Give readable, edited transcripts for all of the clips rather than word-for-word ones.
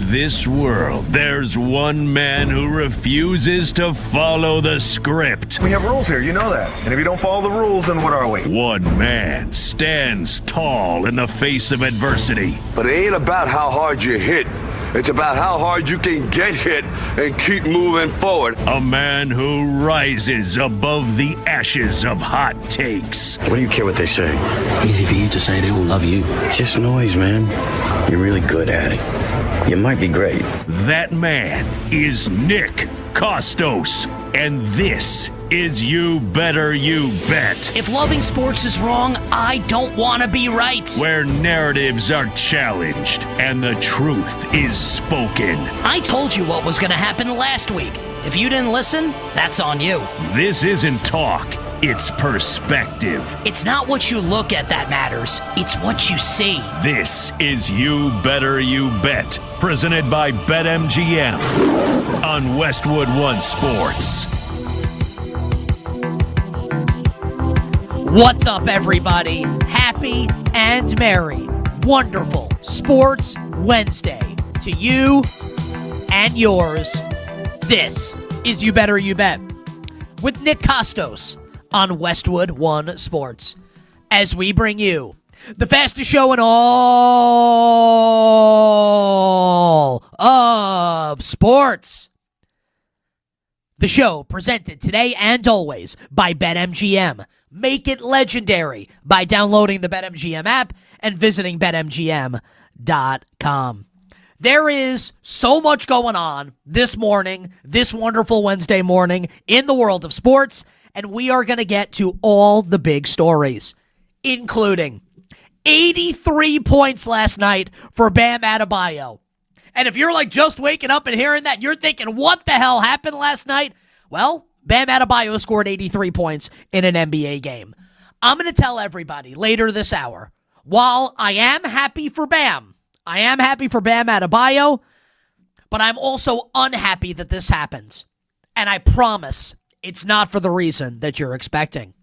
This world, there's one man who refuses to follow the script. We have rules here, you know that. And if you don't follow the rules, then what are we? One man stands tall in the face of adversity. But it ain't about how hard you hit. It's about how hard you can get hit and keep moving forward. A man who rises above the ashes of hot takes. What do you care what they say? Easy for you to say they all love you. It's just noise, man. You're really good at it. You might be great. That man is Nick Kostos. And this is You Better You Bet. If loving sports is wrong, I don't want to be right. Where narratives are challenged and the truth is spoken. I told you what was going to happen last week. If you didn't listen, that's on you. This isn't talk. It's perspective. It's not what you look at that matters. It's what you see. This is You Better You Bet, presented by BetMGM on Westwood One Sports. What's up, everybody? Happy and merry, wonderful Sports Wednesday to you and yours. This is You Better You Bet with Nick Kostos on Westwood One Sports, as we bring you the fastest show in all of sports. The show presented today and always by BetMGM. Make it legendary by downloading the BetMGM app and visiting BetMGM.com. There is so much going on this morning, this wonderful Wednesday morning in the world of sports, and we are going to get to all the big stories, including 83 points last night for Bam Adebayo. And if you're like just waking up and hearing that, you're thinking, what the hell happened last night? Well, Bam Adebayo scored 83 points in an NBA game. I'm going to tell everybody later this hour, while I am happy for Bam Adebayo, but I'm also unhappy that this happens. And I promise it's not for the reason that you're expecting.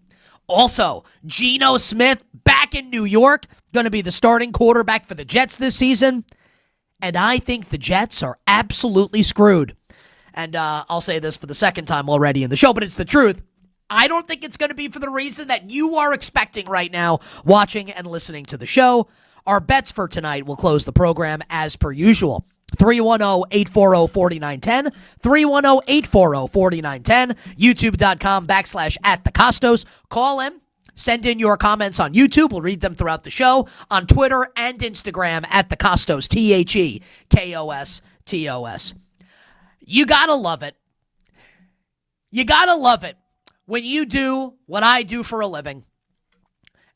Also, Geno Smith back in New York, going to be the starting quarterback for the Jets this season. And I think the Jets are absolutely screwed, and I'll say this for the second time already in the show, but it's the truth. I don't think it's going to be for the reason that you are expecting right now, watching and listening to the show. Our bets for tonight will close the program as per usual. 310-840-4910, 310-840-4910, youtube.com/@thekostos. Call in, send in your comments on YouTube. We'll read them throughout the show. On Twitter and Instagram @thekostos, THEKOSTOS. You gotta love it. You gotta love it when you do what I do for a living.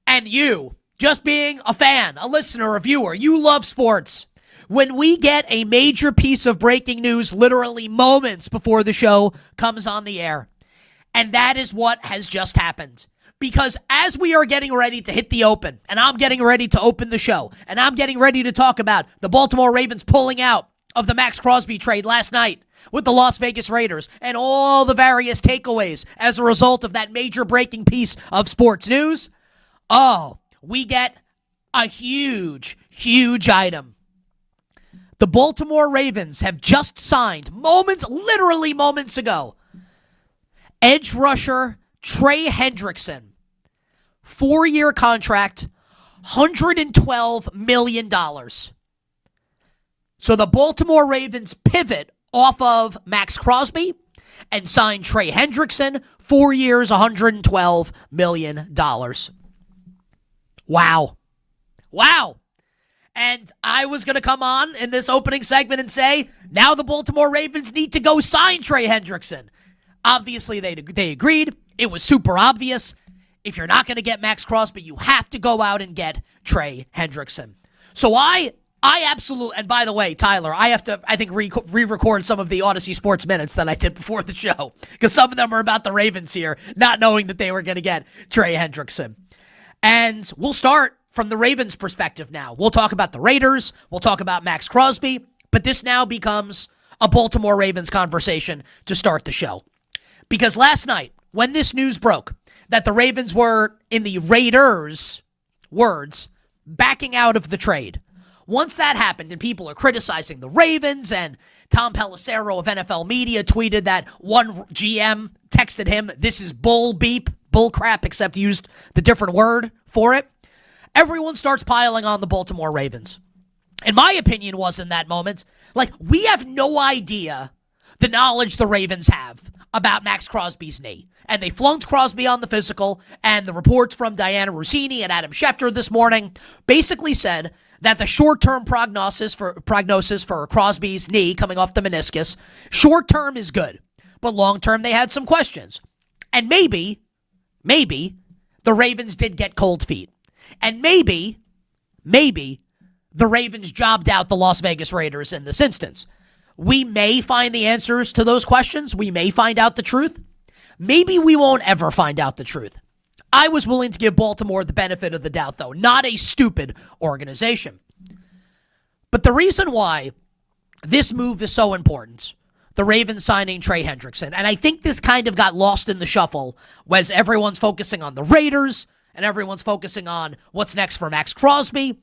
And you, just being a fan, a listener, a viewer, you love sports. When we get a major piece of breaking news literally moments before the show comes on the air. And that is what has just happened. Because as we are getting ready to hit the open, and I'm getting ready to open the show, and I'm getting ready to talk about the Baltimore Ravens pulling out of the Maxx Crosby trade last night with the Las Vegas Raiders, and all the various takeaways as a result of that major breaking piece of sports news, we get a huge, huge item. The Baltimore Ravens have just signed, literally moments ago, edge rusher Trey Hendrickson. 4-year contract, $112 million. So the Baltimore Ravens pivot off of Maxx Crosby and sign Trey Hendrickson, 4 years, $112 million. Wow. And I was going to come on in this opening segment and say, now the Baltimore Ravens need to go sign Trey Hendrickson. Obviously, they agreed. It was super obvious. If you're not going to get Maxx Crosby, you have to go out and get Trey Hendrickson. So I absolutely, and by the way, Tyler, I have to, I think, re-record some of the Odyssey Sports Minutes that I did before the show, because some of them are about the Ravens here, not knowing that they were going to get Trey Hendrickson. And we'll start from the Ravens' perspective now. We'll talk about the Raiders. We'll talk about Maxx Crosby. But this now becomes a Baltimore Ravens conversation to start the show. Because last night, when this news broke that the Ravens were, in the Raiders' words, backing out of the trade, once that happened and people are criticizing the Ravens, and Tom Pelissero of NFL Media tweeted that one GM texted him, "This is bull crap," except used the different word for it, everyone starts piling on the Baltimore Ravens. And my opinion was in that moment, like, we have no idea the knowledge the Ravens have about Maxx Crosby's knee. And they flunked Crosby on the physical, and the reports from Diana Rossini and Adam Schefter this morning basically said that the short-term prognosis for Crosby's knee coming off the meniscus, short-term is good, but long-term they had some questions. And maybe the Ravens did get cold feet. And maybe the Ravens jobbed out the Las Vegas Raiders in this instance. We may find the answers to those questions. We may find out the truth. Maybe we won't ever find out the truth. I was willing to give Baltimore the benefit of the doubt, though. Not a stupid organization. But the reason why this move is so important, the Ravens signing Trey Hendrickson, and I think this kind of got lost in the shuffle, was everyone's focusing on the Raiders, and everyone's focusing on what's next for Maxx Crosby,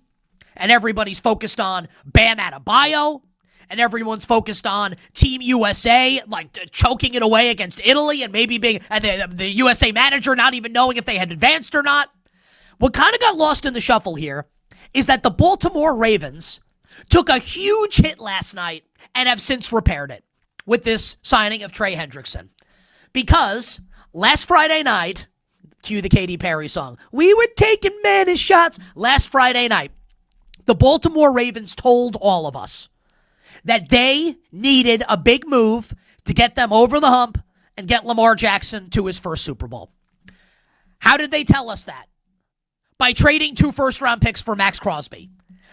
and everybody's focused on Bam Adebayo, and everyone's focused on Team USA, like choking it away against Italy, and maybe being the USA manager not even knowing if they had advanced or not. What kind of got lost in the shuffle here is that the Baltimore Ravens took a huge hit last night and have since repaired it with this signing of Trey Hendrickson. Because last Friday night, cue the Katy Perry song, we were taking many shots. Last Friday night, the Baltimore Ravens told all of us that they needed a big move to get them over the hump and get Lamar Jackson to his first Super Bowl. How did they tell us that? By trading 2 first-round picks for Maxx Crosby.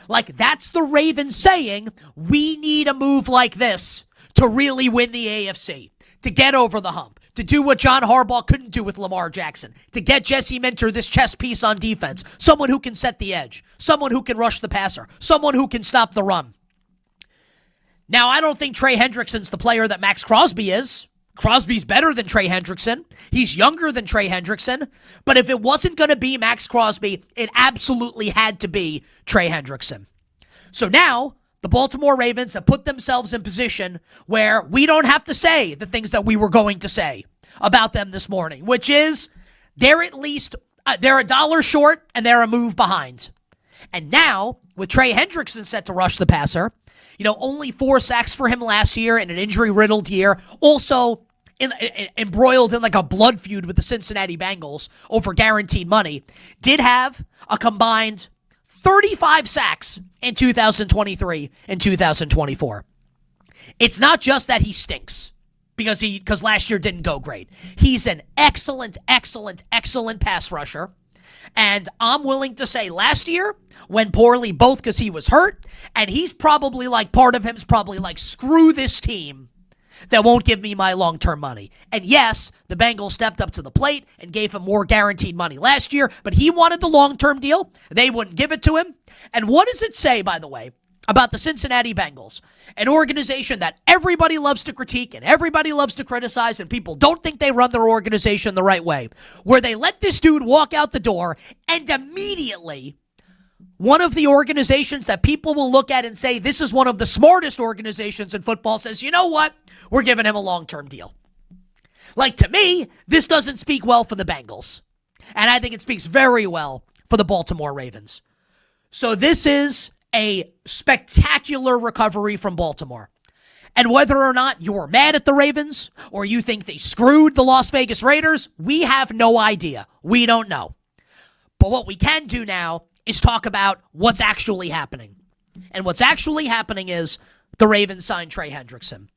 Like, that's the Ravens saying, we need a move like this to really win the AFC, to get over the hump, to do what John Harbaugh couldn't do with Lamar Jackson, to get Jesse Minter this chess piece on defense, someone who can set the edge, someone who can rush the passer, someone who can stop the run. Now, I don't think Trey Hendrickson's the player that Maxx Crosby is. Crosby's better than Trey Hendrickson. He's younger than Trey Hendrickson. But if it wasn't going to be Maxx Crosby, it absolutely had to be Trey Hendrickson. So now, the Baltimore Ravens have put themselves in position where we don't have to say the things that we were going to say about them this morning, which is they're at least, they're a dollar short and they're a move behind. And now, with Trey Hendrickson set to rush the passer, only 4 sacks for him last year in an injury-riddled year, also embroiled in like a blood feud with the Cincinnati Bengals over guaranteed money, did have a combined 35 sacks in 2023 and 2024. It's not just that he stinks because last year didn't go great. He's an excellent pass rusher. And I'm willing to say last year went poorly both because he was hurt, and he's probably part of him's probably screw this team that won't give me my long-term money. And yes, the Bengals stepped up to the plate and gave him more guaranteed money last year, but he wanted the long-term deal. They wouldn't give it to him. And what does it say, by the way, about the Cincinnati Bengals, an organization that everybody loves to critique and everybody loves to criticize, and people don't think they run their organization the right way, where they let this dude walk out the door and immediately one of the organizations that people will look at and say this is one of the smartest organizations in football says, you know what? We're giving him a long-term deal. To me, this doesn't speak well for the Bengals. And I think it speaks very well for the Baltimore Ravens. So this is a spectacular recovery from Baltimore. And whether or not you're mad at the Ravens or you think they screwed the Las Vegas Raiders, we have no idea. We don't know. But what we can do now is talk about what's actually happening. And what's actually happening is the Ravens signed Trey Hendrickson.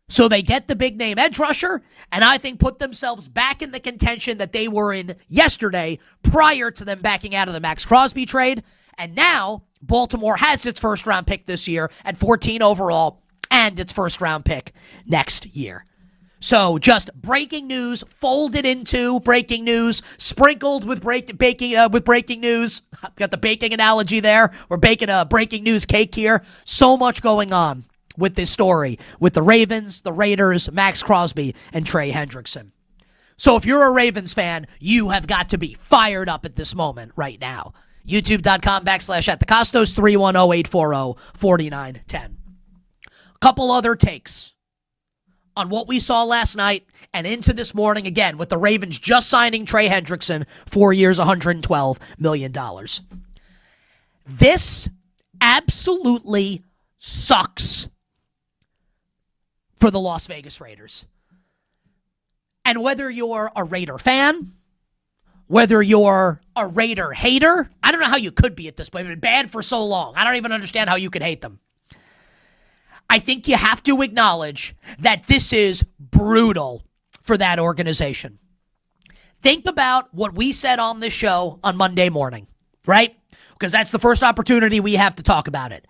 So they get the big-name edge rusher, and I think put themselves back in the contention that they were in yesterday prior to them backing out of the Maxx Crosby trade. And now Baltimore has its first-round pick this year at 14 overall and its first-round pick next year. So just breaking news, folded into breaking news, sprinkled with breaking news. I've got the baking analogy there. We're baking a breaking news cake here. So much going on with this story, with the Ravens, the Raiders, Maxx Crosby, and Trey Hendrickson. So if you're a Ravens fan, you have got to be fired up at this moment right now. YouTube.com/@thekostos, 310-840-4910. A couple other takes on what we saw last night and into this morning, again, with the Ravens just signing Trey Hendrickson, 4 years, $112 million. This absolutely sucks for the Las Vegas Raiders. And whether you're a Raider fan, whether you're a Raider hater, I don't know how you could be at this point. They've been bad for so long. I don't even understand how you could hate them. I think you have to acknowledge that this is brutal for that organization. Think about what we said on this show on Monday morning, right? Because that's the first opportunity we have to talk about it.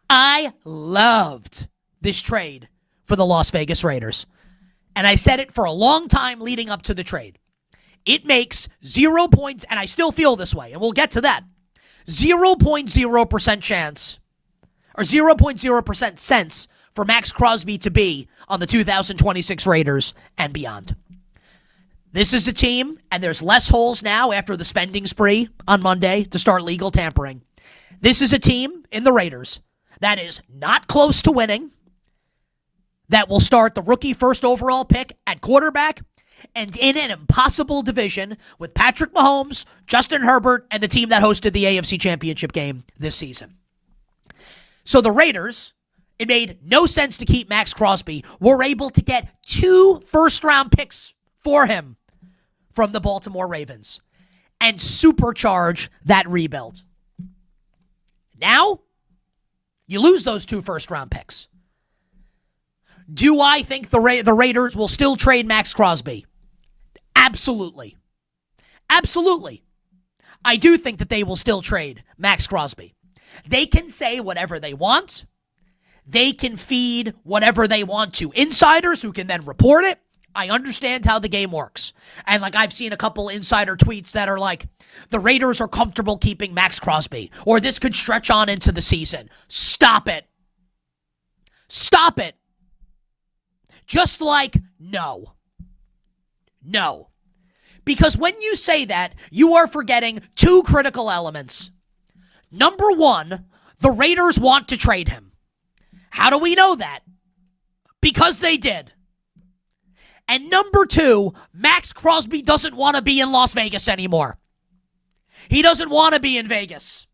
I loved this trade for the Las Vegas Raiders. And I said it for a long time leading up to the trade. It makes 0 points, and I still feel this way, and we'll get to that, 0.0% chance, or 0.0% sense for Maxx Crosby to be on the 2026 Raiders and beyond. This is a team, and there's less holes now after the spending spree on Monday to start legal tampering. This is a team in the Raiders that is not close to winning, that will start the rookie first overall pick at quarterback, and in an impossible division with Patrick Mahomes, Justin Herbert, and the team that hosted the AFC Championship game this season. So the Raiders, it made no sense to keep Maxx Crosby. We're able to get 2 first-round picks for him from the Baltimore Ravens and supercharge that rebuild. Now, you lose those 2 first-round picks. Do I think the Raiders will still trade Maxx Crosby? Absolutely. Absolutely. I do think that they will still trade Maxx Crosby. They can say whatever they want. They can feed whatever they want to insiders who can then report it. I understand how the game works. And I've seen a couple insider tweets that are like, the Raiders are comfortable keeping Maxx Crosby, or this could stretch on into the season. Stop it. Stop it. Just no. No. Because when you say that, you are forgetting 2 critical elements. Number 1, the Raiders want to trade him. How do we know that? Because they did. And number two, Maxx Crosby doesn't want to be in Las Vegas anymore. He doesn't want to be in Vegas.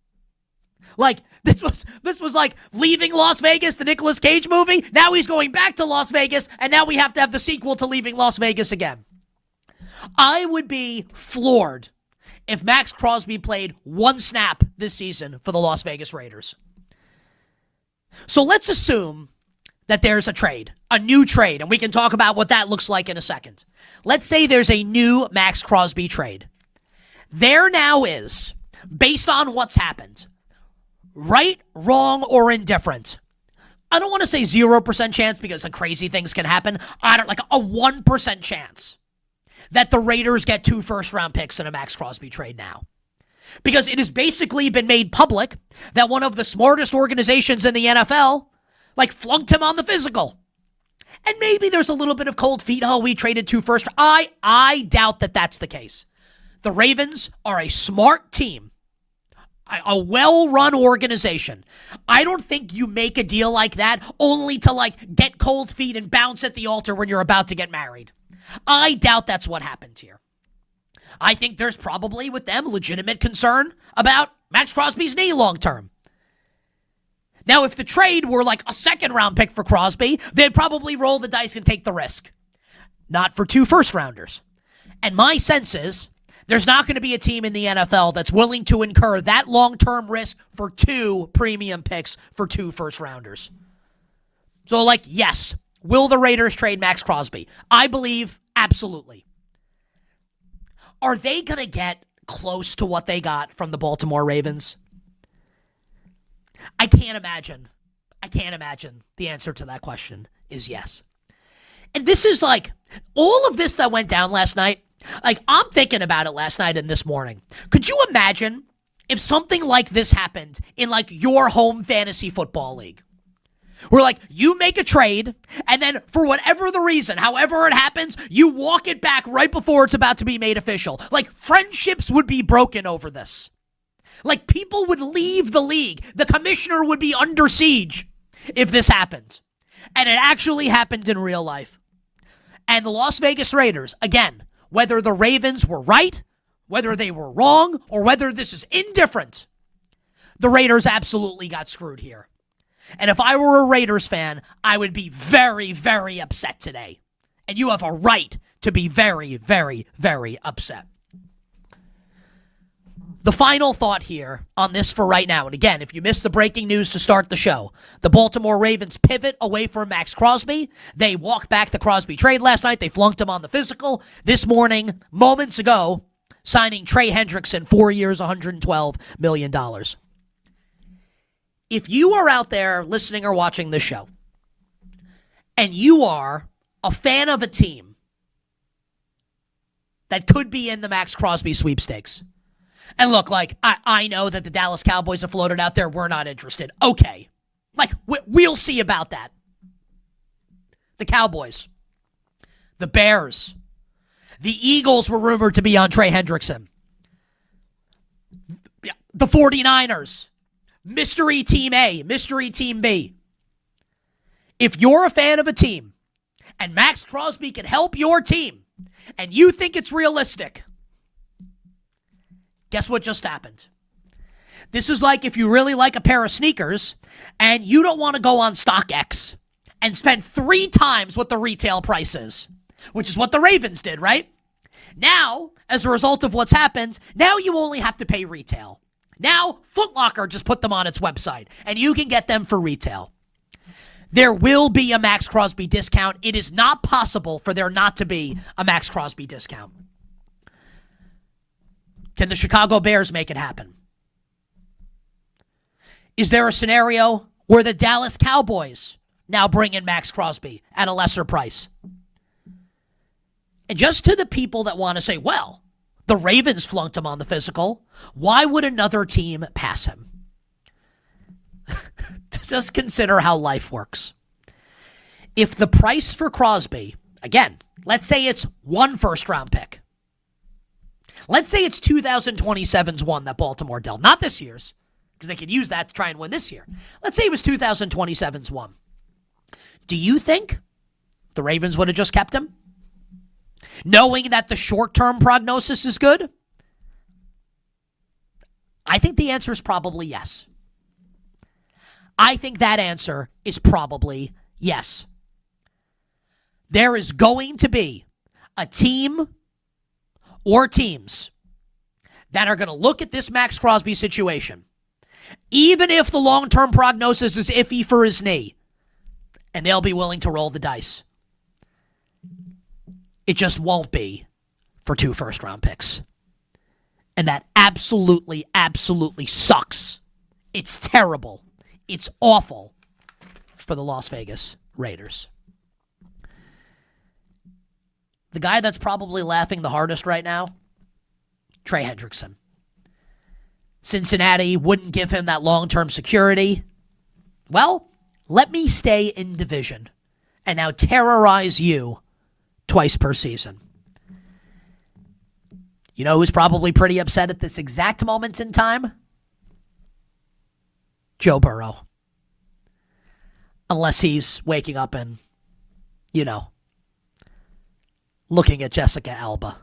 Like, this was like Leaving Las Vegas, the Nicolas Cage movie. Now he's going back to Las Vegas, and now we have to have the sequel to Leaving Las Vegas again. I would be floored if Maxx Crosby played one snap this season for the Las Vegas Raiders. So let's assume that there's a trade, a new trade, and we can talk about what that looks like in a second. Let's say there's a new Maxx Crosby trade. There now is, based on what's happened, right, wrong, or indifferent. I don't want to say 0% chance because crazy things can happen. I don't like a 1% chance that the Raiders get 2 first-round picks in a Maxx Crosby trade now. Because it has basically been made public that one of the smartest organizations in the NFL, flunked him on the physical. And maybe there's a little bit of cold feet. Oh, we traded 2 first. I doubt that that's the case. The Ravens are a smart team, a well-run organization. I don't think you make a deal like that only to get cold feet and bounce at the altar when you're about to get married. I doubt that's what happened here. I think there's probably with them legitimate concern about Maxx Crosby's knee long-term. Now, if the trade were a second-round pick for Crosby, they'd probably roll the dice and take the risk. Not for 2 first-rounders. And my sense is there's not going to be a team in the NFL that's willing to incur that long-term risk for 2 premium picks for 2 first-rounders. So, yes, will the Raiders trade Maxx Crosby? I believe absolutely. Are they going to get close to what they got from the Baltimore Ravens? I can't imagine. The answer to that question is yes. And this is all of this that went down last night. I'm thinking about it last night and this morning. Could you imagine if something like this happened in your home fantasy football league? Where you make a trade and then for whatever the reason, however it happens, you walk it back right before it's about to be made official. Friendships would be broken over this. People would leave the league. The commissioner would be under siege if this happened. And it actually happened in real life. And the Las Vegas Raiders, again, whether the Ravens were right, whether they were wrong, or whether this is indifferent, the Raiders absolutely got screwed here. And if I were a Raiders fan, I would be very, very upset today. And you have a right to be very, very, very upset. The final thought here on this for right now, and again, if you missed the breaking news to start the show, the Baltimore Ravens pivot away from Maxx Crosby. They walked back the Crosby trade last night. They flunked him on the physical. This morning, moments ago, signing Trey Hendrickson, 4 years, $112 million. If you are out there listening or watching this show, and you are a fan of a team that could be in the Maxx Crosby sweepstakes, and look, I know that the Dallas Cowboys have floated out there. We're not interested. Okay. We'll see about that. The Cowboys. The Bears. The Eagles were rumored to be on Trey Hendrickson. The 49ers. Mystery Team A. Mystery Team B. If you're a fan of a team, and Maxx Crosby can help your team, and you think it's realistic, guess what just happened? This is if you really like a pair of sneakers and you don't want to go on StockX and spend 3 times what the retail price is, which is what the Ravens did, right? Now, as a result of what's happened, now you only have to pay retail. Now, Foot Locker just put them on its website and you can get them for retail. There will be a Maxx Crosby discount. It is not possible for there not to be a Maxx Crosby discount. Can the Chicago Bears make it happen? Is there a scenario where the Dallas Cowboys now bring in Maxx Crosby at a lesser price? And just to the people that want to say, well, the Ravens flunked him on the physical, why would another team pass him? Just consider how life works. If the price for Crosby, again, let's say it's 1 first-round pick. Let's say it's 2027's one that Baltimore dealt. Not this year's, because they could use that to try and win this year. Let's say it was 2027's one. Do you think the Ravens would have just kept him? Knowing that the short-term prognosis is good? I think the answer is probably yes. I think that answer is probably yes. There is going to be a team or teams that are going to look at this Maxx Crosby situation, even if the long-term prognosis is iffy for his knee, and they'll be willing to roll the dice. It just won't be for 2 first-round picks. And that absolutely, absolutely sucks. It's terrible. It's awful for the Las Vegas Raiders. The guy that's probably laughing the hardest right now, Trey Hendrickson. Cincinnati wouldn't give him that long-term security. Well, let me stay in division and now terrorize you twice per season. You know who's probably pretty upset at this exact moment in time? Joe Burrow. Unless he's waking up and, looking at Jessica Alba.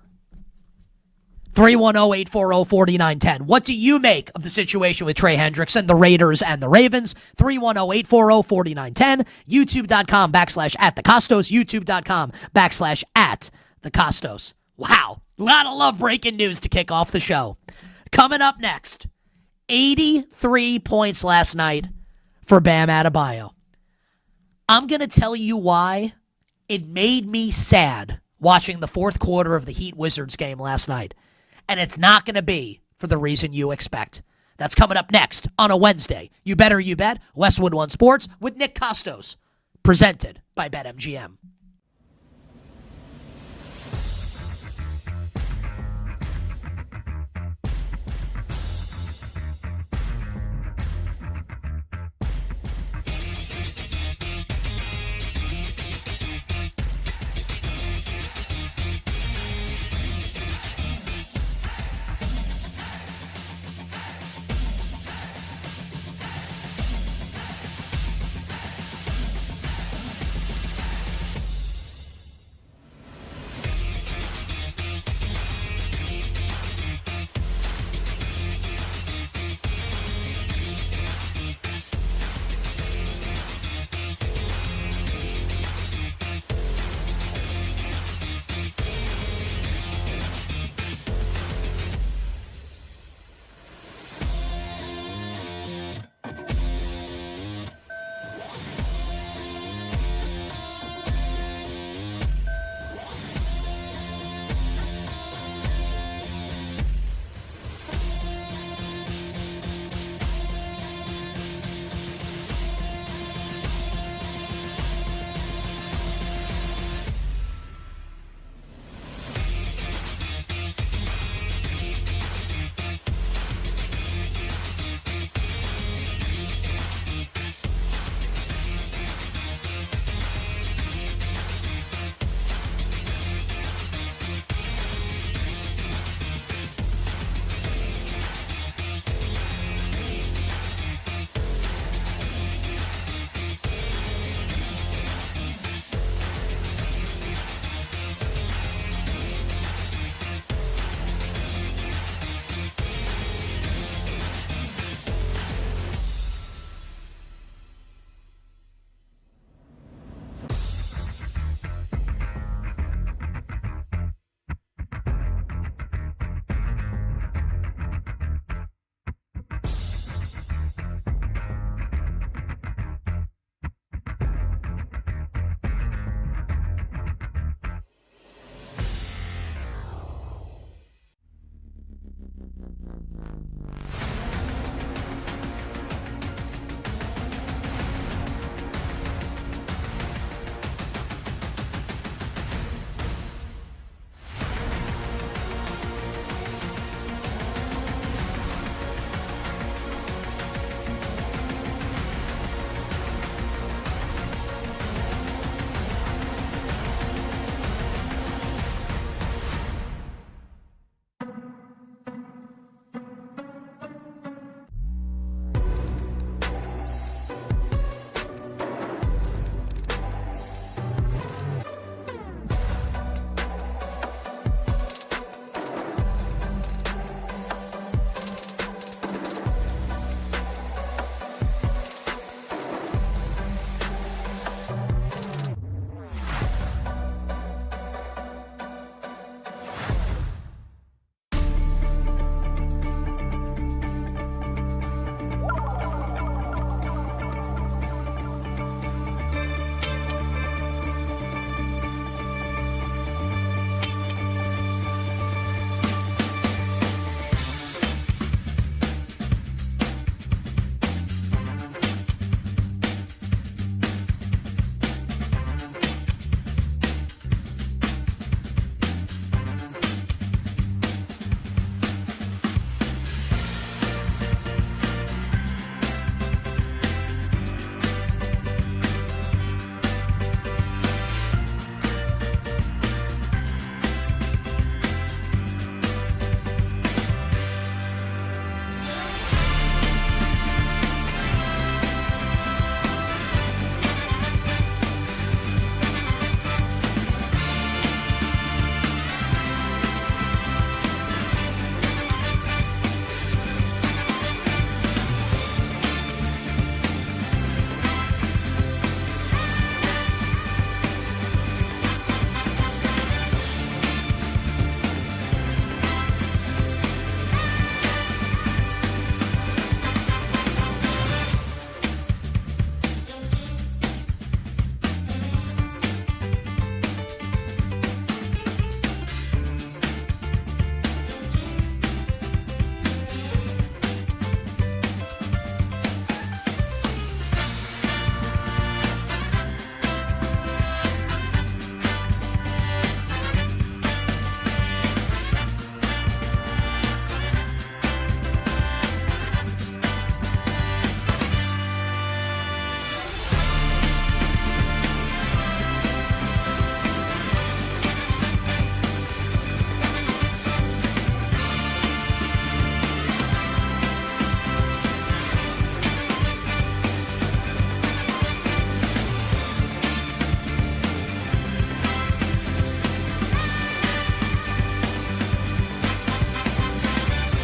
310-840-4910. What do you make of the situation with Trey Hendrickson, the Raiders, and the Ravens? 310-840-4910. YouTube.com/@thekostos. YouTube.com/@thekostos. Wow. A lot of love breaking news to kick off the show. Coming up next, 83 points last night for Bam Adebayo. I'm going to tell you why it made me sad watching the fourth quarter of the Heat Wizards game last night. And it's not going to be for the reason you expect. That's coming up next on a Wednesday. You better you bet. Westwood One Sports with Nick Kostos. Presented by BetMGM.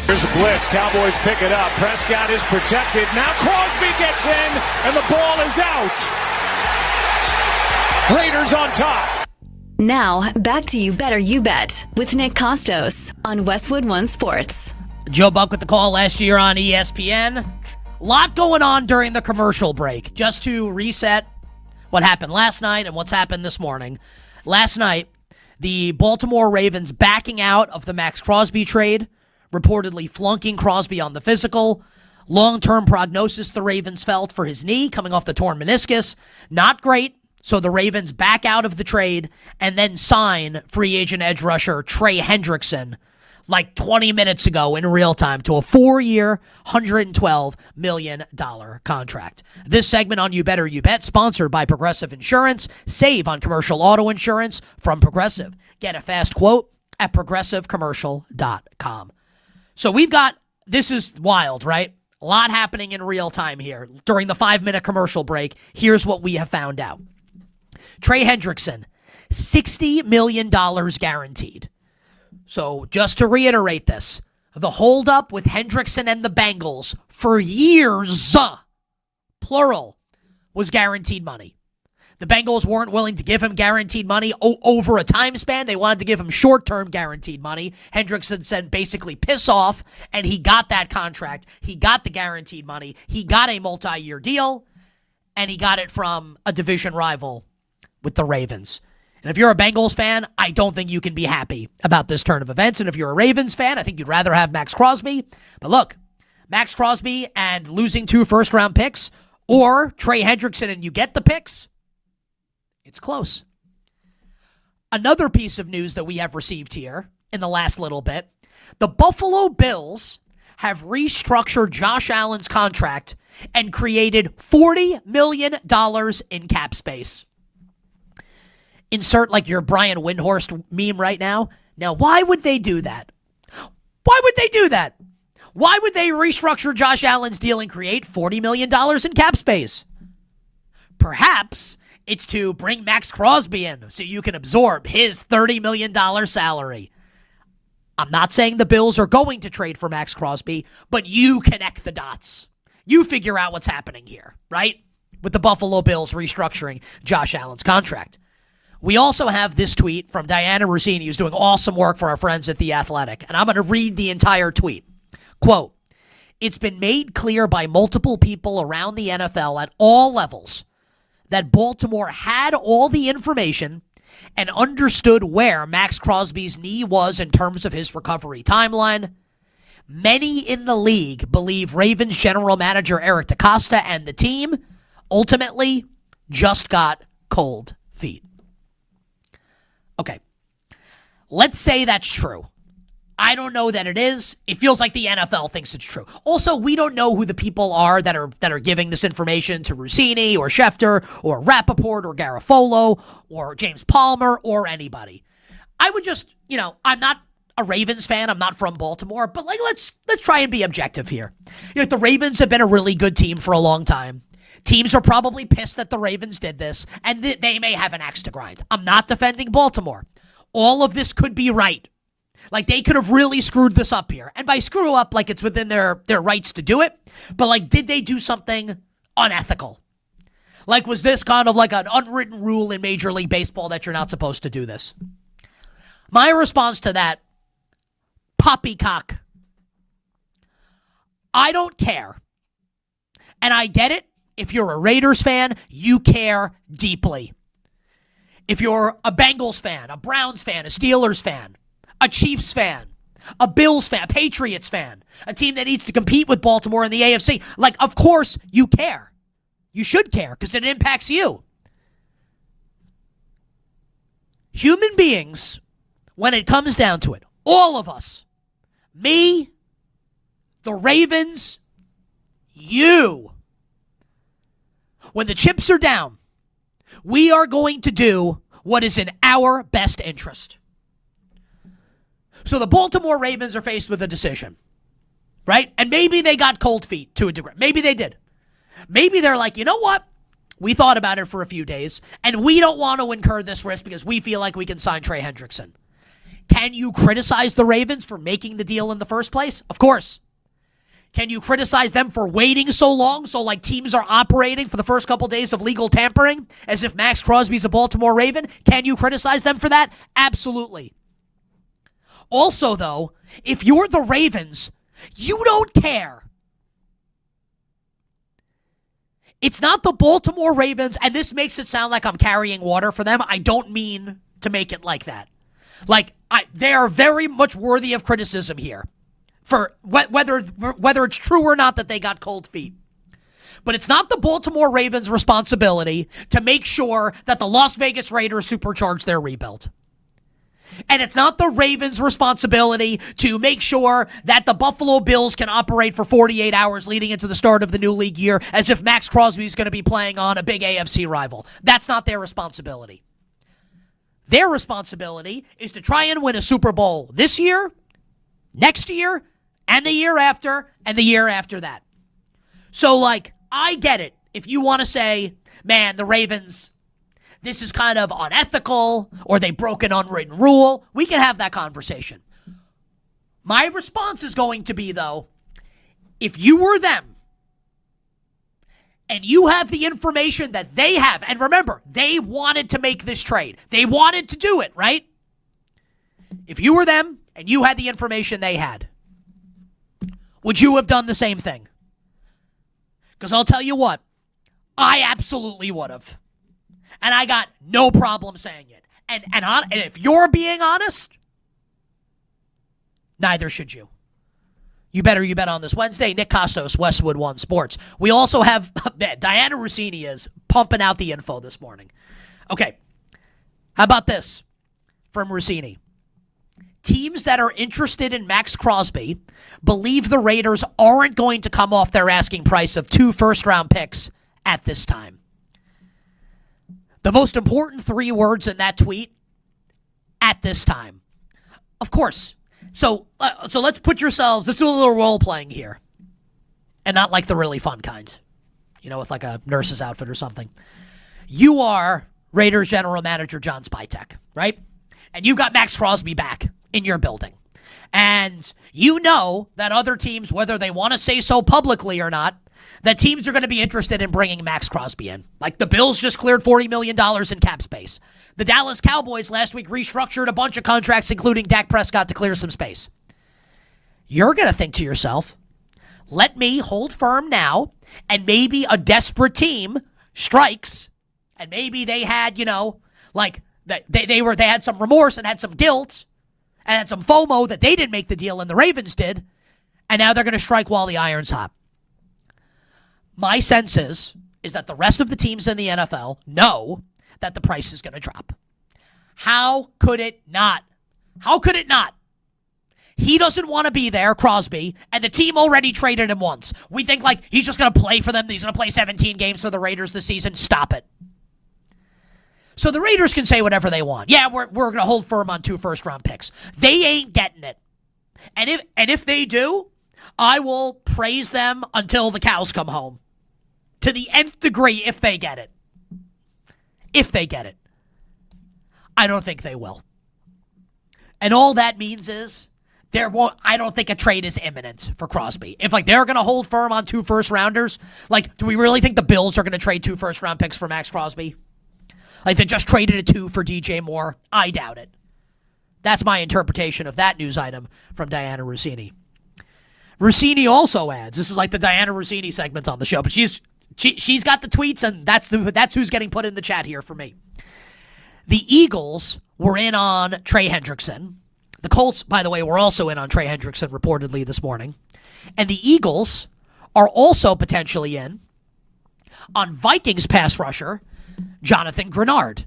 Here's a blitz. Cowboys pick it up. Prescott is protected. Now Crosby gets in, and the ball is out. Raiders on top. Now, back to You Better You Bet with Nick Kostos on Westwood One Sports. Joe Buck with the call last year on ESPN. A lot going on during the commercial break. Just to reset what happened last night and what's happened this morning. Last night, the Baltimore Ravens backing out of the Maxx Crosby trade, reportedly flunking Crosby on the physical. Long-term prognosis the Ravens felt for his knee coming off the torn meniscus. Not great. So the Ravens back out of the trade and then sign free agent edge rusher Trey Hendrickson like 20 minutes ago in real time to a 4-year, $112 million contract. This segment on You Better You Bet, sponsored by Progressive Insurance. Save on commercial auto insurance from Progressive. Get a fast quote at progressivecommercial.com. So we've got, this is wild, right? A lot happening in real time here. During the 5-minute commercial break, here's what we have found out. Trey Hendrickson, $60 million guaranteed. So just to reiterate this, the holdup with Hendrickson and the Bengals for years, plural, was guaranteed money. The Bengals weren't willing to give him guaranteed money over a time span. They wanted to give him short-term guaranteed money. Hendrickson said basically piss off, and he got that contract. He got the guaranteed money. He got a multi-year deal, and he got it from a division rival with the Ravens. And if you're a Bengals fan, I don't think you can be happy about this turn of events. And if you're a Ravens fan, I think you'd rather have Maxx Crosby. But look, Maxx Crosby and losing 2 first-round picks, or Trey Hendrickson and you get the picks, it's close. Another piece of news that we have received here in the last little bit, the Buffalo Bills have restructured Josh Allen's contract and created $40 million in cap space. Insert like your Brian Windhorst meme right now. Now, why would they do that? Why would they do that? Why would they restructure Josh Allen's deal and create $40 million in cap space? Perhaps it's to bring Maxx Crosby in so you can absorb his $30 million salary. I'm not saying the Bills are going to trade for Maxx Crosby, but you connect the dots. You figure out what's happening here, right? With the Buffalo Bills restructuring Josh Allen's contract. We also have this tweet from Diana Rossini, who's doing awesome work for our friends at The Athletic, and I'm going to read the entire tweet. Quote, "It's been made clear by multiple people around the NFL at all levels that Baltimore had all the information and understood where Maxx Crosby's knee was in terms of his recovery timeline. Many in the league believe Ravens general manager Eric DeCosta and the team ultimately just got cold feet." Okay, let's say that's true. I don't know that it is. It feels like the NFL thinks it's true. Also, we don't know who the people are that are giving this information to Rossini or Schefter or Rappaport or Garofolo or James Palmer or anybody. I would just, I'm not a Ravens fan. I'm not from Baltimore, but let's try and be objective here. The Ravens have been a really good team for a long time. Teams are probably pissed that the Ravens did this, and they may have an axe to grind. I'm not defending Baltimore. All of this could be right. They could have really screwed this up here. And by screw up, it's within their rights to do it. But, did they do something unethical? Was this kind of an unwritten rule in Major League Baseball that you're not supposed to do this? My response to that, poppycock. I don't care. And I get it. If you're a Raiders fan, you care deeply. If you're a Bengals fan, a Browns fan, a Steelers fan, a Chiefs fan, a Bills fan, a Patriots fan, a team that needs to compete with Baltimore in the AFC, of course you care. You should care because it impacts you. Human beings, when it comes down to it, all of us, me, the Ravens, you, when the chips are down, we are going to do what is in our best interest. So the Baltimore Ravens are faced with a decision, right? And maybe they got cold feet to a degree. Maybe they did. Maybe they're like, you know what? We thought about it for a few days, and we don't want to incur this risk because we feel like we can sign Trey Hendrickson. Can you criticize the Ravens for making the deal in the first place? Of course. Can you criticize them for waiting so long, so like teams are operating for the first couple days of legal tampering as if Maxx Crosby's a Baltimore Raven? Can you criticize them for that? Absolutely. Also, though, if you're the Ravens, you don't care. It's not the Baltimore Ravens, and this makes it sound like I'm carrying water for them. I don't mean to make it like that. They are very much worthy of criticism here for whether it's true or not that they got cold feet. But it's not the Baltimore Ravens' responsibility to make sure that the Las Vegas Raiders supercharge their rebuild. And it's not the Ravens' responsibility to make sure that the Buffalo Bills can operate for 48 hours leading into the start of the new league year as if Maxx Crosby is going to be playing on a big AFC rival. That's not their responsibility. Their responsibility is to try and win a Super Bowl this year, next year, and the year after, and the year after that. So, I get it. If you want to say, man, the Ravens, this is kind of unethical, or they broke an unwritten rule, we can have that conversation. My response is going to be, though, if you were them, and you have the information that they have, and remember, they wanted to make this trade. They wanted to do it, right? If you were them, and you had the information they had, would you have done the same thing? Because I'll tell you what, I absolutely would have. And I got no problem saying it. And if you're being honest, neither should you. You bet on this Wednesday. Nick Kostos, Westwood One Sports. We also have Diana Rossini is pumping out the info this morning. Okay, how about this from Rossini? Teams that are interested in Maxx Crosby believe the Raiders aren't going to come off their asking price of 2 first-round picks at this time. The most important 3 words in that tweet, at this time. Of course. So let's let's do a little role-playing here. And not like the really fun kind. With like a nurse's outfit or something. You are Raiders general manager John Spytek, right? And you've got Maxx Crosby back in your building. And you know that other teams, whether they want to say so publicly or not, that teams are going to be interested in bringing Maxx Crosby in. Like the Bills just cleared $40 million in cap space. The Dallas Cowboys last week restructured a bunch of contracts, including Dak Prescott, to clear some space. You're going to think to yourself, let me hold firm now, and maybe a desperate team strikes, and maybe they had, they had some remorse and had some guilt and had some FOMO that they didn't make the deal and the Ravens did, and now they're going to strike while the iron's hot. My sense is that the rest of the teams in the NFL know that the price is going to drop. How could it not? How could it not? He doesn't want to be there, Crosby, and the team already traded him once. We think he's just going to play for them. He's going to play 17 games for the Raiders this season. Stop it. So the Raiders can say whatever they want. Yeah, we're going to hold firm on 2 first-round picks. They ain't getting it. And if they do, I will praise them until the cows come home. To the nth degree if they get it. If they get it. I don't think they will. And all that means is I don't think a trade is imminent for Crosby. If they're going to hold firm on 2 first-rounders, do we really think the Bills are going to trade 2 first-round picks for Maxx Crosby? They just traded a 2 for DJ Moore? I doubt it. That's my interpretation of that news item from Diana Rossini. Rossini also adds, this is like the Diana Rossini segment on the show, but she's got the tweets, and that's who's getting put in the chat here for me. The Eagles were in on Trey Hendrickson. The Colts, by the way, were also in on Trey Hendrickson reportedly this morning. And the Eagles are also potentially in on Vikings pass rusher Jonathan Grenard,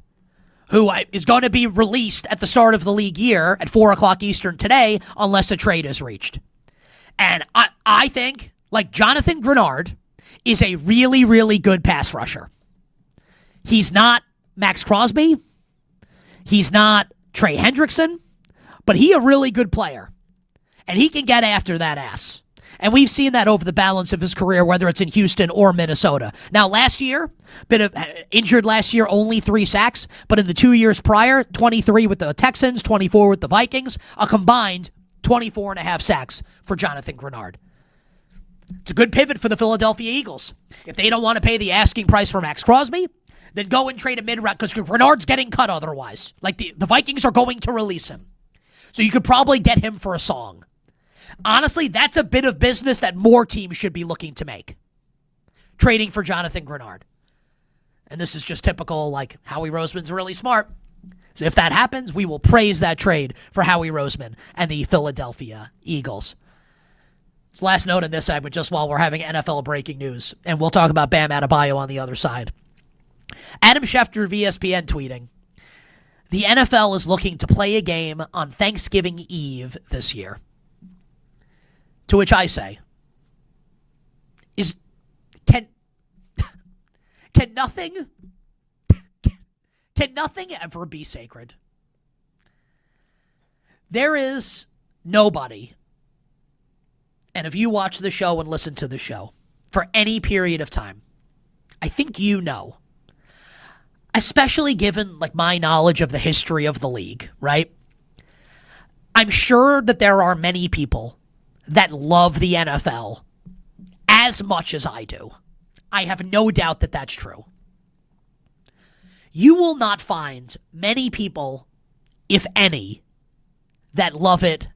who is going to be released at the start of the league year at 4 o'clock Eastern today unless a trade is reached. And I think, Jonathan Grenard is a really, really good pass rusher. He's not Maxx Crosby. He's not Trey Hendrickson. But he a really good player. And he can get after that ass. And we've seen that over the balance of his career, whether it's in Houston or Minnesota. Now, last year, injured last year, only 3 sacks. But in the 2 years prior, 23 with the Texans, 24 with the Vikings, a combined 24.5 sacks for Jonathan Grenard. It's a good pivot for the Philadelphia Eagles. If they don't want to pay the asking price for Maxx Crosby, then go and trade a mid-round, because Grenard's getting cut otherwise. Like, the Vikings are going to release him. So you could probably get him for a song. Honestly, that's a bit of business that more teams should be looking to make. Trading for Jonathan Grenard. And this is just typical, like, Howie Roseman's really smart. So if that happens, we will praise that trade for Howie Roseman and the Philadelphia Eagles. It's last note in this segment, just while we're having NFL breaking news. And we'll talk about Bam Adebayo on the other side. Adam Schefter of ESPN tweeting, the NFL is looking to play a game on Thanksgiving Eve this year. To which I say, can nothing ever be sacred? There is nobody, and if you watch the show and listen to the show for any period of time, I think you know, especially given like my knowledge of the history of the league, right? I'm sure that there are many people that love the NFL as much as I do. I have no doubt that that's true. You will not find many people, if any, that love it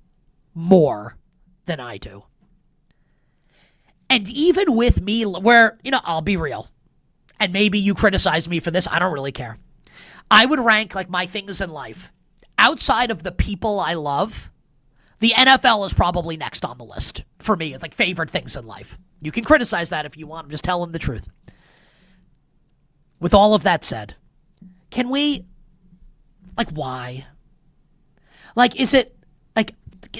more than I do. And even with me, where, I'll be real, and maybe you criticize me for this, I don't really care. I would rank like my things in life. Outside of the people I love, the NFL is probably next on the list for me. It's like favorite things in life. You can criticize that if you want. I'm just telling the truth. With all of that said, can we, why? Is it,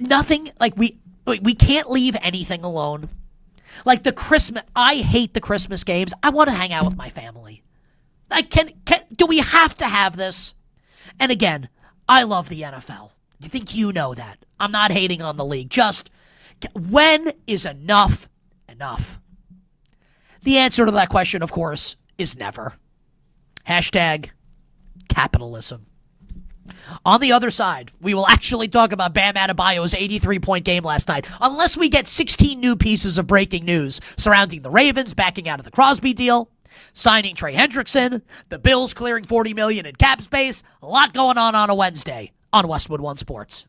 nothing, we can't leave anything alone. The Christmas, I hate the Christmas games. I want to hang out with my family. Do we have to have this? And again, I love the NFL. You think you know that. I'm not hating on the league. Just, when is enough enough? The answer to that question, of course, is never. Hashtag capitalism. On the other side, we will actually talk about Bam Adebayo's 83-point game last night, unless we get 16 new pieces of breaking news surrounding the Ravens backing out of the Crosby deal, signing Trey Hendrickson, the Bills clearing $40 million in cap space. A lot going on a Wednesday on Westwood One Sports.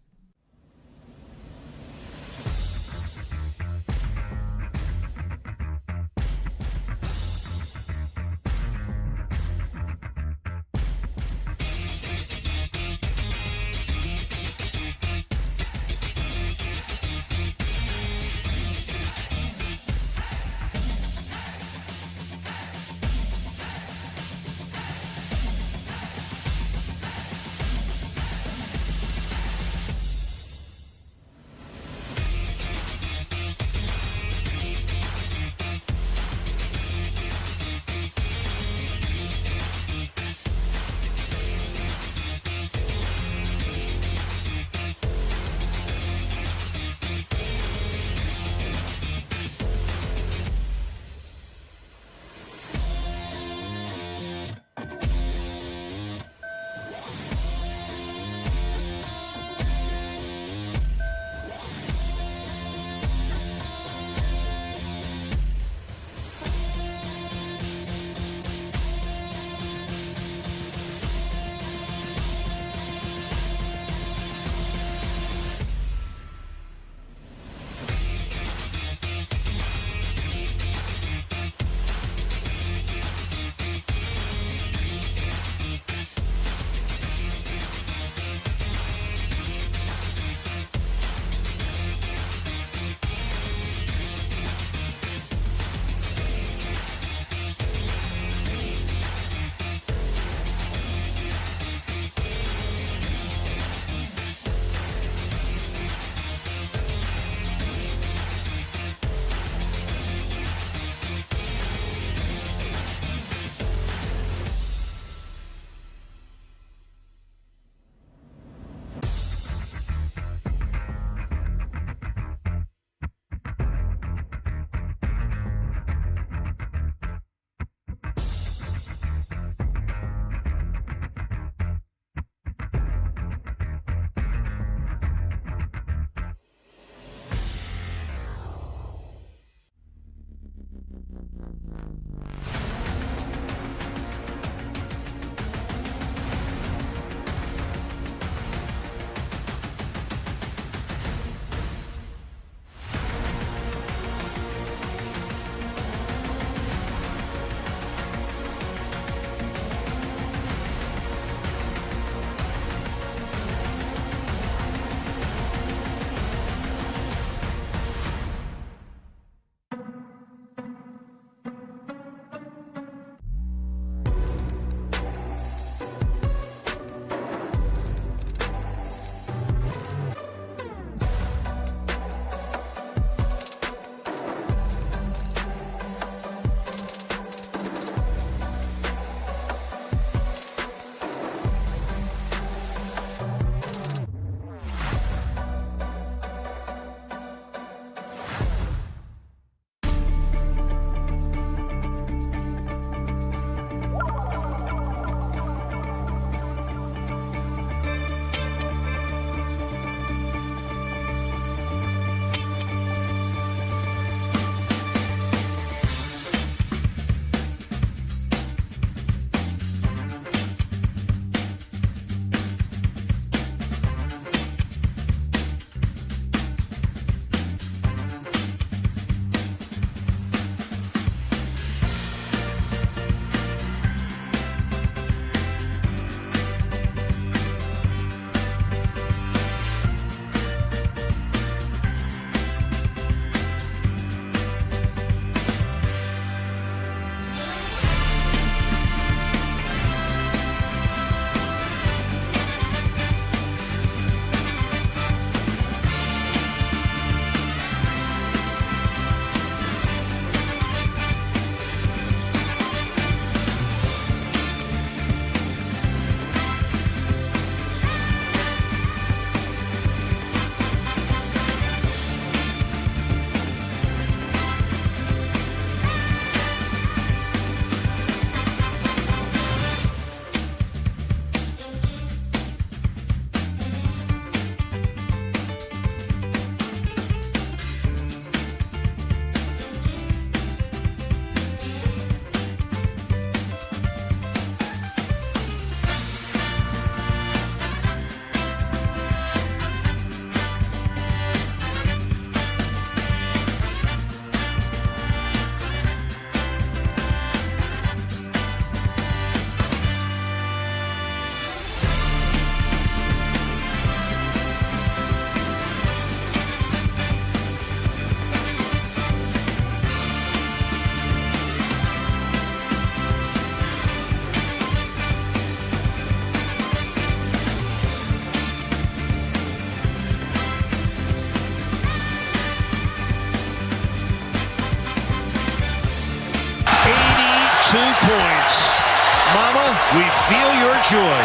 We feel your joy.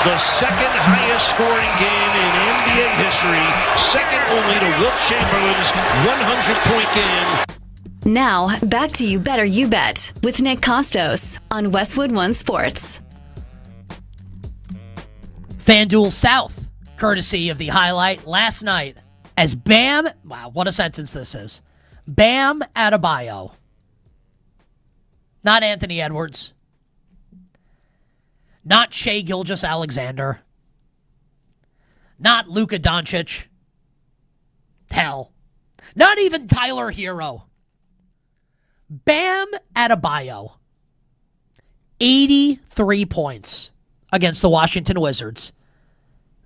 The second highest scoring game in NBA history, second only to Wilt Chamberlain's 100-point game. Now, back to You Better You Bet with Nick Kostos on Westwood One Sports. FanDuel South, courtesy of the highlight last night, as Bam, wow, what a sentence this is. Bam Adebayo, not Anthony Edwards, not Shai Gilgeous-Alexander, not Luka Doncic, hell, not even Tyler Hero. Bam Adebayo, 83 points against the Washington Wizards,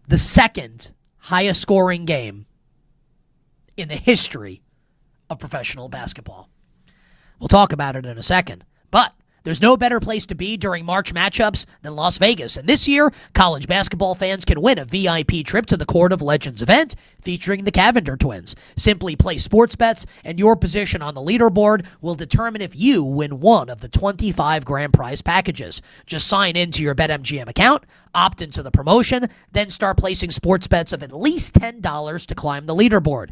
the second highest scoring game in the history of professional basketball. We'll talk about it in a second, but there's no better place to be during March matchups than Las Vegas. And this year, college basketball fans can win a VIP trip to the Court of Legends event featuring the Cavender twins. Simply place sports bets, and your position on the leaderboard will determine if you win one of the 25 grand prize packages. Just sign into your BetMGM account, opt into the promotion, then start placing sports bets of at least $10 to climb the leaderboard.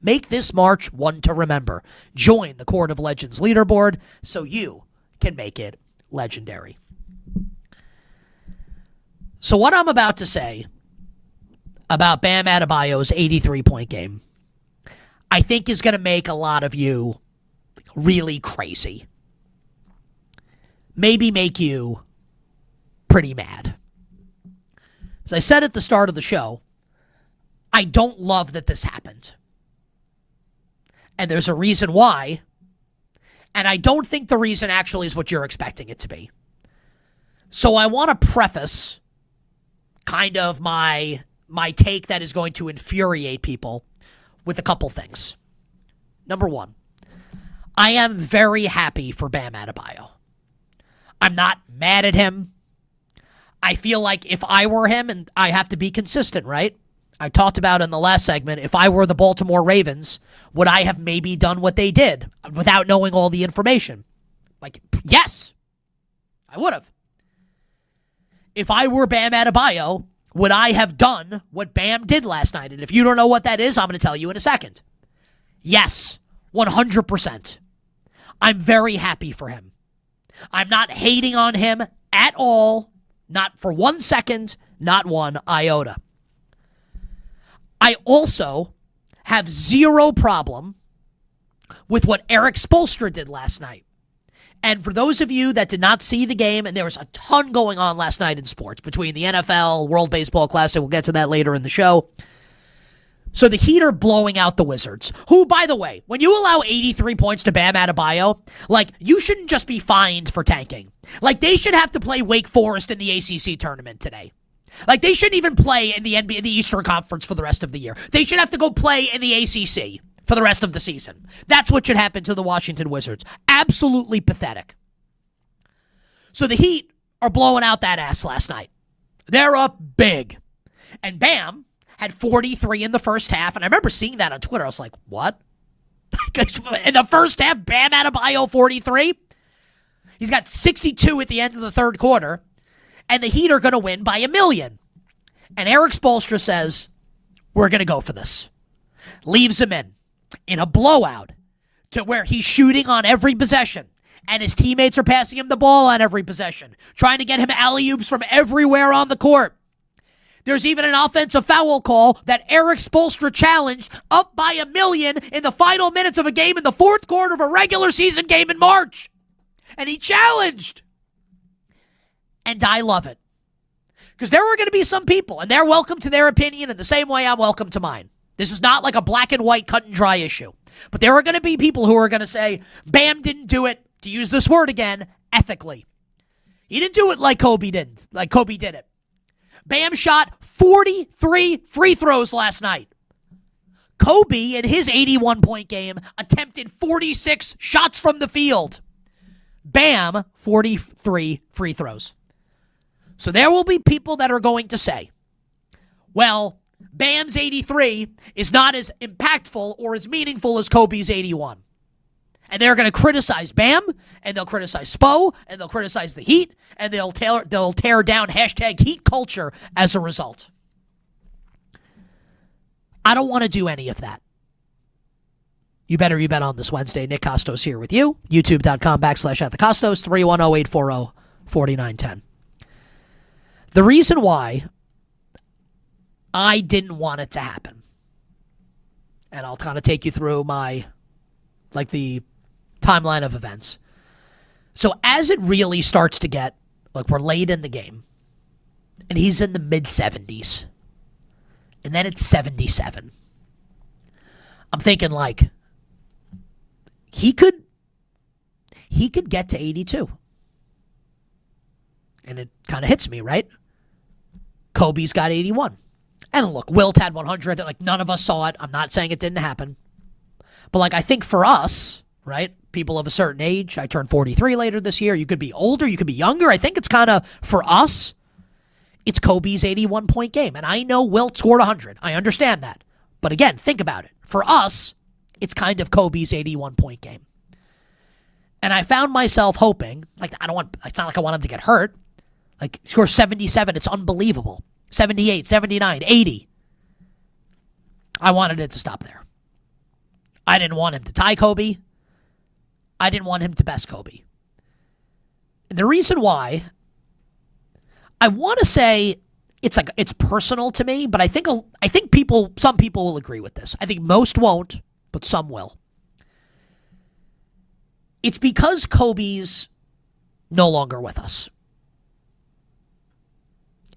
Make this March one to remember. Join the Court of Legends leaderboard so you can make it legendary. So what I'm about to say about Bam Adebayo's 83-point game, I think is going to make a lot of you really crazy. Maybe make you pretty mad. As I said at the start of the show, I don't love that this happened. And there's a reason why. And I don't think the reason actually is what you're expecting it to be. So I want to preface kind of my take that is going to infuriate people with a couple things. Number one, I am very happy for Bam Adebayo. I'm not mad at him. I feel like if I were him, and I have to be consistent, right? I talked about in the last segment, if I were the Baltimore Ravens, would I have maybe done what they did without knowing all the information? Like, yes, I would have. If I were Bam Adebayo, would I have done what Bam did last night? And if you don't know what that is, I'm going to tell you in a second. Yes, 100%. I'm very happy for him. I'm not hating on him at all, not for 1 second, not one iota. I also have zero problem with what Eric Spoelstra did last night. And for those of you that did not see the game, and there was a ton going on last night in sports between the NFL, World Baseball Classic, we'll get to that later in the show. So the Heat are blowing out the Wizards, who, by the way, when you allow 83 points to Bam Adebayo, like, you shouldn't just be fined for tanking. Like, they should have to play Wake Forest in the ACC tournament today. Like, they shouldn't even play in the NBA, the Eastern Conference for the rest of the year. They should have to go play in the ACC for the rest of the season. That's what should happen to the Washington Wizards. Absolutely pathetic. So the Heat are blowing out that ass last night. They're up big. And Bam had 43 in the first half. And I remember seeing that on Twitter. I was like, what? In the first half, Bam Adebayo 43? He's got 62 at the end of the third quarter. And the Heat are going to win by 1 million. And Eric Spoelstra says, we're going to go for this. Leaves him in a blowout to where he's shooting on every possession. And his teammates are passing him the ball on every possession, trying to get him alley-oops from everywhere on the court. There's even an offensive foul call that Eric Spoelstra challenged, up by 1 million in the final minutes of a game in the fourth quarter of a regular season game in March. And he challenged. And I love it. Because there are going to be some people, and they're welcome to their opinion in the same way I'm welcome to mine. This is not like a black and white cut and dry issue. But there are going to be people who are going to say, Bam didn't do it, to use this word again, ethically. He didn't do it like Kobe did it. Bam shot 43 free throws last night. Kobe, in his 81-point game, attempted 46 shots from the field. Bam, 43 free throws. So there will be people that are going to say, well, Bam's 83 is not as impactful or as meaningful as Kobe's 81. And they're going to criticize Bam, and they'll criticize Spo, and they'll criticize the Heat, and they'll tear down hashtag Heat culture as a result. I don't want to do any of that. You bet on this Wednesday. Nick Kostos here with you. YouTube.com/@thekostos, 310-840-4910. The reason why I didn't want it to happen, and I'll kind of take you through the timeline of events. So as it really starts to get, we're late in the game, and he's in the mid-70s, and then it's 77. I'm thinking, he could get to 82. And it kind of hits me, right? Kobe's got 81. And look, Wilt had 100. None of us saw it. I'm not saying it didn't happen. But, I think for us, right, people of a certain age, I turn 43 later this year. You could be older. You could be younger. I think it's kind of, for us, it's Kobe's 81-point game. And I know Wilt scored 100. I understand that. But again, think about it. For us, it's kind of Kobe's 81-point game. And I found myself hoping, it's not like I want him to get hurt. He scores 77. It's unbelievable. 78, 79, 80. I wanted it to stop there. I didn't want him to tie Kobe. I didn't want him to best Kobe. And the reason why, I want to say it's personal to me, but I think some people will agree with this. I think most won't, but some will. It's because Kobe's no longer with us.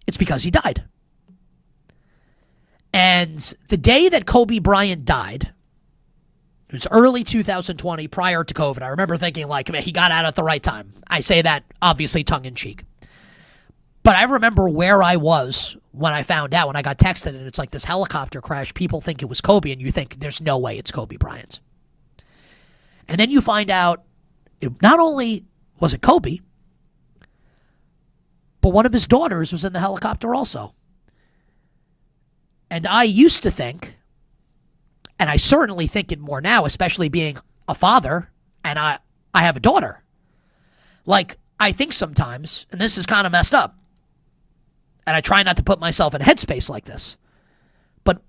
It's because he died. And the day that Kobe Bryant died, it was early 2020, prior to COVID. I remember thinking, he got out at the right time. I say that, obviously, tongue-in-cheek. But I remember where I was when I found out, when I got texted, and it's this helicopter crash. People think it was Kobe, and you think, there's no way it's Kobe Bryant. And then you find out, not only was it Kobe, but one of his daughters was in the helicopter also. And I used to think, and I certainly think it more now, especially being a father, and I have a daughter. I think sometimes, and this is kind of messed up, and I try not to put myself in a headspace like this, but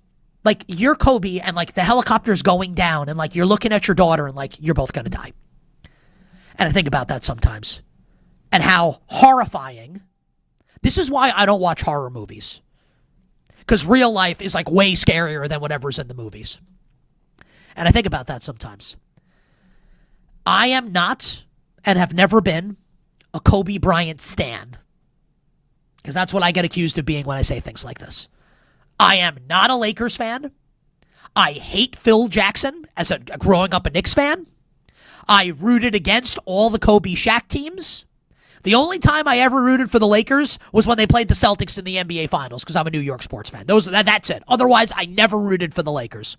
you're Kobe, and the helicopter's going down, and you're looking at your daughter, and you're both going to die. And I think about that sometimes. And how horrifying. This is why I don't watch horror movies. Because real life is way scarier than whatever's in the movies. And I think about that sometimes. I am not, and have never been, a Kobe Bryant stan. Because that's what I get accused of being when I say things like this. I am not a Lakers fan. I hate Phil Jackson as growing up a Knicks fan. I rooted against all the Kobe Shaq teams. The only time I ever rooted for the Lakers was when they played the Celtics in the NBA Finals, because I'm a New York sports fan. That's it. Otherwise, I never rooted for the Lakers.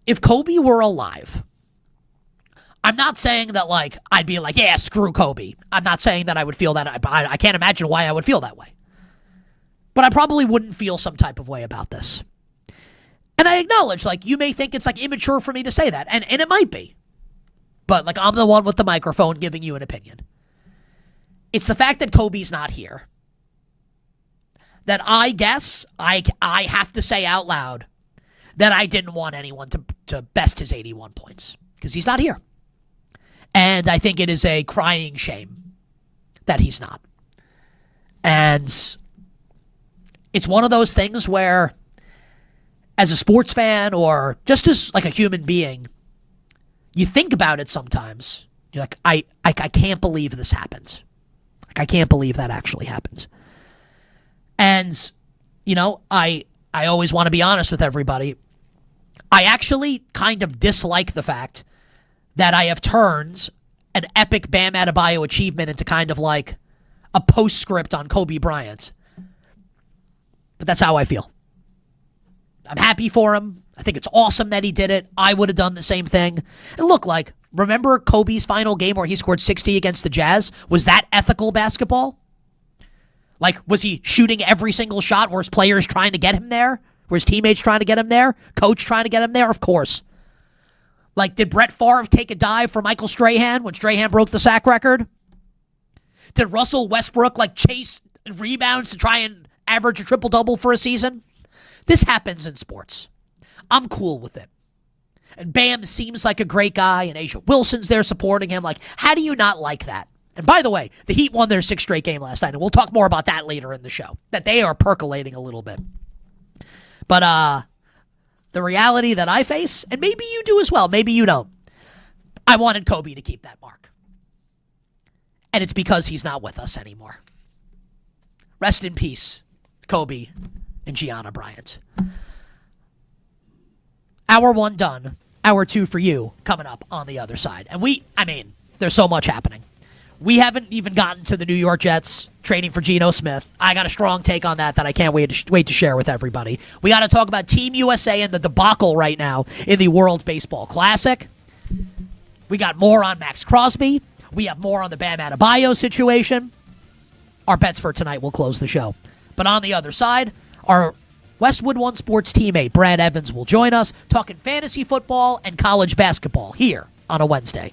If Kobe were alive, I'm not saying that, I'd be yeah, screw Kobe. I'm not saying that I would feel that. I can't imagine why I would feel that way. But I probably wouldn't feel some type of way about this. And I acknowledge, you may think it's, immature for me to say that. And it might be. But, I'm the one with the microphone giving you an opinion. It's the fact that Kobe's not here that I guess I have to say out loud that I didn't want anyone to best his 81 points. Because he's not here. And I think it is a crying shame that he's not. And it's one of those things where, as a sports fan or just as a human being, you think about it sometimes. You're I can't believe this happened. I can't believe that actually happened. And, I always want to be honest with everybody. I actually kind of dislike the fact that I have turned an epic Bam Adebayo achievement into kind of a postscript on Kobe Bryant. But that's how I feel. I'm happy for him. I think it's awesome that he did it. I would have done the same thing. And look, remember Kobe's final game where he scored 60 against the Jazz? Was that ethical basketball? Was he shooting every single shot? Were his players trying to get him there? Were his teammates trying to get him there? Coach trying to get him there? Of course. Like, did Brett Favre take a dive for Michael Strahan when Strahan broke the sack record? Did Russell Westbrook, chase rebounds to try and average a triple-double for a season? This happens in sports. I'm cool with it. And Bam seems like a great guy, and Asia Wilson's there supporting him. How do you not like that? And by the way, the Heat won their 6th straight game last night, and we'll talk more about that later in the show, that they are percolating a little bit. But the reality that I face, and maybe you do as well, maybe you don't, I wanted Kobe to keep that mark. And it's because he's not with us anymore. Rest in peace, Kobe and Gianna Bryant. Hour 1 done. Hour 2 for you coming up on the other side. And there's so much happening. We haven't even gotten to the New York Jets trading for Geno Smith. I got a strong take on that I can't wait to share with everybody. We got to talk about Team USA and the debacle right now in the World Baseball Classic. We got more on Maxx Crosby. We have more on the Bam Adebayo situation. Our bets for tonight will close the show. But on the other side, our Westwood One Sports teammate Brad Evans will join us talking fantasy football and college basketball here on a Wednesday.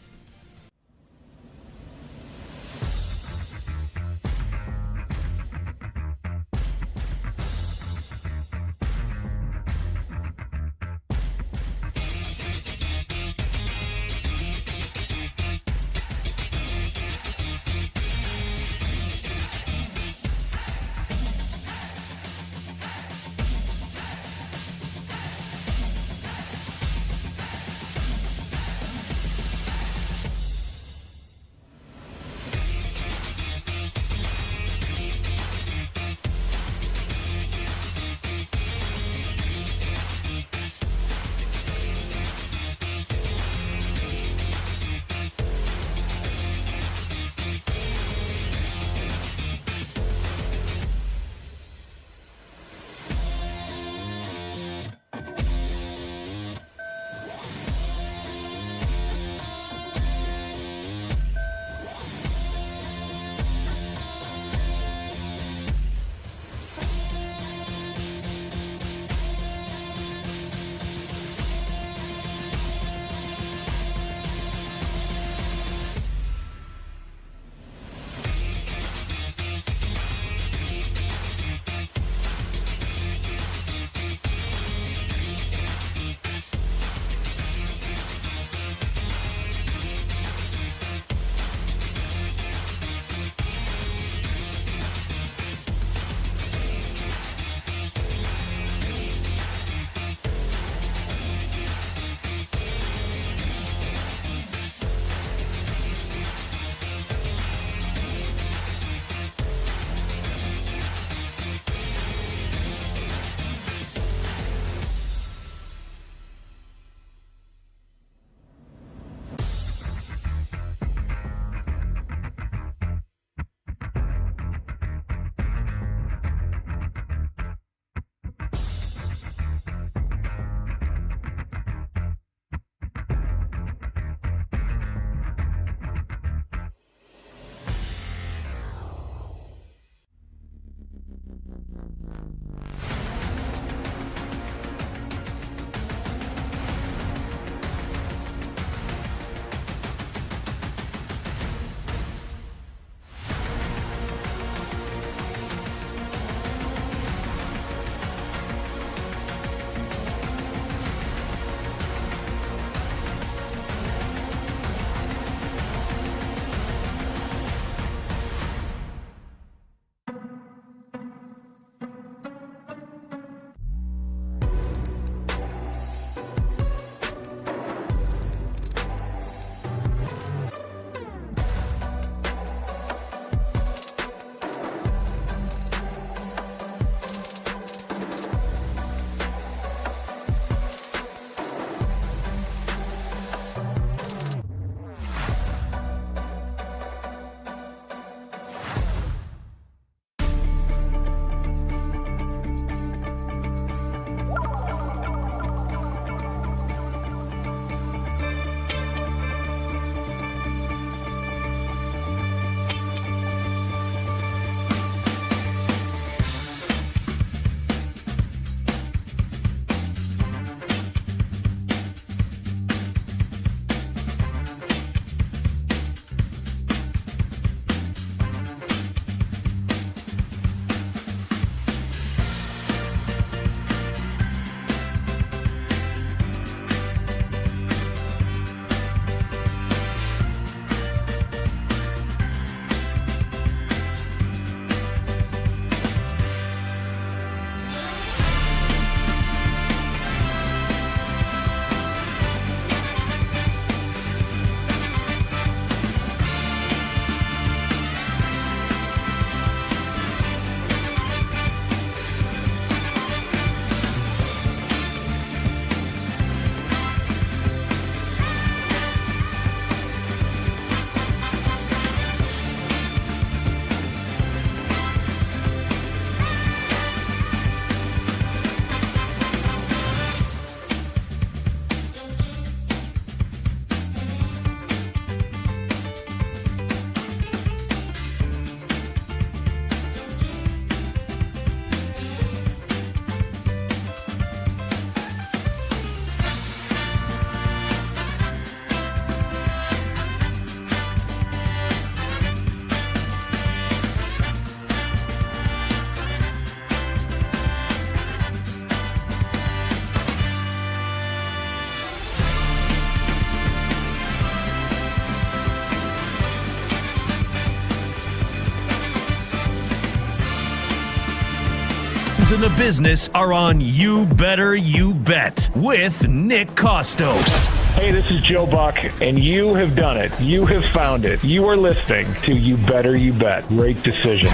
in the business are on You Better You Bet with Nick Kostos. Hey, this is Joe Buck, and you have done it. You have found it. You are listening to You Better You Bet. Great decision.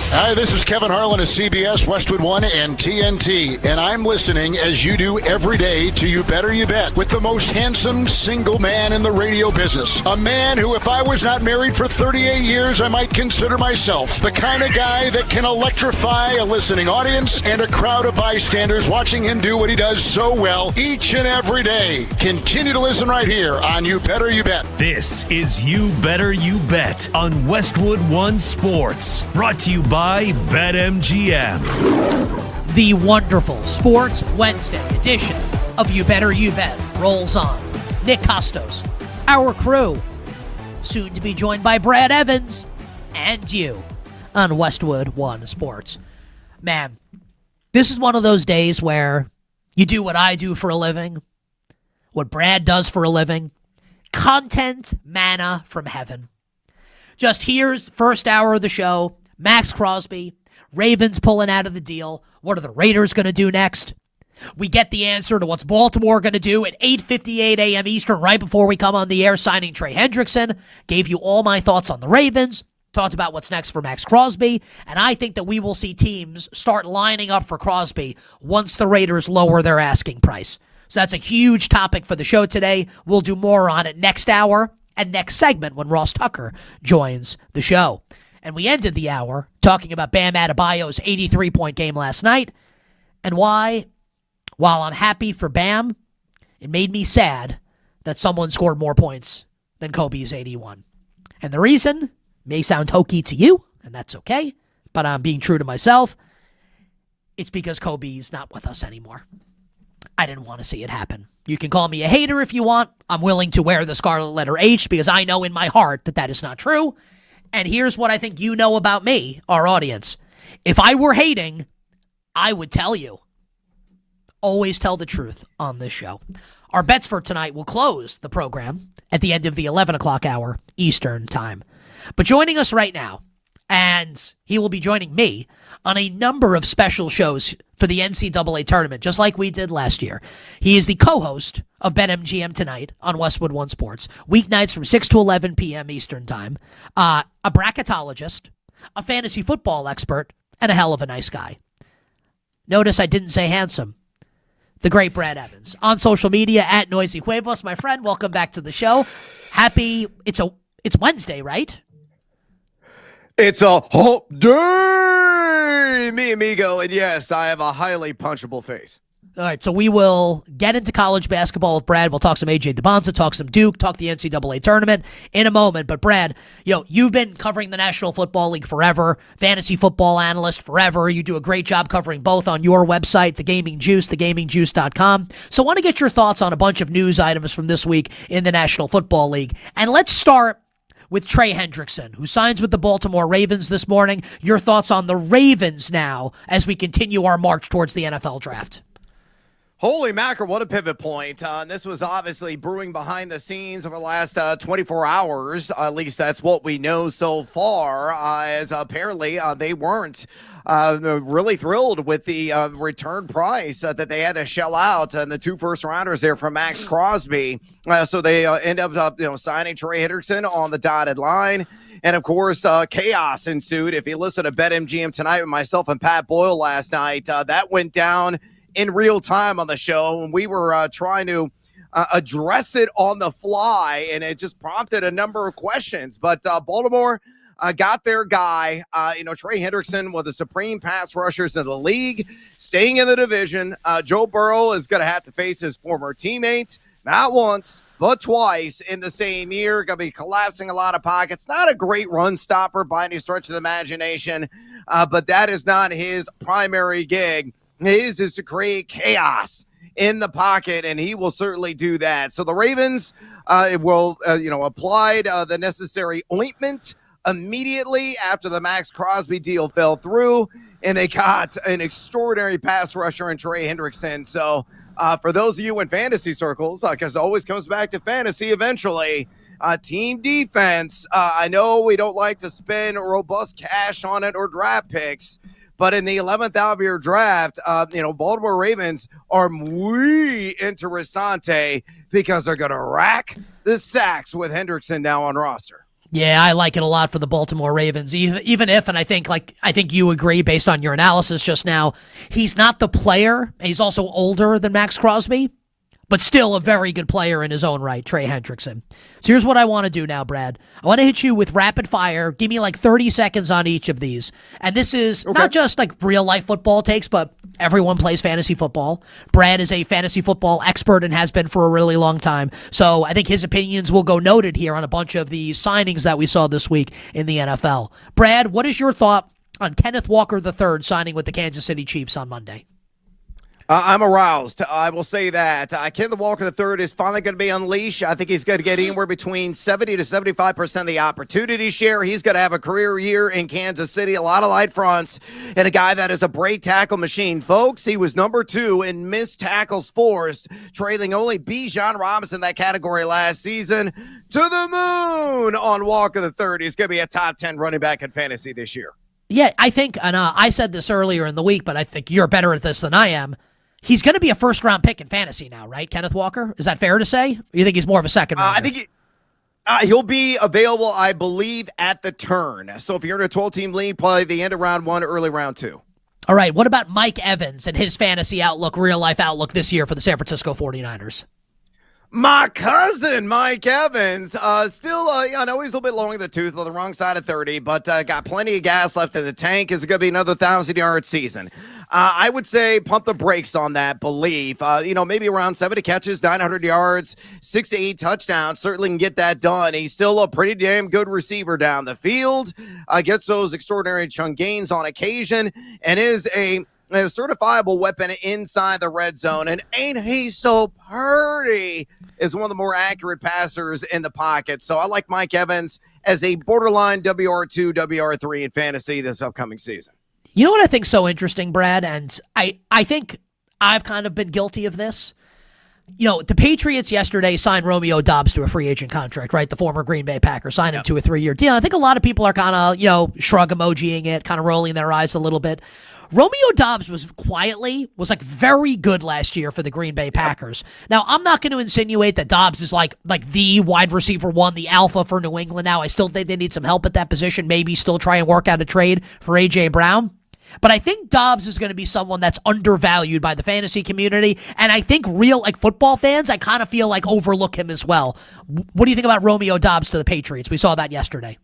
Hi, this is Kevin Harlan of CBS, Westwood One, and TNT, and I'm listening, as you do every day, to You Better You Bet with the most handsome single man in the radio business. A man who, if I was not married for 38 years, I might consider myself the kind of guy that can electrify a listening audience and a crowd of bystanders watching him do what he does so well each and every day. Continue to listen right here on You Better You Bet. This is You Better You Bet on Westwood One Sports, brought to you by BetMGM. The wonderful Sports Wednesday edition of You Better You Bet rolls on. Nick Kostos, our crew, soon to be joined by Brad Evans and you on Westwood One Sports. Man, this is one of those days where you do what I do for a living, what Brad does for a living, content manna from heaven. Just here's first hour of the show. Maxx Crosby, Ravens pulling out of the deal. What are the Raiders going to do next? We get the answer to what's Baltimore going to do at 8:58 a.m. Eastern right before we come on the air, signing Trey Hendrickson. Gave you all my thoughts on the Ravens. Talked about what's next for Maxx Crosby. And I think that we will see teams start lining up for Crosby once the Raiders lower their asking price. So that's a huge topic for the show today. We'll do more on it next hour and next segment when Ross Tucker joins the show. And we ended the hour talking about Bam Adebayo's 83-point game last night and why, while I'm happy for Bam, it made me sad that someone scored more points than Kobe's 81. And the reason may sound hokey to you, and that's okay, but I'm being true to myself. It's because Kobe's not with us anymore. I didn't want to see it happen. You can call me a hater if you want. I'm willing to wear the scarlet letter H because I know in my heart that that is not true. And here's what I think you know about me, our audience. If I were hating, I would tell you. Always tell the truth on this show. Our bets for tonight will close the program at the end of the 11 o'clock hour Eastern time. But joining us right now, and he will be joining me on a number of special shows for the NCAA tournament, just like we did last year. He is the co-host of BetMGM Tonight on Westwood One Sports, weeknights from 6 to 11 p.m. Eastern Time, a bracketologist, a fantasy football expert, and a hell of a nice guy. Notice I didn't say handsome. The great Brad Evans. On social media, at Noisy Huevos. My friend, welcome back to the show. It's Wednesday, right? It's a hump day, mi amigo, and yes, I have a highly punchable face. All right, so we will get into college basketball with Brad. We'll talk some A.J. DeBonza, talk some Duke, talk the NCAA tournament in a moment. But Brad, you've been covering the National Football League forever, fantasy football analyst forever. You do a great job covering both on your website, The Gaming Juice, thegamingjuice.com. So I want to get your thoughts on a bunch of news items from this week in the National Football League. And let's start with Trey Hendrickson, who signs with the Baltimore Ravens this morning. Your thoughts on the Ravens now as we continue our march towards the NFL draft. Holy mackerel, what a pivot point. This was obviously brewing behind the scenes over the last 24 hours. At least that's what we know so far, as apparently they weren't really thrilled with the return price that they had to shell out and the 2 first-rounders there from Maxx Crosby. So they end up signing Trey Hendrickson on the dotted line. And, of course, chaos ensued. If you listen to BetMGM Tonight with myself and Pat Boyle last night, that went down in real time on the show, and we were trying to address it on the fly, and it just prompted a number of questions. But Baltimore got their guy. Trey Hendrickson, one of the supreme pass rushers in the league, staying in the division. Joe Burrow is going to have to face his former teammate, not once, but twice in the same year. Going to be collapsing a lot of pockets. Not a great run stopper by any stretch of the imagination, but that is not his primary gig. His is to create chaos in the pocket, and he will certainly do that. So the Ravens will, applied the necessary ointment immediately after the Maxx Crosby deal fell through, and they got an extraordinary pass rusher in Trey Hendrickson. So for those of you in fantasy circles, because it always comes back to fantasy eventually, team defense, I know we don't like to spend robust cash on it or draft picks, But in the 11th hour of your draft, Baltimore Ravens are muy interessante because they're going to rack the sacks with Hendrickson now on roster. Yeah, I like it a lot for the Baltimore Ravens, even if, and I think you agree based on your analysis just now, he's not the player, and he's also older than Maxx Crosby, but still a very good player in his own right, Trey Hendrickson. So here's what I want to do now, Brad. I want to hit you with rapid fire. Give me like 30 seconds on each of these. And this is not just like real life football takes, but everyone plays fantasy football. Brad is a fantasy football expert and has been for a really long time. So I think his opinions will go noted here on a bunch of the signings that we saw this week in the NFL. Brad, what is your thought on Kenneth Walker III signing with the Kansas City Chiefs on Monday? I'm aroused. I will say that. Kenneth Walker III is finally going to be unleashed. I think he's going to get anywhere between 70 to 75% of the opportunity share. He's going to have a career year in Kansas City, a lot of light fronts, and a guy that is a break tackle machine. Folks, he was number 2 in missed tackles forced, trailing only Bijan Robinson in that category last season. To the moon on Walker III. He's going to be a top 10 running back in fantasy this year. Yeah, I think, and I said this earlier in the week, but I think you're better at this than I am. He's going to be a first-round pick in fantasy now, right, Kenneth Walker? Is that fair to say? Or you think he's more of a second rounder? I think he'll be available, I believe, at the turn. So if you're in a 12-team league, probably the end of round 1, early round 2. All right, what about Mike Evans and his fantasy outlook, real-life outlook this year for the San Francisco 49ers? My cousin, Mike Evans, still, I know he's a little bit long in the tooth, on the wrong side of 30, but got plenty of gas left in the tank. Is it going to be another 1,000-yard season? I would say pump the brakes on that belief. Maybe around 70 catches, 900 yards, 6 to 8 touchdowns. Certainly can get that done. He's still a pretty damn good receiver down the field. Gets those extraordinary chunk gains on occasion, and is a certifiable weapon inside the red zone. And ain't he so pretty? Is one of the more accurate passers in the pocket. So I like Mike Evans as a borderline WR2, WR3 in fantasy this upcoming season. You know what I think is so interesting, Brad? And I think I've kind of been guilty of this. The Patriots yesterday signed Romeo Doubs to a free agent contract, right? The former Green Bay Packer signed him to a 3-year deal. And I think a lot of people are kind of, shrug emojiing it, kind of rolling their eyes a little bit. Romeo Doubs was very good last year for the Green Bay Packers. Now, I'm not going to insinuate that Doubs is like the wide receiver one, the alpha for New England now. I still think they need some help at that position, maybe still try and work out a trade for A.J. Brown. But I think Doubs is going to be someone that's undervalued by the fantasy community, and I think real football fans, I kind of feel like overlook him as well. What do you think about Romeo Doubs to the Patriots? We saw that yesterday.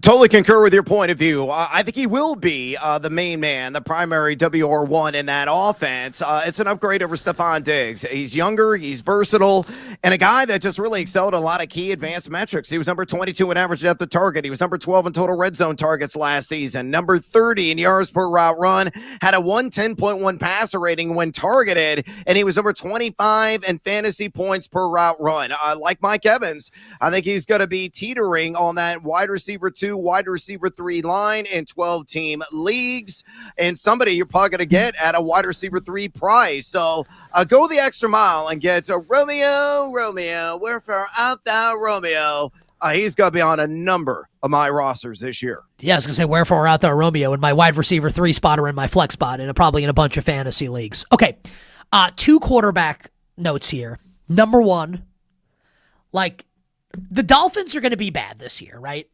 Totally concur with your point of view. I think he will be the main man, the primary WR1 in that offense. It's an upgrade over Stephon Diggs. He's younger, he's versatile, and a guy that just really excelled in a lot of key advanced metrics. He was number 22 in average depth of target. He was number 12 in total red zone targets last season. Number 30 in yards per route run. Had a 110.1 passer rating when targeted, and he was number 25 in fantasy points per route run. Like Mike Evans, I think he's going to be teetering on that wide receiver 2, wide receiver 3 line in 12-team leagues, and somebody you're probably going to get at a wide receiver 3 price. So go the extra mile and get Romeo, wherefore art thou, Romeo. He's going to be on a number of my rosters this year. Yeah, I was going to say, wherefore art thou, Romeo, in my wide receiver 3 spot or in my flex spot, and probably in a bunch of fantasy leagues. Okay, 2 quarterback notes here. Number 1, the Dolphins are going to be bad this year, right?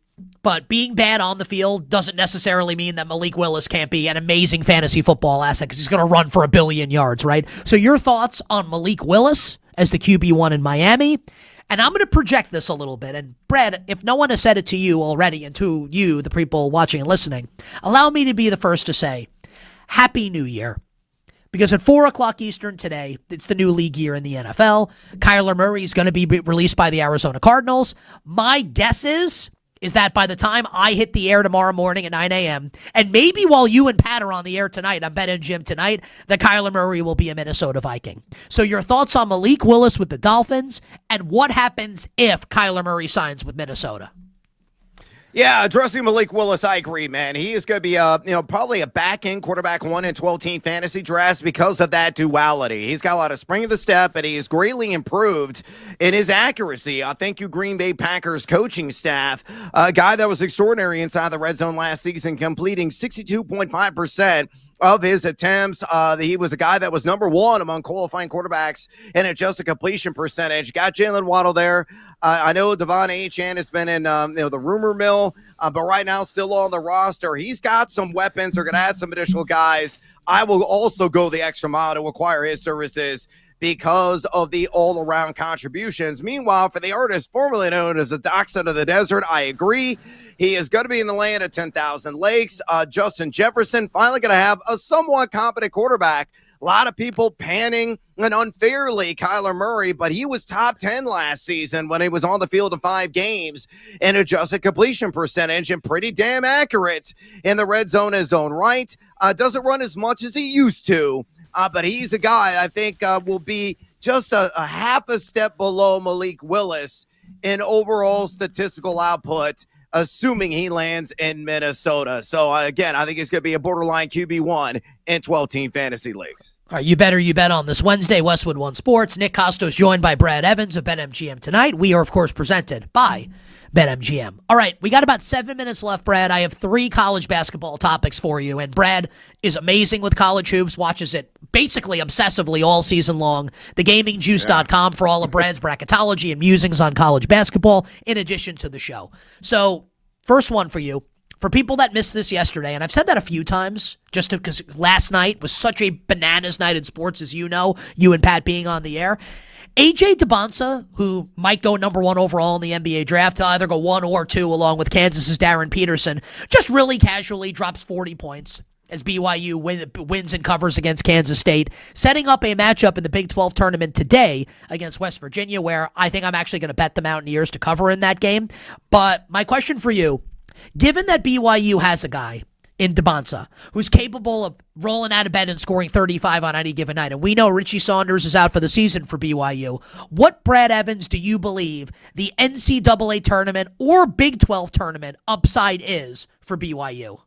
But being bad on the field doesn't necessarily mean that Malik Willis can't be an amazing fantasy football asset because he's going to run for 1 billion yards, right? So your thoughts on Malik Willis as the QB1 in Miami? And I'm going to project this a little bit. And Brad, if no one has said it to you already and to you, the people watching and listening, allow me to be the first to say, Happy New Year. Because at 4 o'clock Eastern today, it's the new league year in the NFL. Kyler Murray is going to be released by the Arizona Cardinals. My guess is that by the time I hit the air tomorrow morning at 9 a.m., and maybe while you and Pat are on the air tonight, I'm betting Jim tonight, that Kyler Murray will be a Minnesota Viking. So your thoughts on Malik Willis with the Dolphins, and what happens if Kyler Murray signs with Minnesota? Yeah, addressing Malik Willis, I agree, man. He is going to be, probably a back-end quarterback 1 in 12-team fantasy drafts because of that duality. He's got a lot of spring of the step, and he is greatly improved in his accuracy. Thank you, Green Bay Packers coaching staff. A guy that was extraordinary inside the red zone last season, completing 62.5% of his attempts. He was a guy that was number 1 among qualifying quarterbacks in adjusted completion percentage. Got Jalen Waddle there. I know Devon Achane has been in the rumor mill, but right now still on the roster. He's got some weapons. They're going to add some additional guys. I will also go the extra mile to acquire his services because of the all-around contributions. Meanwhile, for the artist formerly known as the Dachshund of the Desert, I agree. He is going to be in the land of 10,000 lakes. Justin Jefferson finally going to have a somewhat competent quarterback. A lot of people panning and unfairly Kyler Murray, but he was top 10 last season when he was on the field in 5 games in adjusted completion percentage and pretty damn accurate in the red zone in his own right. Doesn't run as much as he used to, but he's a guy I think will be just a half a step below Malik Willis in overall statistical output, assuming he lands in Minnesota. So, again, I think he's going to be a borderline QB1 in 12-team fantasy leagues. All right, you bet on this Wednesday, Westwood One Sports. Nick Kostos joined by Brad Evans of BetMGM tonight. We are, of course, presented by BetMGM. All right, we got about 7 minutes left, Brad. I have 3 college basketball topics for you, and Brad is amazing with college hoops, watches it basically obsessively all season long. TheGamingJuice.com for all of Brad's bracketology and musings on college basketball, in addition to the show. So, first one for you. For people that missed this yesterday, and I've said that a few times, just because last night was such a bananas night in sports, as you know, you and Pat being on the air. A.J. DeBonsa, who might go number 1 overall in the NBA draft, he'll either go 1 or 2 along with Kansas's Darren Peterson, just really casually drops 40 points as BYU wins and covers against Kansas State, setting up a matchup in the Big 12 tournament today against West Virginia, where I think I'm actually going to bet the Mountaineers to cover in that game. But my question for you, given that BYU has a guy in DeBonsa who's capable of rolling out of bed and scoring 35 on any given night, and we know Richie Saunders is out for the season for BYU, what, Brad Evans, do you believe the NCAA tournament or Big 12 tournament upside is for BYU?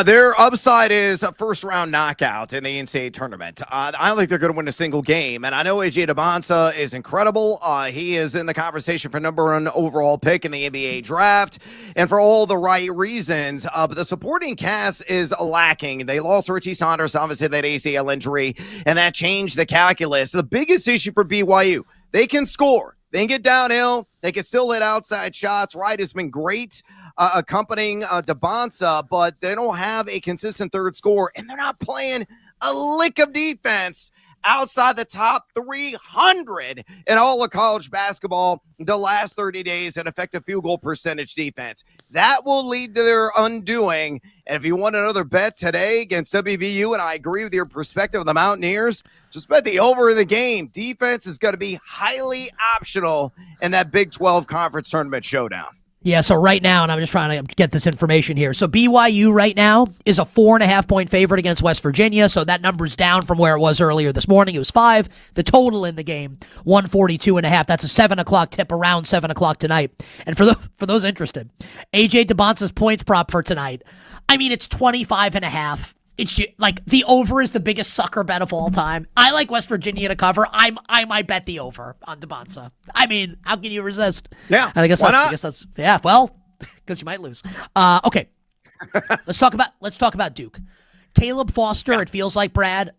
Their upside is a first-round knockout in the NCAA tournament. I don't think they're going to win a single game, and I know A.J. DeBonsa is incredible. He is in the conversation for number 1 overall pick in the NBA draft, and for all the right reasons, but the supporting cast is lacking. They lost Richie Saunders, obviously that ACL injury, and that changed the calculus. The biggest issue for BYU, they can score. They can get downhill. They can still hit outside shots. Wright has been great accompanying DeBonsa, but they don't have a consistent third scorer, and they're not playing a lick of defense outside the top 300 in all of college basketball the last 30 days in effective field goal percentage defense. That will lead to their undoing. And if you want another bet today against WVU, and I agree with your perspective of the Mountaineers, just bet the over in the game. Defense is going to be highly optional in that Big 12 conference tournament showdown. Yeah, so right now, and I'm just trying to get this information here. So BYU right now is a 4.5-point favorite against West Virginia. So that number's down from where it was earlier this morning. It was 5. The total in the game, 142.5. That's a 7 o'clock tip, around 7 o'clock tonight. And for those interested, A.J. DeBonsa's points prop for tonight, I mean, it's 25.5. It's like the over is the biggest sucker bet of all time. I like West Virginia to cover. I might bet the over on DeBonsa. I mean, how can you resist? Yeah, and I guess that's well, because you might lose. Okay, let's talk about Duke. Caleb Foster. Yeah. It feels like, Brad,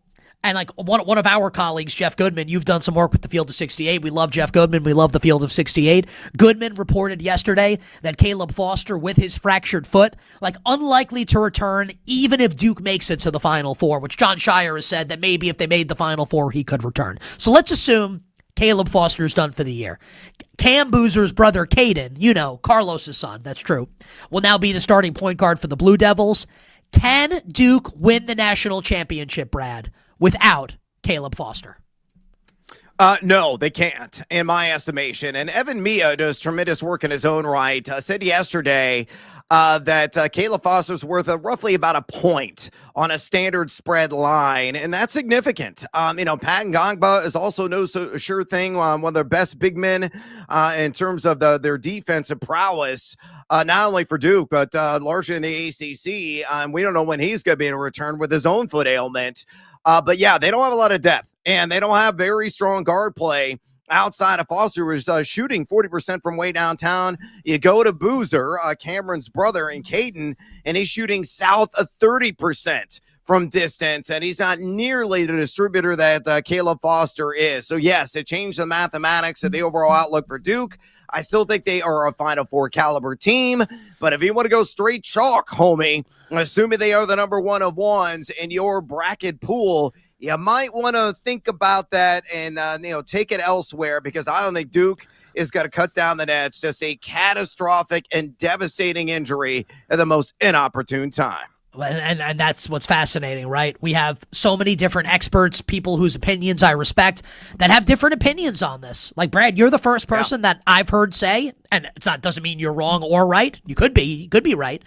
and like one of our colleagues, Jeff Goodman. You've done some work with the Field of 68. We love Jeff Goodman. We love the Field of 68. Goodman reported yesterday that Caleb Foster, with his fractured foot, like unlikely to return even if Duke makes it to the Final Four, which John Shire has said that maybe if they made the Final Four, he could return. So let's assume Caleb Foster is done for the year. Cam Boozer's brother, Caden, Carlos's son, that's true, will now be the starting point guard for the Blue Devils. Can Duke win the national championship, Brad, without Caleb Foster? No, they can't, in my estimation. And Evan Mia does tremendous work in his own right. Said yesterday that Caleb Foster's worth roughly about a point on a standard spread line, and that's significant. Pat Ngangba is also no sure thing, one of their best big men in terms of their defensive prowess, not only for Duke, but largely in the ACC. We don't know when he's going to be in return with his own foot ailment. But yeah, they don't have a lot of depth, and they don't have very strong guard play outside of Foster, who is shooting 40% from way downtown. You go to Boozer, Cameron's brother, and Caden, and he's shooting south of 30% from distance, and he's not nearly the distributor that Caleb Foster is. So yes, it changed the mathematics of the overall outlook for Duke. I still think they are a Final Four caliber team, but if you want to go straight chalk, homie, assuming they are the number one of ones in your bracket pool, you might want to think about that and take it elsewhere, because I don't think Duke is going to cut down the nets. Just a catastrophic and devastating injury at the most inopportune time. And that's what's fascinating, right? We have so many different experts, people whose opinions I respect, that have different opinions on this. Like, Brad, you're the first person that I've heard say, and doesn't mean you're wrong or right. You could be right,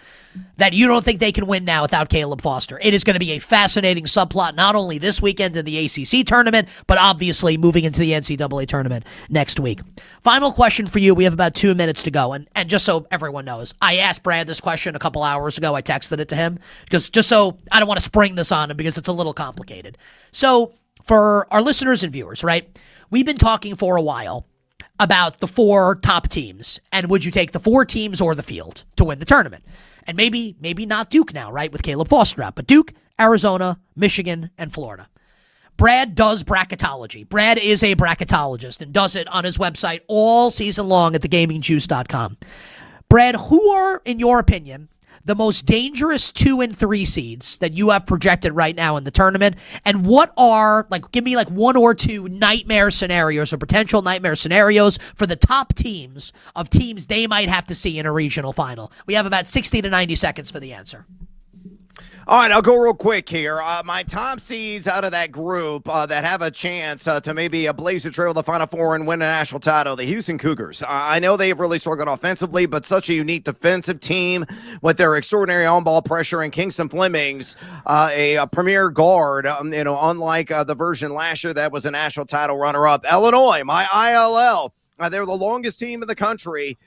that you don't think they can win now without Caleb Foster. It is going to be a fascinating subplot, not only this weekend in the ACC tournament, but obviously moving into the NCAA tournament next week. Final question for you. We have about 2 minutes to go. And just so everyone knows, I asked Brad this question a couple hours ago. I texted it to him because just so I don't want to spring this on him because it's a little complicated. So for our listeners and viewers, right, we've been talking for a while about the 4 top teams, and would you take the 4 teams or the field to win the tournament? And maybe not Duke now, right, with Caleb Foster out, but Duke, Arizona, Michigan, and Florida. Brad does bracketology. Brad is a bracketologist and does it on his website all season long at thegamingjuice.com. Brad, who are, in your opinion, the most dangerous 2 and 3 seeds that you have projected right now in the tournament? And what are, give me 1 or 2 nightmare scenarios or potential nightmare scenarios for the top teams of teams they might have to see in a regional final? We have about 60 to 90 seconds for the answer. All right, I'll go real quick here. My top seeds out of that group that have a chance to maybe blaze the trail of the Final Four and win a national title, the Houston Cougars. I know they've really struggled offensively, but such a unique defensive team with their extraordinary on-ball pressure, and Kingston Fleming's a premier guard, unlike the version last year that was a national title runner-up. Illinois, my ILL. They're the longest team in the country.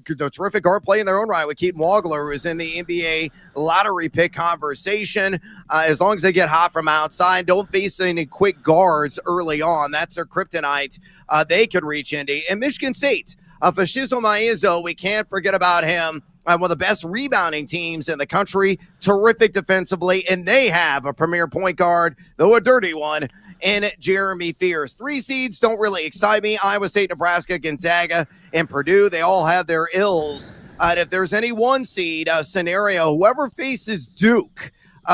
Terrific guard play in their own right with Keaton Wagler, who is in the NBA lottery pick conversation. As long as they get hot from outside, don't face any quick guards early on. That's their kryptonite. They could reach Indy. And Michigan State, Fashizo Maizo, we can't forget about him. One of the best rebounding teams in the country. Terrific defensively. And they have a premier point guard, though a dirty one, in Jeremy Fierce. 3 seeds don't really excite me. Iowa State, Nebraska, Gonzaga, and Purdue, they all have their ills. And if there's any 1 seed scenario, whoever faces Duke,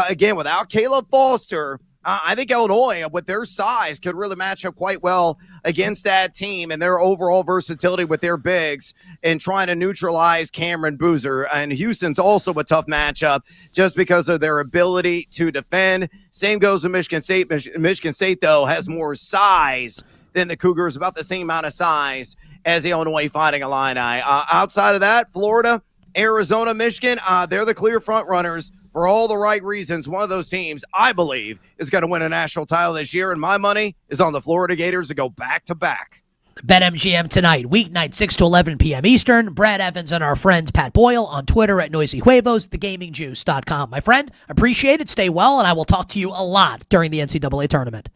again, without Caleb Foster, I think Illinois, with their size, could really match up quite well against that team and their overall versatility with their bigs and trying to neutralize Cameron Boozer. And Houston's also a tough matchup just because of their ability to defend. Same goes with Michigan State. Michigan State, though, has more size than the Cougars, about the same amount of size as the Illinois Fighting Illini. Outside of that, Florida, Arizona, Michigan, they're the clear front runners. For all the right reasons, one of those teams, I believe, is going to win a national title this year, and my money is on the Florida Gators to go back-to-back. BetMGM tonight, weeknight, 6 to 11 p.m. Eastern. Brad Evans and our friend Pat Boyle on Twitter at Noisy Huevos, thegamingjuice.com. My friend, appreciate it. Stay well, and I will talk to you a lot during the NCAA tournament.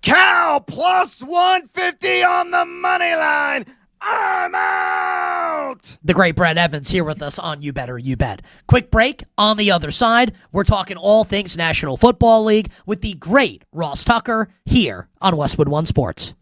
Cal plus 150 on the money line. I'm out! The great Brad Evans here with us on You Better You Bet. Quick break. On the other side, we're talking all things National Football League with the great Ross Tucker here on Westwood One Sports.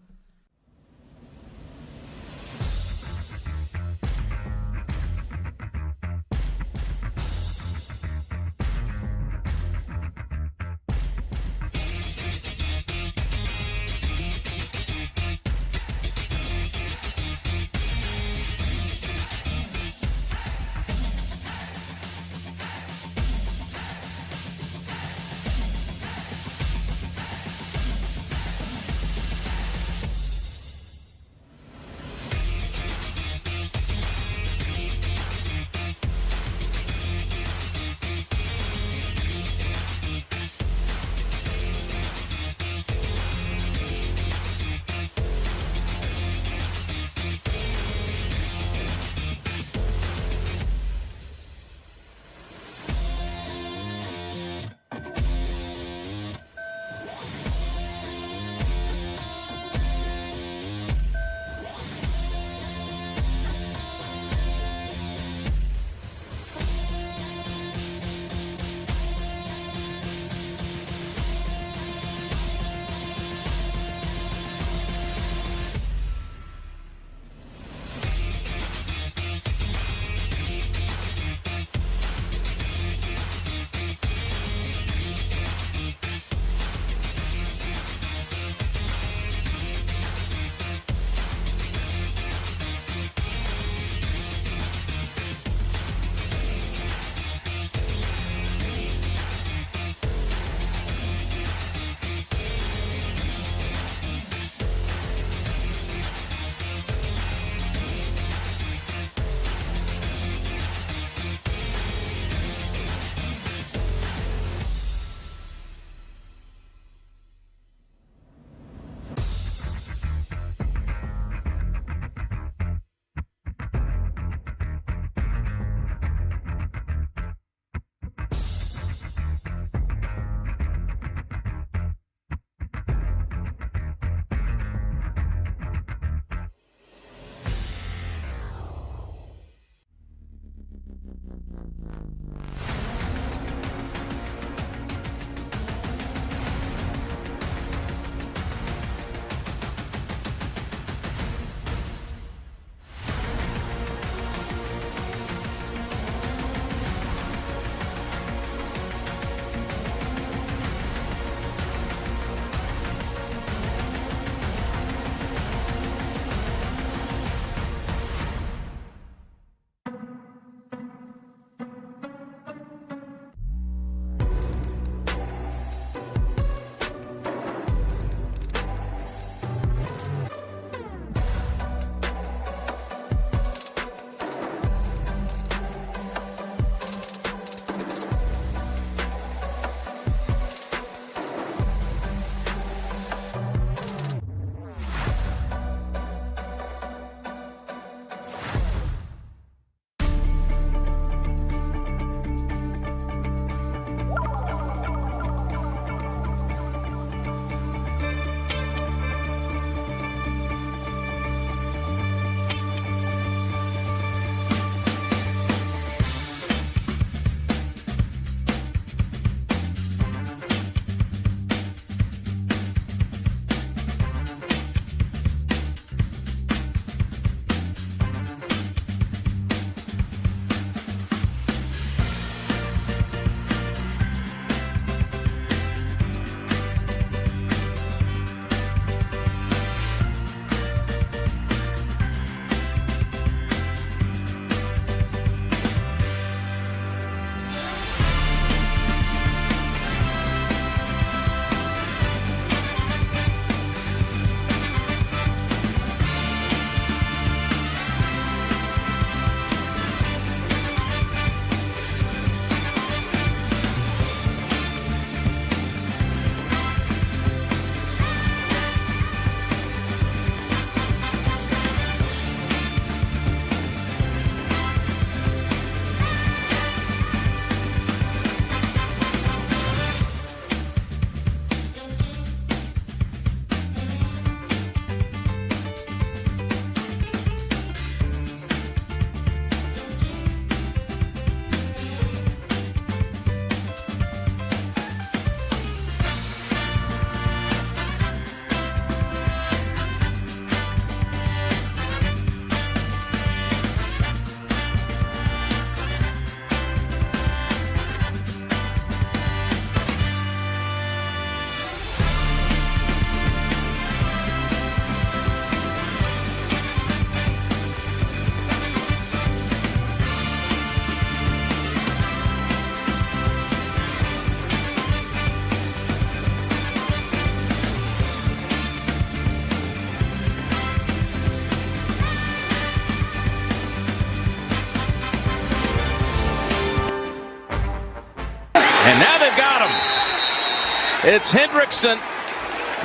It's Hendrickson.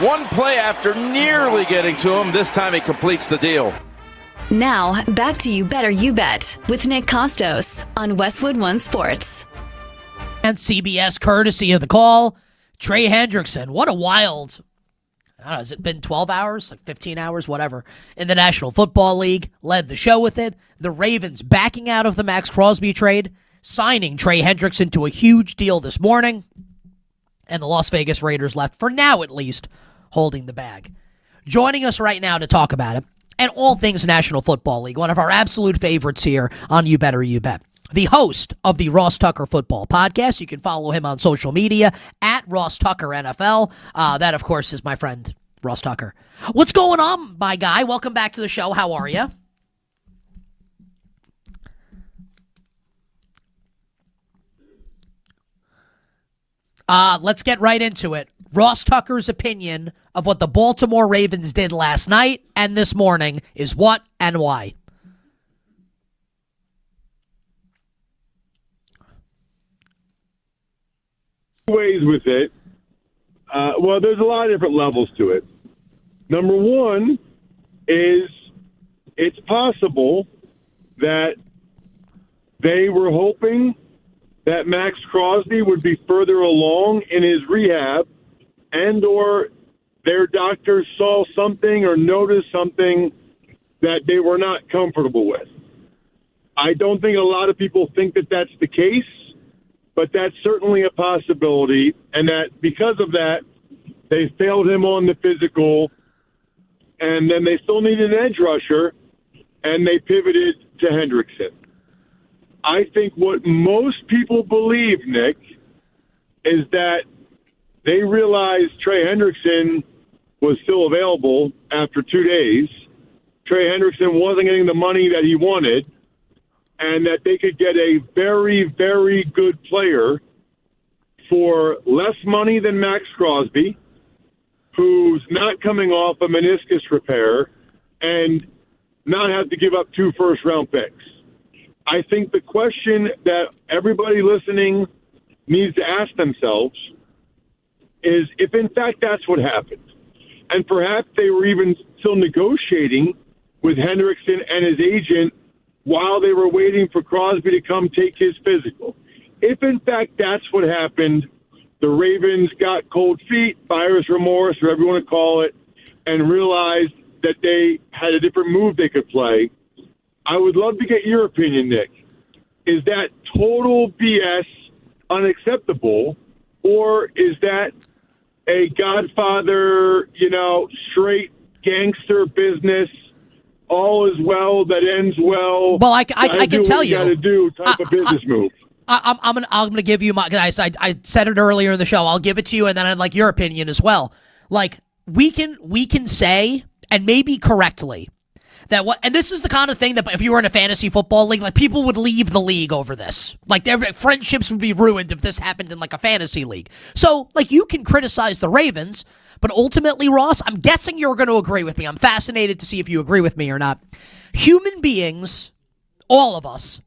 One play after nearly getting to him. This time he completes the deal. Now, back to You Better You Bet with Nick Kostos on Westwood One Sports. And CBS, courtesy of the call, Trey Hendrickson. What a wild, I don't know, has it been 12 hours? Like 15 hours, whatever, in the National Football League. Led the show with it. The Ravens backing out of the Maxx Crosby trade, signing Trey Hendrickson to a huge deal this morning. And the Las Vegas Raiders left, for now at least, holding the bag. Joining us right now to talk about it, and all things National Football League, one of our absolute favorites here on You Better You Bet, the host of the Ross Tucker Football Podcast. You can follow him on social media at Ross Tucker NFL. That, of course, is my friend, Ross Tucker. What's going on, my guy? Welcome back to the show. How are you? Let's get right into it. Ross Tucker's opinion of what the Baltimore Ravens did last night and this morning is what and why? Ways with it. Well, there's a lot of different levels to it. Number one is it's possible that they were hoping that Maxx Crosby would be further along in his rehab, and or their doctors saw something or noticed something that they were not comfortable with. I don't think a lot of people think that that's the case, but that's certainly a possibility, and that because of that, they failed him on the physical, and then they still needed an edge rusher, and they pivoted to Hendrickson. I think what most people believe, Nick, is that they realized Trey Hendrickson was still available after 2 days. Trey Hendrickson wasn't getting the money that he wanted, and that they could get a very, very good player for less money than Maxx Crosby, who's not coming off a meniscus repair, and not have to give up 2 first-round picks. I think the question that everybody listening needs to ask themselves is if, in fact, that's what happened. And perhaps they were even still negotiating with Hendrickson and his agent while they were waiting for Crosby to come take his physical. If, in fact, that's what happened, the Ravens got cold feet, buyer's remorse, whatever you want to call it, and realized that they had a different move they could play. I would love to get your opinion, Nick. Is that total BS, unacceptable, or is that a Godfather, straight gangster business, all is well that ends well? Well, I can tell you. Got to do type of business move. I'm gonna give you my. I said it earlier in the show. I'll give it to you, and then I'd like your opinion as well. Like we can say, and maybe correctly, that and this is the kind of thing that if you were in a fantasy football league, like people would leave the league over this. Like their friendships would be ruined if this happened in like a fantasy league. So like you can criticize the Ravens, but ultimately, Ross, I'm guessing you're going to agree with me. I'm fascinated to see if you agree with me or not. Human beings, all of us,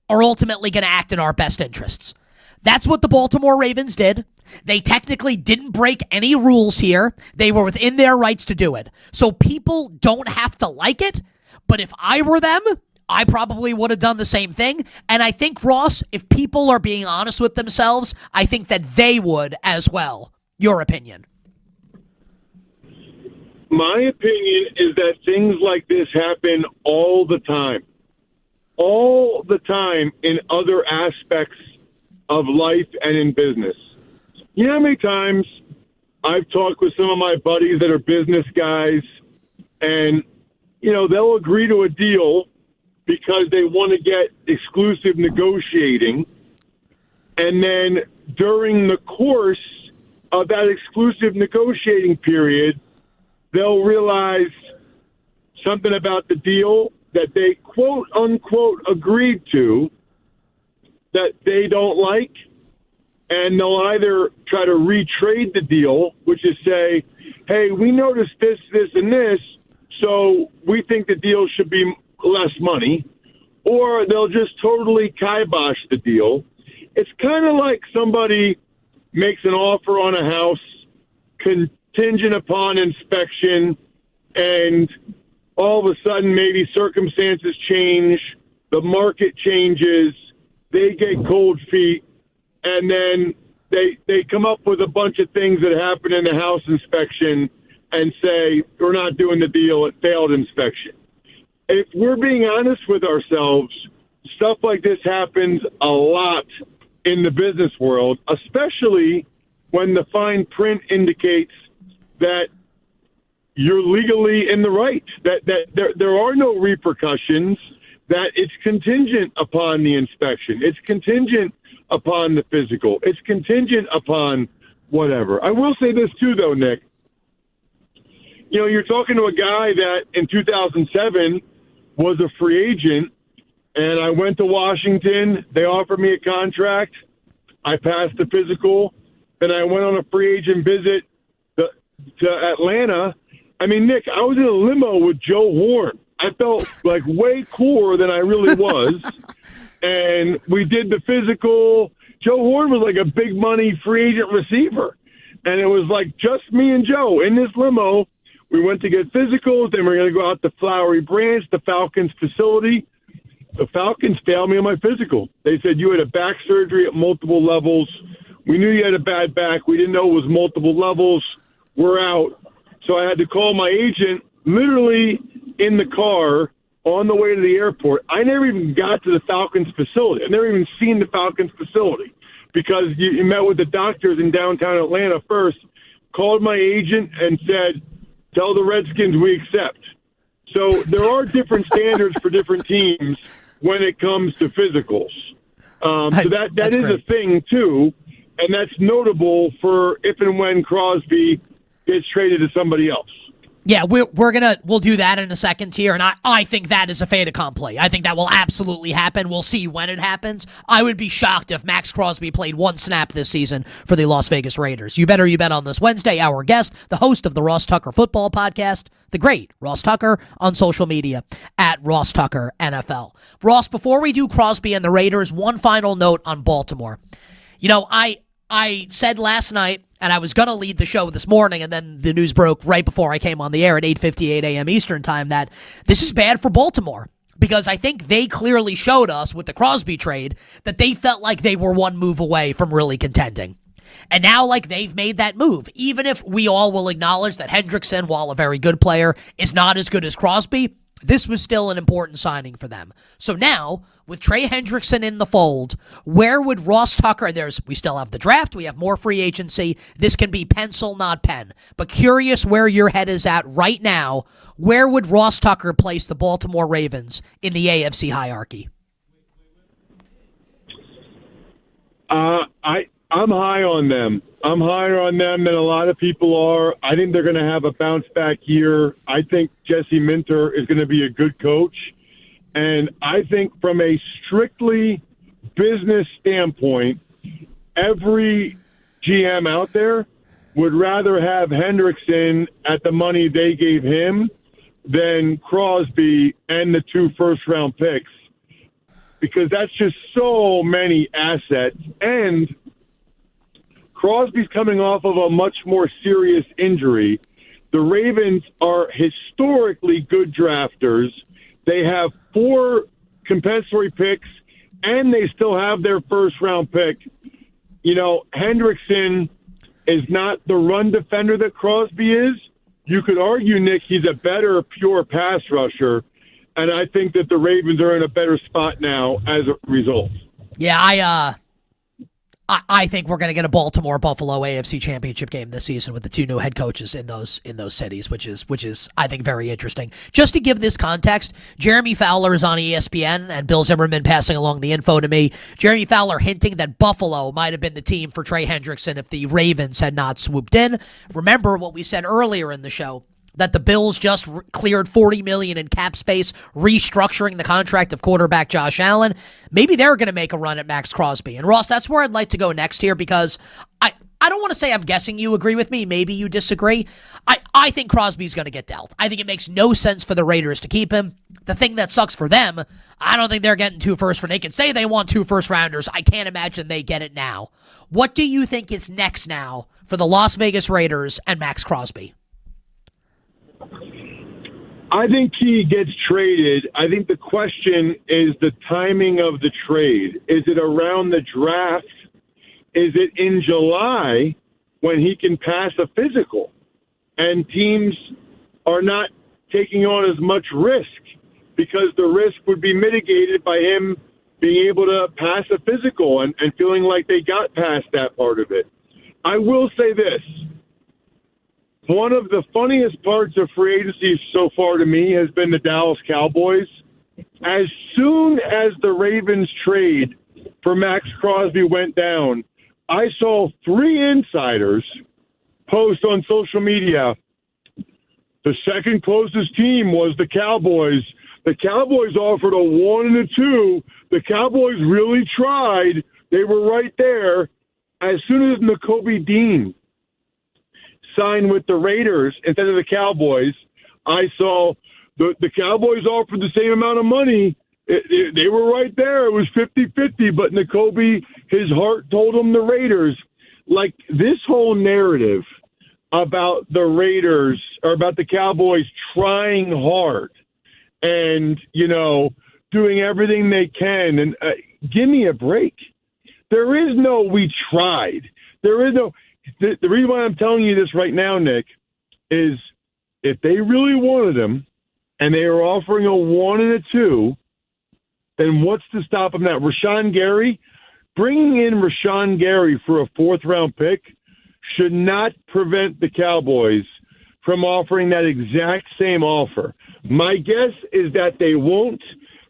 are ultimately going to act in our best interests. That's what the Baltimore Ravens did. They technically didn't break any rules here. They were within their rights to do it. So people don't have to like it, but if I were them, I probably would have done the same thing. And I think, Ross, if people are being honest with themselves, I think that they would as well. Your opinion? My opinion is that things like this happen all the time. All the time in other aspects of life and in business. You know how many times I've talked with some of my buddies that are business guys, and, they'll agree to a deal because they want to get exclusive negotiating, and then during the course of that exclusive negotiating period, they'll realize something about the deal that they quote unquote agreed to that they don't like, and they'll either try to retrade the deal, which is say, hey, we noticed this, this, and this, so we think the deal should be less money, or they'll just totally kibosh the deal. It's kind of like somebody makes an offer on a house contingent upon inspection, and all of a sudden maybe circumstances change, the market changes, they get cold feet, and then they come up with a bunch of things that happen in the house inspection and say, we're not doing the deal, it failed inspection. If we're being honest with ourselves, stuff like this happens a lot in the business world, especially when the fine print indicates that you're legally in the right, that there are no repercussions, that it's contingent upon the inspection, it's contingent upon the physical, it's contingent upon whatever. I will say this too, though, Nick. You know, you're talking to a guy that in 2007 was a free agent, and I went to Washington. They offered me a contract. I passed the physical. Then I went on a free agent visit to Atlanta. I mean, Nick, I was in a limo with Joe Horn. I felt like way cooler than I really was. And we did the physical. Joe Horn was like a big money free agent receiver. And it was like just me and Joe in this limo. We went to get physicals. Then we're going to go out to Flowery Branch, the Falcons facility. The Falcons failed me on my physical. They said you had a back surgery at multiple levels. We knew you had a bad back. We didn't know it was multiple levels. We're out. So I had to call my agent literally in the car on the way to the airport. I never even got to the Falcons facility. I've never even seen the Falcons facility because you met with the doctors in downtown Atlanta first, called my agent and said, tell the Redskins we accept. So there are different standards for different teams when it comes to physicals. So that is a thing, too, and that's notable for if and when Crosby gets traded to somebody else. Yeah, we'll do that in a second here, and I think that is a fait accompli. I think that will absolutely happen. We'll see when it happens. I would be shocked if Maxx Crosby played one snap this season for the Las Vegas Raiders. You better you bet on this Wednesday. Our guest, the host of the Ross Tucker Football Podcast, the great Ross Tucker, on social media at Ross Tucker NFL. Ross, before we do Crosby and the Raiders, one final note on Baltimore. You know, I said last night, and I was going to lead the show this morning, and then the news broke right before I came on the air at 8:58 a.m. Eastern time, that this is bad for Baltimore, because I think they clearly showed us with the Crosby trade that they felt like they were one move away from really contending. And now, like, they've made that move. Even if we all will acknowledge that Hendrickson, while a very good player, is not as good as Crosby, this was still an important signing for them. So now, with Trey Hendrickson in the fold, where would Ross Tucker, we still have the draft, we have more free agency, this can be pencil, not pen. But curious where your head is at right now, where would Ross Tucker place the Baltimore Ravens in the AFC hierarchy? I'm high on them. I'm higher on them than a lot of people are. I think they're going to have a bounce-back year. I think Jesse Minter is going to be a good coach. And I think from a strictly business standpoint, every GM out there would rather have Hendrickson at the money they gave him than Crosby and the 2 first-round picks, because that's just so many assets. And Crosby's coming off of a much more serious injury. The Ravens are historically good drafters. They have 4 compensatory picks, and they still have their first-round pick. You know, Hendrickson is not the run defender that Crosby is. You could argue, Nick, he's a better pure pass rusher, and I think that the Ravens are in a better spot now as a result. Yeah, I think we're going to get a Baltimore-Buffalo AFC Championship game this season with the 2 new head coaches in those cities, which is I think very interesting. Just to give this context, Jeremy Fowler is on ESPN, and Bill Zimmerman passing along the info to me. Jeremy Fowler hinting that Buffalo might have been the team for Trey Hendrickson if the Ravens had not swooped in. Remember what we said earlier in the show, that the Bills just cleared $40 million in cap space, restructuring the contract of quarterback Josh Allen. Maybe they're going to make a run at Maxx Crosby. And Ross, that's where I'd like to go next here, because I don't want to say I'm guessing you agree with me. Maybe you disagree. I think Crosby's going to get dealt. I think it makes no sense for the Raiders to keep him. The thing that sucks for them, I don't think they're getting 2 first. They can say they want 2 first-rounders. I can't imagine they get it now. What do you think is next now for the Las Vegas Raiders and Maxx Crosby? I think he gets traded. I think the question is the timing of the trade. Is it around the draft? Is it in July when he can pass a physical and teams are not taking on as much risk because the risk would be mitigated by him being able to pass a physical and feeling like they got past that part of it. I will say this. One of the funniest parts of free agency so far to me has been the Dallas Cowboys. As soon as the Ravens trade for Maxx Crosby went down, I saw 3 insiders post on social media, the second closest team was the Cowboys. The Cowboys offered a 1 and a 2. The Cowboys really tried. They were right there. As soon as Nakobe Dean signed with the Raiders instead of the Cowboys, I saw the Cowboys offered the same amount of money. They were right there. It was 50-50, but Nakobe, his heart told him the Raiders. Like, this whole narrative about the Raiders or about the Cowboys trying hard and, doing everything they can. And give me a break. There is no we tried. There is no – the reason why I'm telling you this right now, Nick, is if they really wanted him and they are offering a 1 and a 2, then what's to stop them now? Rashawn Gary, bringing in Rashawn Gary for a 4th-round pick should not prevent the Cowboys from offering that exact same offer. My guess is that they won't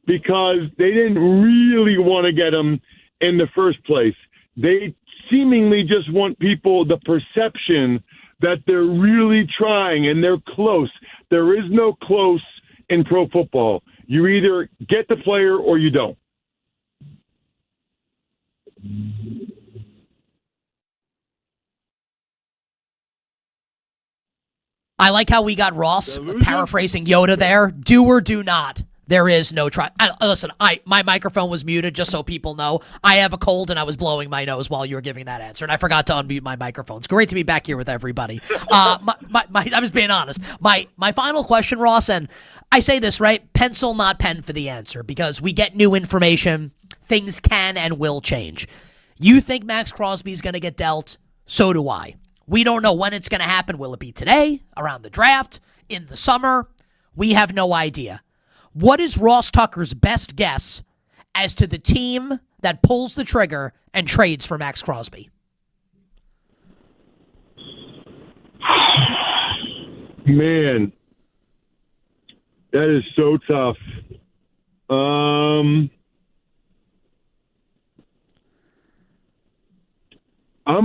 because they didn't really want to get him in the first place. They seemingly just want people, the perception that they're really trying and they're close. There is no close in pro football. You either get the player or you don't. I like how we got Ross paraphrasing Yoda there. Do or do not. There is no try. Listen, my microphone was muted just so people know. I have a cold and I was blowing my nose while you were giving that answer, and I forgot to unmute my microphone. It's great to be back here with everybody. I was being honest. My final question, Ross, and I say this, right? Pencil, not pen for the answer, because we get new information. Things can and will change. You think Maxx Crosby is going to get dealt? So do I. We don't know when it's going to happen. Will it be today, around the draft, in the summer? We have no idea. What is Ross Tucker's best guess as to the team that pulls the trigger and trades for Maxx Crosby? Man, that is so tough. I'm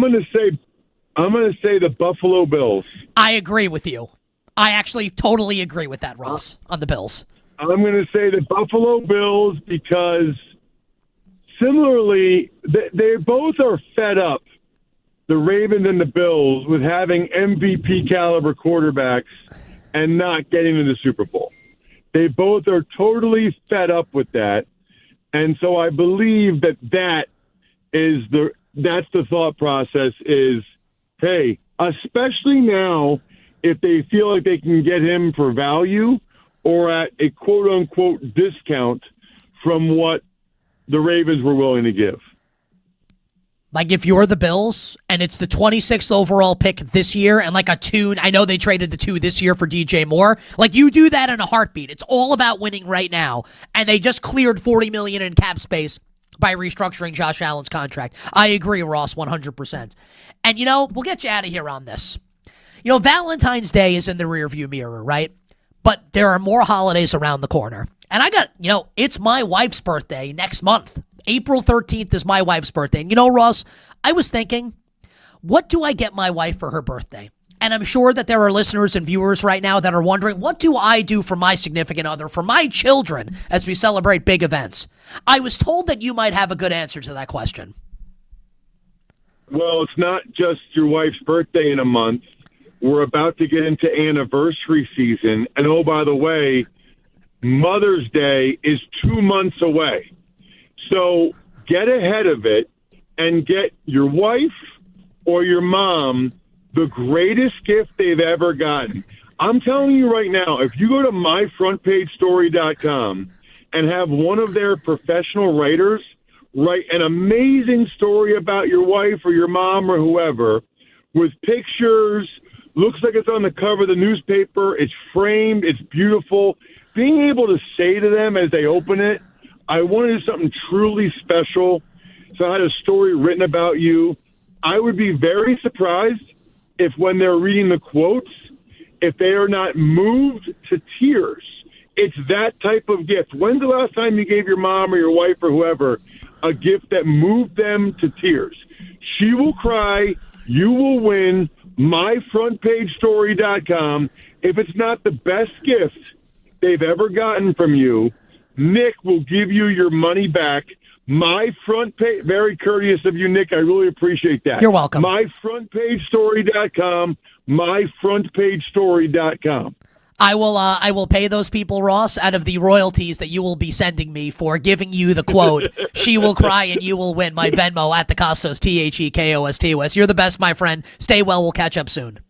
going to say the Buffalo Bills. I agree with you. I actually totally agree with that, Ross, on the Bills. I'm going to say the Buffalo Bills because similarly, they both are fed up, the Ravens and the Bills, with having MVP caliber quarterbacks and not getting to the Super Bowl. They both are totally fed up with that. And so I believe that's the thought process is, hey, especially now, if they feel like they can get him for value or at a quote-unquote discount from what the Ravens were willing to give. Like if you're the Bills and it's the 26th overall pick this year and like a 2, I know they traded the 2 this year for DJ Moore. Like you do that in a heartbeat. It's all about winning right now. And they just cleared $40 million in cap space by restructuring Josh Allen's contract. I agree, Ross, 100%. And we'll get you out of here on this. Valentine's Day is in the rearview mirror, right? But there are more holidays around the corner. And I got, it's my wife's birthday next month. April 13th is my wife's birthday. And Ross, I was thinking, what do I get my wife for her birthday? And I'm sure that there are listeners and viewers right now that are wondering, what do I do for my significant other, for my children, as we celebrate big events? I was told that you might have a good answer to that question. Well, it's not just your wife's birthday in a month. We're about to get into anniversary season. And oh, by the way, Mother's Day is 2 months away. So get ahead of it and get your wife or your mom the greatest gift they've ever gotten. I'm telling you right now, if you go to myfrontpagestory.com and have one of their professional writers write an amazing story about your wife or your mom or whoever with pictures, looks like it's on the cover of the newspaper, it's framed, it's beautiful, being able to say to them as they open it, I want to do something truly special. So I had a story written about you. I would be very surprised if when they're reading the quotes, if they are not moved to tears. It's that type of gift. When's the last time you gave your mom or your wife or whoever a gift that moved them to tears? She will cry. You will win. myfrontpagestory.com. If it's not the best gift they've ever gotten from you, Nick will give you your money back. My front page, very courteous of you, Nick. I really appreciate that. You're welcome. myfrontpagestory.com. myfrontpagestory.com. I will pay those people, Ross, out of the royalties that you will be sending me for giving you the quote, she will cry and you will win, my Venmo at the Kostos, TheKostos. You're the best, my friend. Stay well. We'll catch up soon.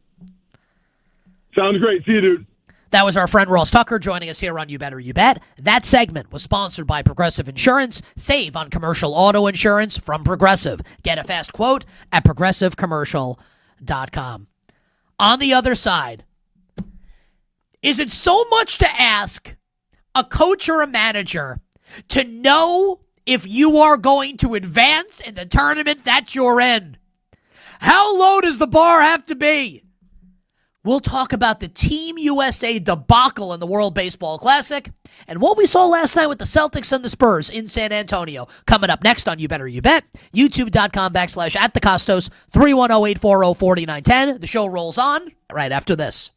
Sounds great. See you, dude. That was our friend Ross Tucker joining us here on You Better You Bet. That segment was sponsored by Progressive Insurance. Save on commercial auto insurance from Progressive. Get a fast quote at progressivecommercial.com. On the other side, is it so much to ask a coach or a manager to know if you are going to advance in the tournament that you're in? How low does the bar have to be? We'll talk about the Team USA debacle in the World Baseball Classic and what we saw last night with the Celtics and the Spurs in San Antonio. Coming up next on You Better You Bet, youtube.com/@thekostos, 310-840-4910. The show rolls on right after this.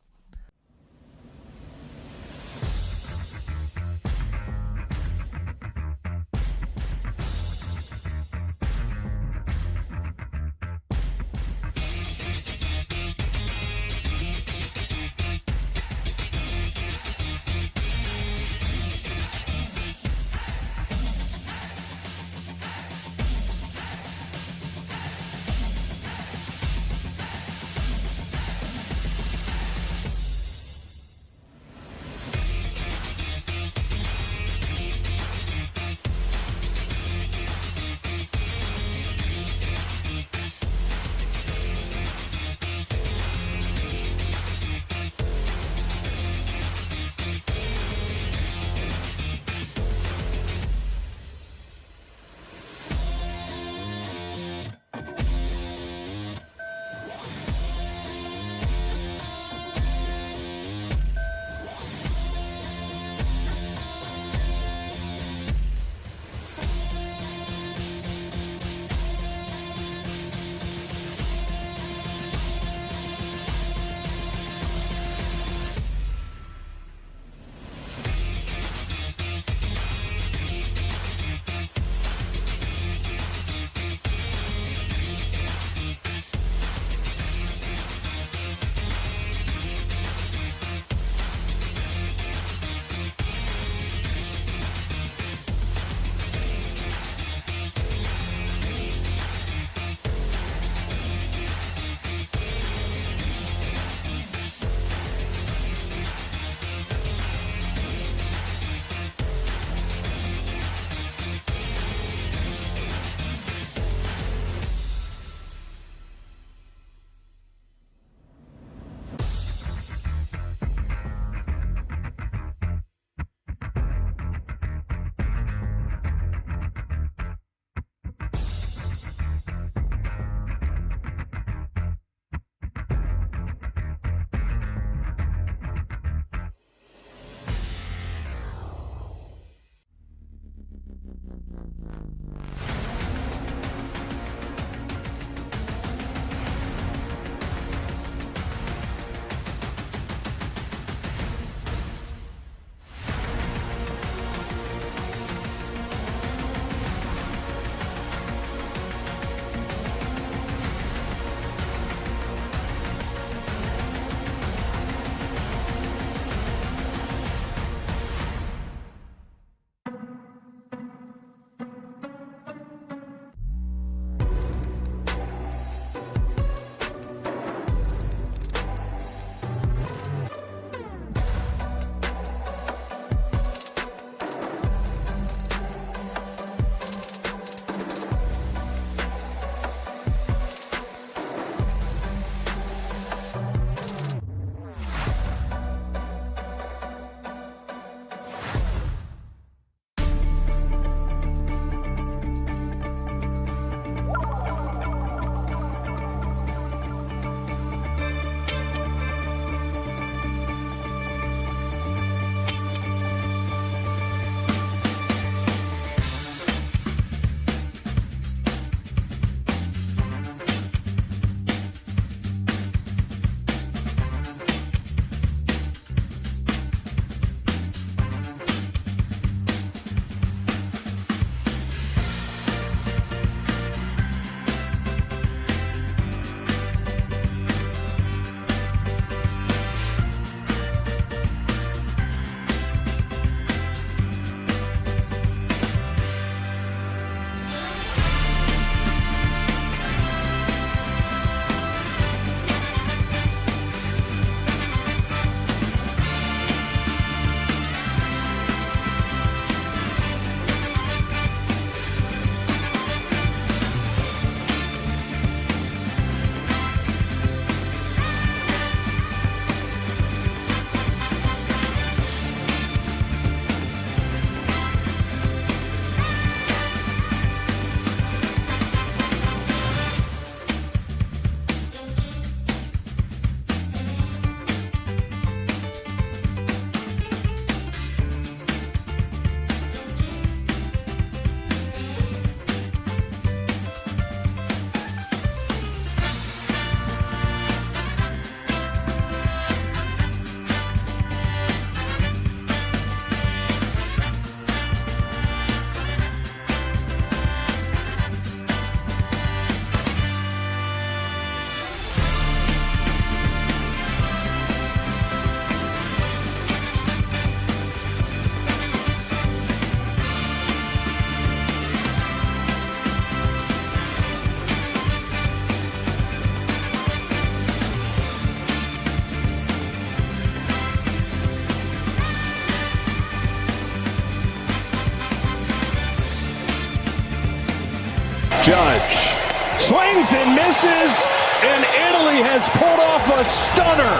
Judge swings and misses, and Italy has pulled off a stunner.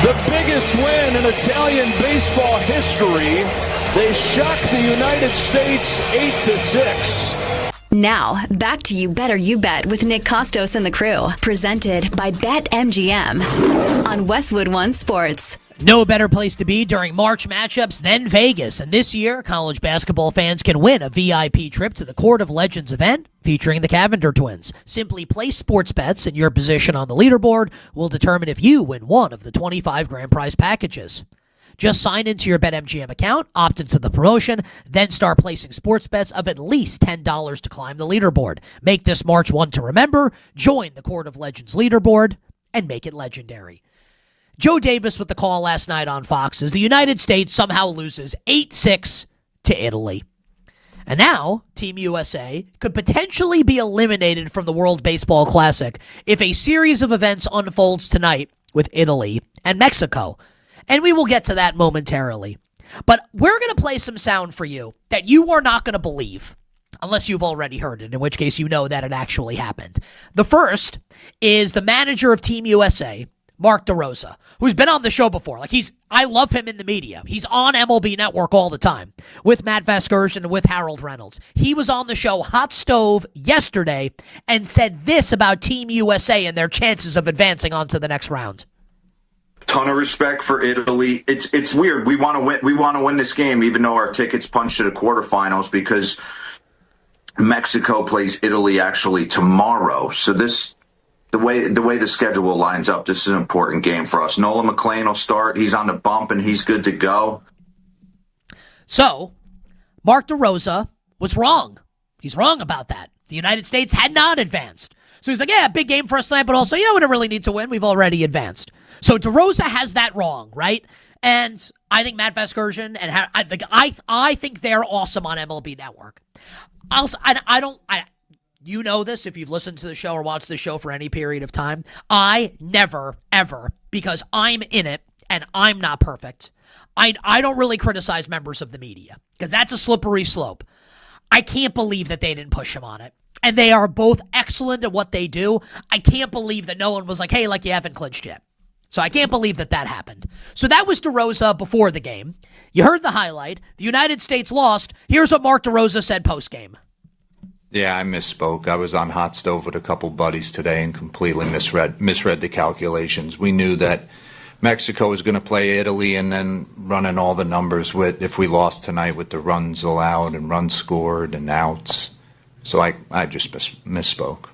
The biggest win in Italian baseball history. They shocked the United States 8-6. Now, back to You Better You Bet with Nick Kostos and the crew. Presented by BetMGM on Westwood One Sports. No better place to be during March matchups than Vegas. And this year, college basketball fans can win a VIP trip to the Court of Legends event featuring the Cavender twins. Simply place sports bets, and your position on the leaderboard will determine if you win one of the 25 grand prize packages. Just sign into your BetMGM account, opt into the promotion, then start placing sports bets of at least $10 to climb the leaderboard. Make this March one to remember, join the Court of Legends leaderboard, and make it legendary. Joe Davis with the call last night on Fox as the United States somehow loses 8-6 to Italy. And now, Team USA could potentially be eliminated from the World Baseball Classic if a series of events unfolds tonight with Italy and Mexico. And we will get to that momentarily. But we're going to play some sound for you that you are not going to believe, unless you've already heard it, in which case you know that it actually happened. The first is the manager of Team USA, Mark DeRosa, who's been on the show before. I love him in the media. He's on MLB Network all the time with Matt Vasgersian and with Harold Reynolds. He was on the show Hot Stove yesterday and said this about Team USA and their chances of advancing on to the next round. Ton of respect for Italy. It's weird. We want to win. We want to win this game, even though our tickets punched to the quarterfinals, because Mexico plays Italy actually tomorrow. So the way the schedule lines up, this is an important game for us. Nolan McLean will start. He's on the bump and he's good to go. So, Mark DeRosa was wrong. He's wrong about that. The United States had not advanced. So he's like, yeah, big game for us tonight, but also, we don't really need to win. We've already advanced. So DeRosa has that wrong, right? And I think Matt Vasgersian and I think they're awesome on MLB Network. Also, you know this if you've listened to the show or watched the show for any period of time. I never, ever, because I'm in it and I'm not perfect, I don't really criticize members of the media because that's a slippery slope. I can't believe that they didn't push him on it. And they are both excellent at what they do. I can't believe that no one was like, hey, you haven't clinched yet. So I can't believe that happened. So that was DeRosa before the game. You heard the highlight. The United States lost. Here's what Mark DeRosa said post-game. Yeah, I misspoke. I was on Hot Stove with a couple buddies today and completely misread the calculations. We knew that Mexico was going to play Italy and then running all the numbers with if we lost tonight with the runs allowed and runs scored and outs. So I just misspoke.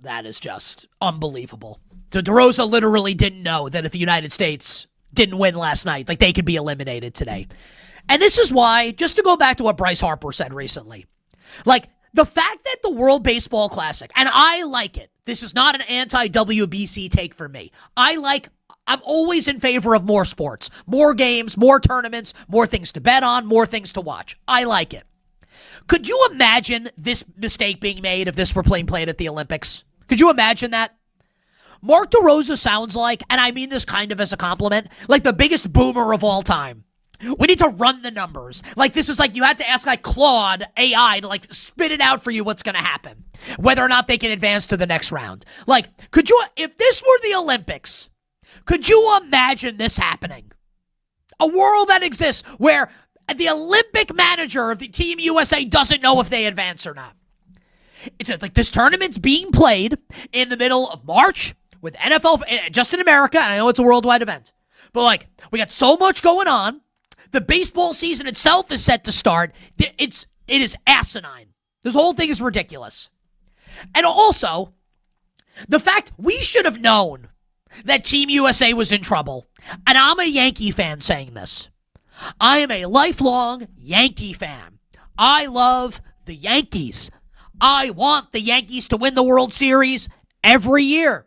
That is just unbelievable. So DeRosa literally didn't know that if the United States didn't win last night, they could be eliminated today. And this is why, just to go back to what Bryce Harper said recently, the fact that the World Baseball Classic, and I like it. This is not an anti-WBC take for me. I'm always in favor of more sports, more games, more tournaments, more things to bet on, more things to watch. I like it. Could you imagine this mistake being made if this were played at the Olympics? Could you imagine that? Mark DeRosa sounds like, and I mean this kind of as a compliment, the biggest boomer of all time. We need to run the numbers. This is you had to ask Claude AI to spit it out for you what's going to happen. Whether or not they can advance to the next round. Could you, if this were the Olympics, could you imagine this happening? A world that exists where the Olympic manager of the Team USA doesn't know if they advance or not. It's this tournament's being played in the middle of March with NFL, just in America, and I know it's a worldwide event. But we got so much going on. The baseball season itself is set to start. It is asinine. This whole thing is ridiculous. And also, the fact we should have known that Team USA was in trouble. And I'm a Yankee fan saying this. I am a lifelong Yankee fan. I love the Yankees. I want the Yankees to win the World Series every year.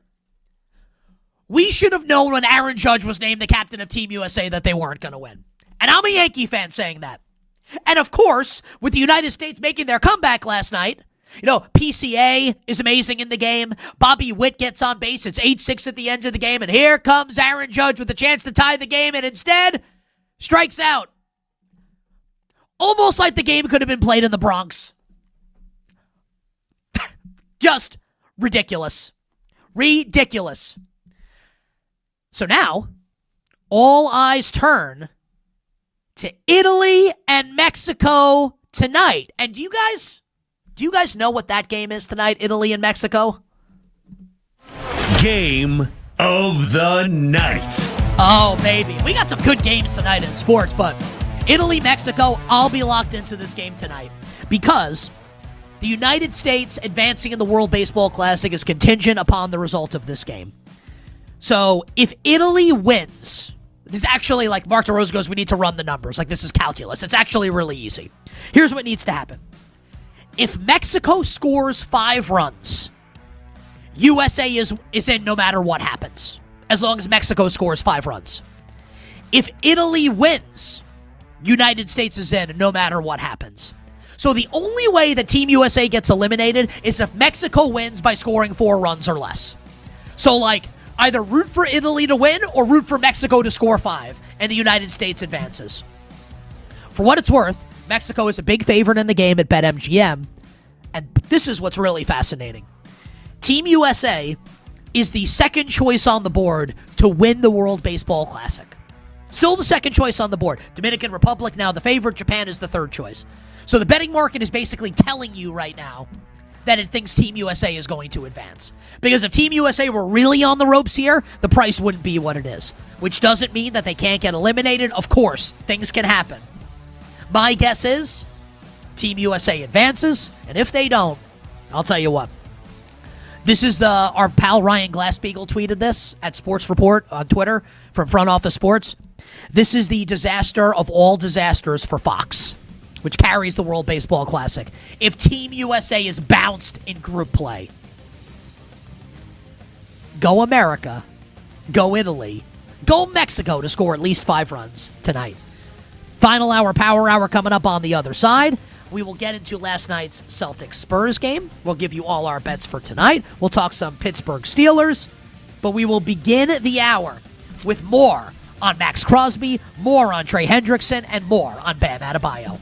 We should have known when Aaron Judge was named the captain of Team USA that they weren't going to win. And I'm a Yankee fan saying that. And of course, with the United States making their comeback last night, PCA is amazing in the game. Bobby Witt gets on base. It's 8-6 at the end of the game. And here comes Aaron Judge with a chance to tie the game and instead strikes out. Almost like the game could have been played in the Bronx. Just ridiculous. Ridiculous. So now, all eyes turn to Italy and Mexico tonight. And do you guys know what that game is tonight, Italy and Mexico? Game of the night. Oh, baby. We got some good games tonight in sports, but Italy, Mexico, I'll be locked into this game tonight because the United States advancing in the World Baseball Classic is contingent upon the result of this game. So if Italy wins, this is actually like Mark DeRosa goes, we need to run the numbers. Like this is calculus. It's actually really easy. Here's what needs to happen. If Mexico scores 5 runs, USA is in no matter what happens, as long as Mexico scores 5 runs. If Italy wins, United States is in no matter what happens. So the only way that Team USA gets eliminated is if Mexico wins by scoring 4 runs or less. So like either root for Italy to win or root for Mexico to score 5, and the United States advances. For what it's worth, Mexico is a big favorite in the game at BetMGM, and this is what's really fascinating. Team USA is the second choice on the board to win the World Baseball Classic. Still the second choice on the board. Dominican Republic now the favorite. Japan is the third choice. So the betting market is basically telling you right now that it thinks Team USA is going to advance. Because if Team USA were really on the ropes here, the price wouldn't be what it is. Which doesn't mean that they can't get eliminated. Of course, things can happen. My guess is Team USA advances, and if they don't, I'll tell you what. This is our pal Ryan Glasspiegel tweeted this at Sports Report on Twitter from Front Office Sports. This is the disaster of all disasters for Fox, which carries the World Baseball Classic. If Team USA is bounced in group play, go America, go Italy, go Mexico to score at least 5 runs tonight. Final hour, power hour coming up on the other side. We will get into last night's Celtics-Spurs game. We'll give you all our bets for tonight. We'll talk some Pittsburgh Steelers. But we will begin the hour with more on Maxx Crosby, more on Trey Hendrickson, and more on Bam Adebayo.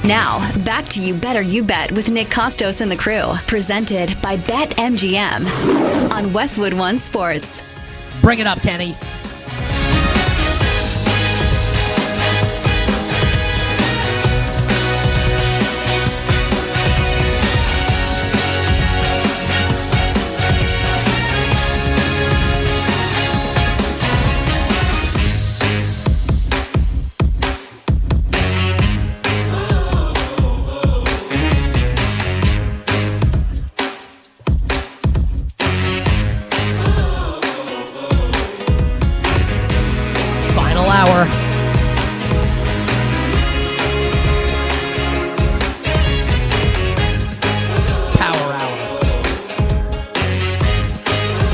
Now, back to You Better You Bet with Nick Kostos and the crew. Presented by BetMGM on Westwood One Sports. Bring it up, Kenny.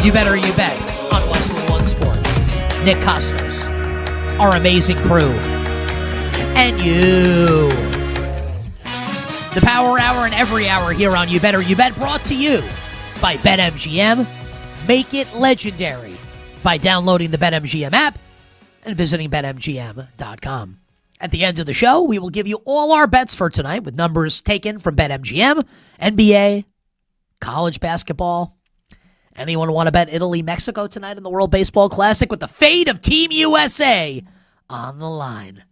You Better You Bet on Westwood One Sports. Nick Kostos, our amazing crew, and you. The Power Hour and every hour here on You Better You Bet, brought to you by BetMGM. Make it legendary by downloading the BetMGM app and visiting BetMGM.com. At the end of the show, we will give you all our bets for tonight with numbers taken from BetMGM, NBA, college basketball. Anyone want to bet Italy, Mexico tonight in the World Baseball Classic with the fate of Team USA on the line?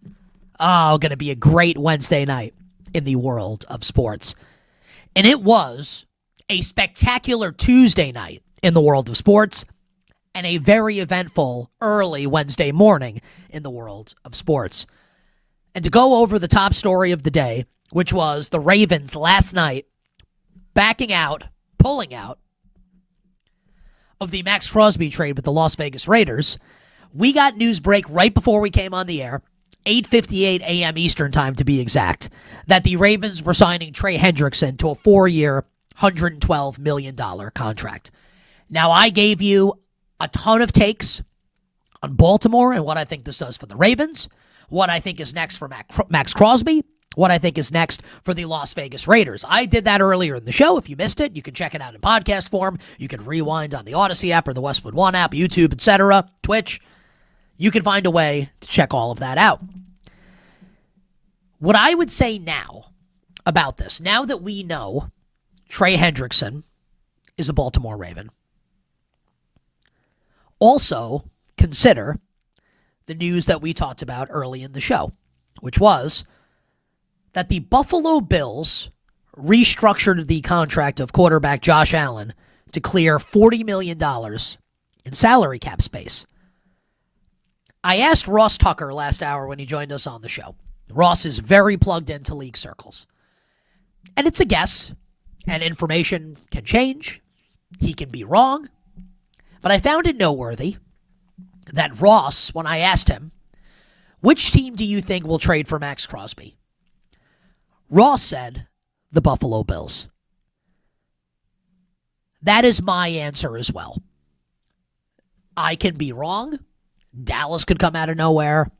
Oh, going to be a great Wednesday night in the world of sports. And it was a spectacular Tuesday night in the world of sports and a very eventful early Wednesday morning in the world of sports. And to go over the top story of the day, which was the Ravens last night pulling out of the Maxx Crosby trade with the Las Vegas Raiders, we got news break right before we came on the air, 8:58 a.m. Eastern time to be exact, that the Ravens were signing Trey Hendrickson to a 4-year, $112 million contract. Now, I gave you a ton of takes on Baltimore and what I think this does for the Ravens, what I think is next for Maxx Crosby, what I think is next for the Las Vegas Raiders. I did that earlier in the show. If you missed it, you can check it out in podcast form. You can rewind on the Odyssey app or the Westwood One app, YouTube, etc., Twitch. You can find a way to check all of that out. What I would say now about this, now that we know Trey Hendrickson is a Baltimore Raven, also consider the news that we talked about early in the show, which was that the Buffalo Bills restructured the contract of quarterback Josh Allen to clear $40 million in salary cap space. I asked Ross Tucker last hour when he joined us on the show. Ross is very plugged into league circles. And it's a guess, and information can change. He can be wrong. But I found it noteworthy that Ross, when I asked him, which team do you think will trade for Maxx Crosby? Ross said the Buffalo Bills. That is my answer as well. I can be wrong. Dallas could come out of nowhere.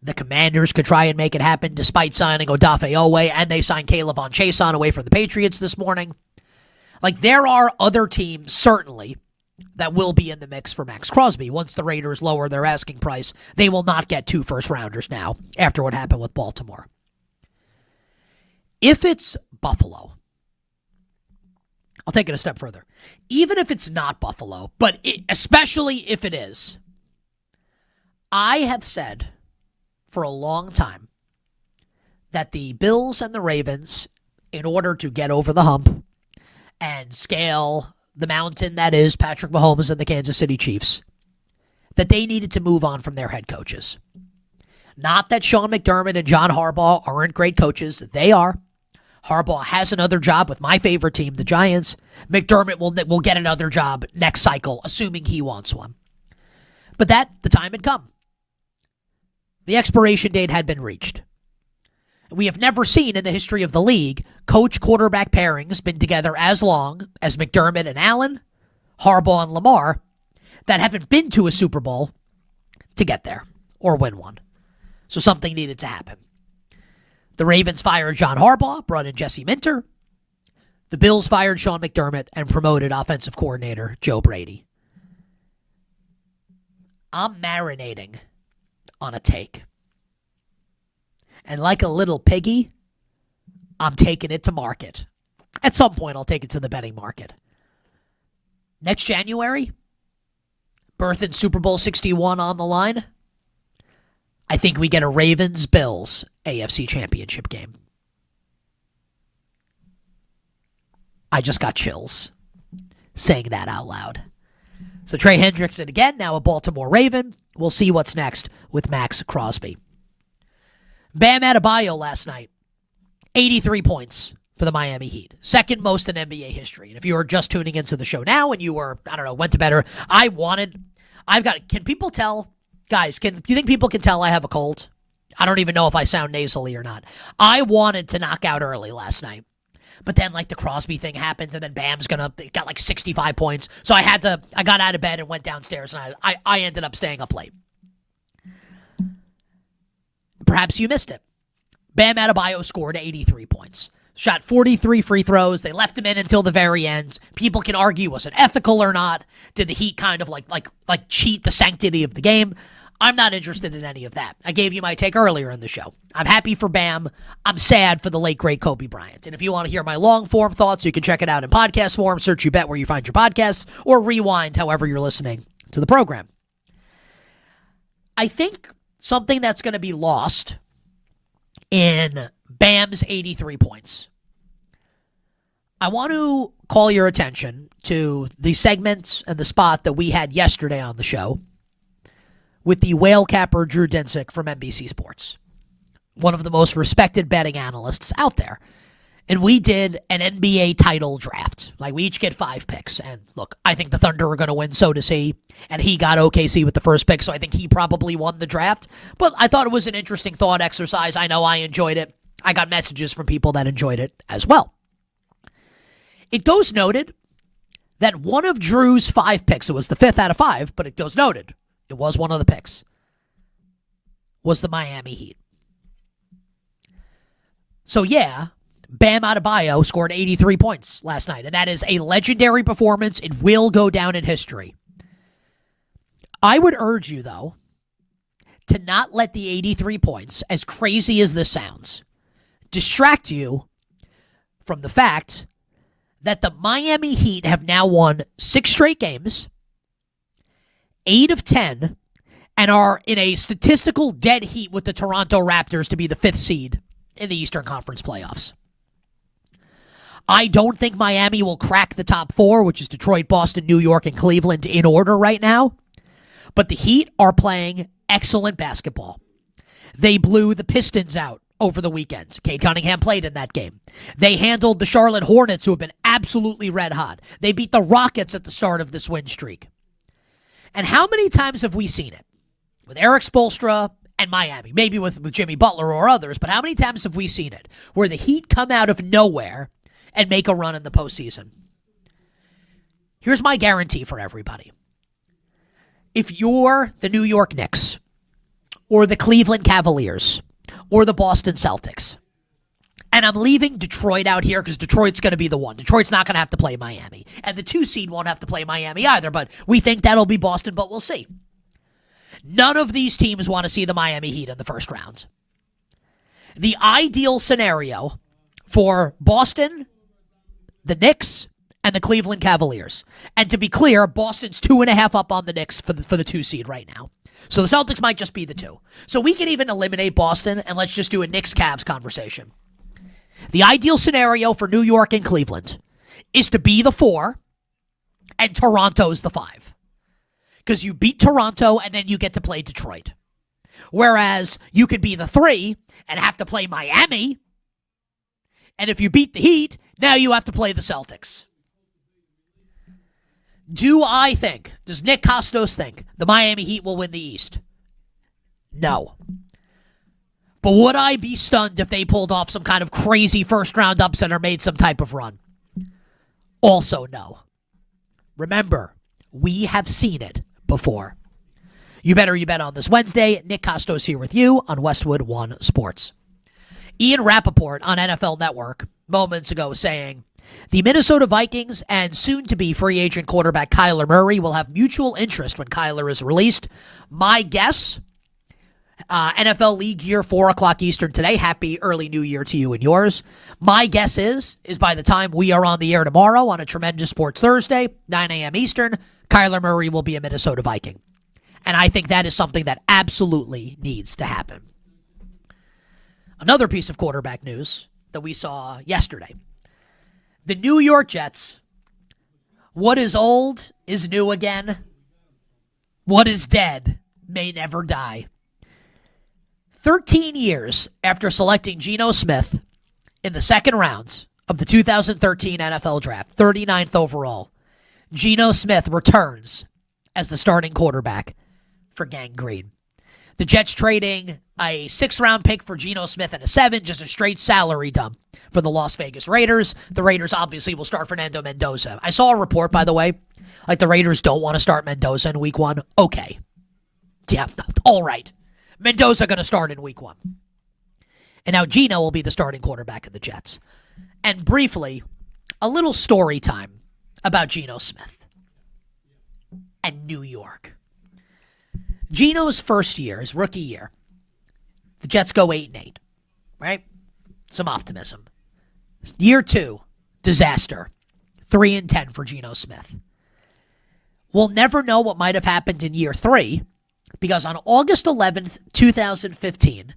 The Commanders could try and make it happen despite signing Odafe Oweh, and they signed Caleb Von Chason away from the Patriots this morning. Like, there are other teams, certainly, that will be in the mix for Maxx Crosby. Once the Raiders lower their asking price, they will not get 2 first-rounders now after what happened with Baltimore. If it's Buffalo, I'll take it a step further. Even if it's not Buffalo, but especially if it is, I have said for a long time that the Bills and the Ravens, in order to get over the hump and scale the mountain that is Patrick Mahomes and the Kansas City Chiefs, that they needed to move on from their head coaches. Not that Sean McDermott and John Harbaugh aren't great coaches. They are. Harbaugh has another job with my favorite team, the Giants. McDermott will get another job next cycle, assuming he wants one. But the time had come. The expiration date had been reached. We have never seen in the history of the league coach-quarterback pairings been together as long as McDermott and Allen, Harbaugh and Lamar, that haven't been to a Super Bowl to get there or win one. So something needed to happen. The Ravens fired John Harbaugh, brought in Jesse Minter. The Bills fired Sean McDermott and promoted offensive coordinator Joe Brady. I'm marinating on a take. And like a little piggy, I'm taking it to market. At some point, I'll take it to the betting market. Next January, berth in Super Bowl 61 on the line. I think we get a Ravens-Bills AFC Championship game. I just got chills saying that out loud. So Trey Hendrickson again, now a Baltimore Raven. We'll see what's next with Maxx Crosby. Bam Adebayo last night, 83 points for the Miami Heat. Second most in NBA history. And if you are just tuning into the show now and you were, went to bed or can people tell? Guys, do you think people can tell I have a cold? I don't even know if I sound nasally or not. I wanted to knock out early last night. But then, the Crosby thing happened, and then Bam's got 65 points. So I got out of bed and went downstairs, and I ended up staying up late. Perhaps you missed it. Bam Adebayo scored 83 points. Shot 43 free throws. They left him in until the very end. People can argue, was it ethical or not? Did the Heat kind of cheat the sanctity of the game? I'm not interested in any of that. I gave you my take earlier in the show. I'm happy for Bam. I'm sad for the late, great Kobe Bryant. And if you want to hear my long-form thoughts, you can check it out in podcast form. Search You Bet where you find your podcasts, or rewind however you're listening to the program. I think something that's going to be lost in Bam's 83 points. I want to call your attention to the segment and the spot that we had yesterday on the show with the whale capper Drew Dinsick from NBC Sports, one of the most respected betting analysts out there. And we did an NBA title draft. We each get 5 picks. And look, I think the Thunder are going to win, so does he. And he got OKC with the first pick, so I think he probably won the draft. But I thought it was an interesting thought exercise. I know I enjoyed it. I got messages from people that enjoyed it as well. It goes noted that one of Drew's 5 picks, it was the 5th out of 5, but it goes noted, it was one of the picks, was the Miami Heat. So yeah, Bam Adebayo scored 83 points last night, and that is a legendary performance. It will go down in history. I would urge you, though, to not let the 83 points, as crazy as this sounds, distract you from the fact that the Miami Heat have now won 6 straight games, 8 of 10, and are in a statistical dead heat with the Toronto Raptors to be the 5th seed in the Eastern Conference playoffs. I don't think Miami will crack the top 4, which is Detroit, Boston, New York, and Cleveland in order right now. But the Heat are playing excellent basketball. They blew the Pistons out over the weekend. Cade Cunningham played in that game. They handled the Charlotte Hornets, who have been absolutely red hot. They beat the Rockets at the start of this win streak. And how many times have we seen it? With Eric Spoelstra and Miami, maybe with Jimmy Butler or others, but how many times have we seen it where the Heat come out of nowhere and make a run in the postseason? Here's my guarantee for everybody. If you're the New York Knicks or the Cleveland Cavaliers or the Boston Celtics, and I'm leaving Detroit out here because Detroit's going to be the one. Detroit's not going to have to play Miami. And the 2 seed won't have to play Miami either, but we think that'll be Boston, but we'll see. None of these teams want to see the Miami Heat in the first round. The ideal scenario for Boston, the Knicks, and the Cleveland Cavaliers. And to be clear, Boston's 2.5 up on the Knicks for the 2 seed right now. So the Celtics might just be the 2. So we can even eliminate Boston, and let's just do a Knicks-Cavs conversation. The ideal scenario for New York and Cleveland is to be the 4, and Toronto's the 5. Because you beat Toronto, and then you get to play Detroit. Whereas you could be the 3 and have to play Miami, and if you beat the Heat, now you have to play the Celtics. Does Nick Kostos think the Miami Heat will win the East? No. But would I be stunned if they pulled off some kind of crazy first-round upset or made some type of run? Also no. Remember, we have seen it before. You bet on this Wednesday. Nick Kostos here with you on Westwood One Sports. Ian Rappaport on NFL Network moments ago saying, the Minnesota Vikings and soon-to-be free agent quarterback Kyler Murray will have mutual interest when Kyler is released. My guess, NFL League year, 4 o'clock Eastern today. Happy early New Year to you and yours. My guess is by the time we are on the air tomorrow on a Tremendous Sports Thursday, 9 a.m. Eastern, Kyler Murray will be a Minnesota Viking. And I think that is something that absolutely needs to happen. Another piece of quarterback news that we saw yesterday. The New York Jets. What is old is new again. What is dead may never die. 13 years after selecting Geno Smith in the second round of the 2013 NFL Draft, 39th overall, Geno Smith returns as the starting quarterback for Gang Green. The Jets trading a 6th-round pick for Geno Smith and a 7, just a straight salary dump for the Las Vegas Raiders. The Raiders obviously will start Fernando Mendoza. I saw a report, by the way, like the Raiders don't want to start Mendoza in week 1. Okay. Yeah, all right. Mendoza going to start in week 1. And now Geno will be the starting quarterback of the Jets. And briefly, a little story time about Geno Smith and New York. Geno's first year, his rookie year, the Jets go 8-8, right? Some optimism. Year 2, disaster. 3-10 for Geno Smith. We'll never know what might have happened in year 3 because on August 11th, 2015,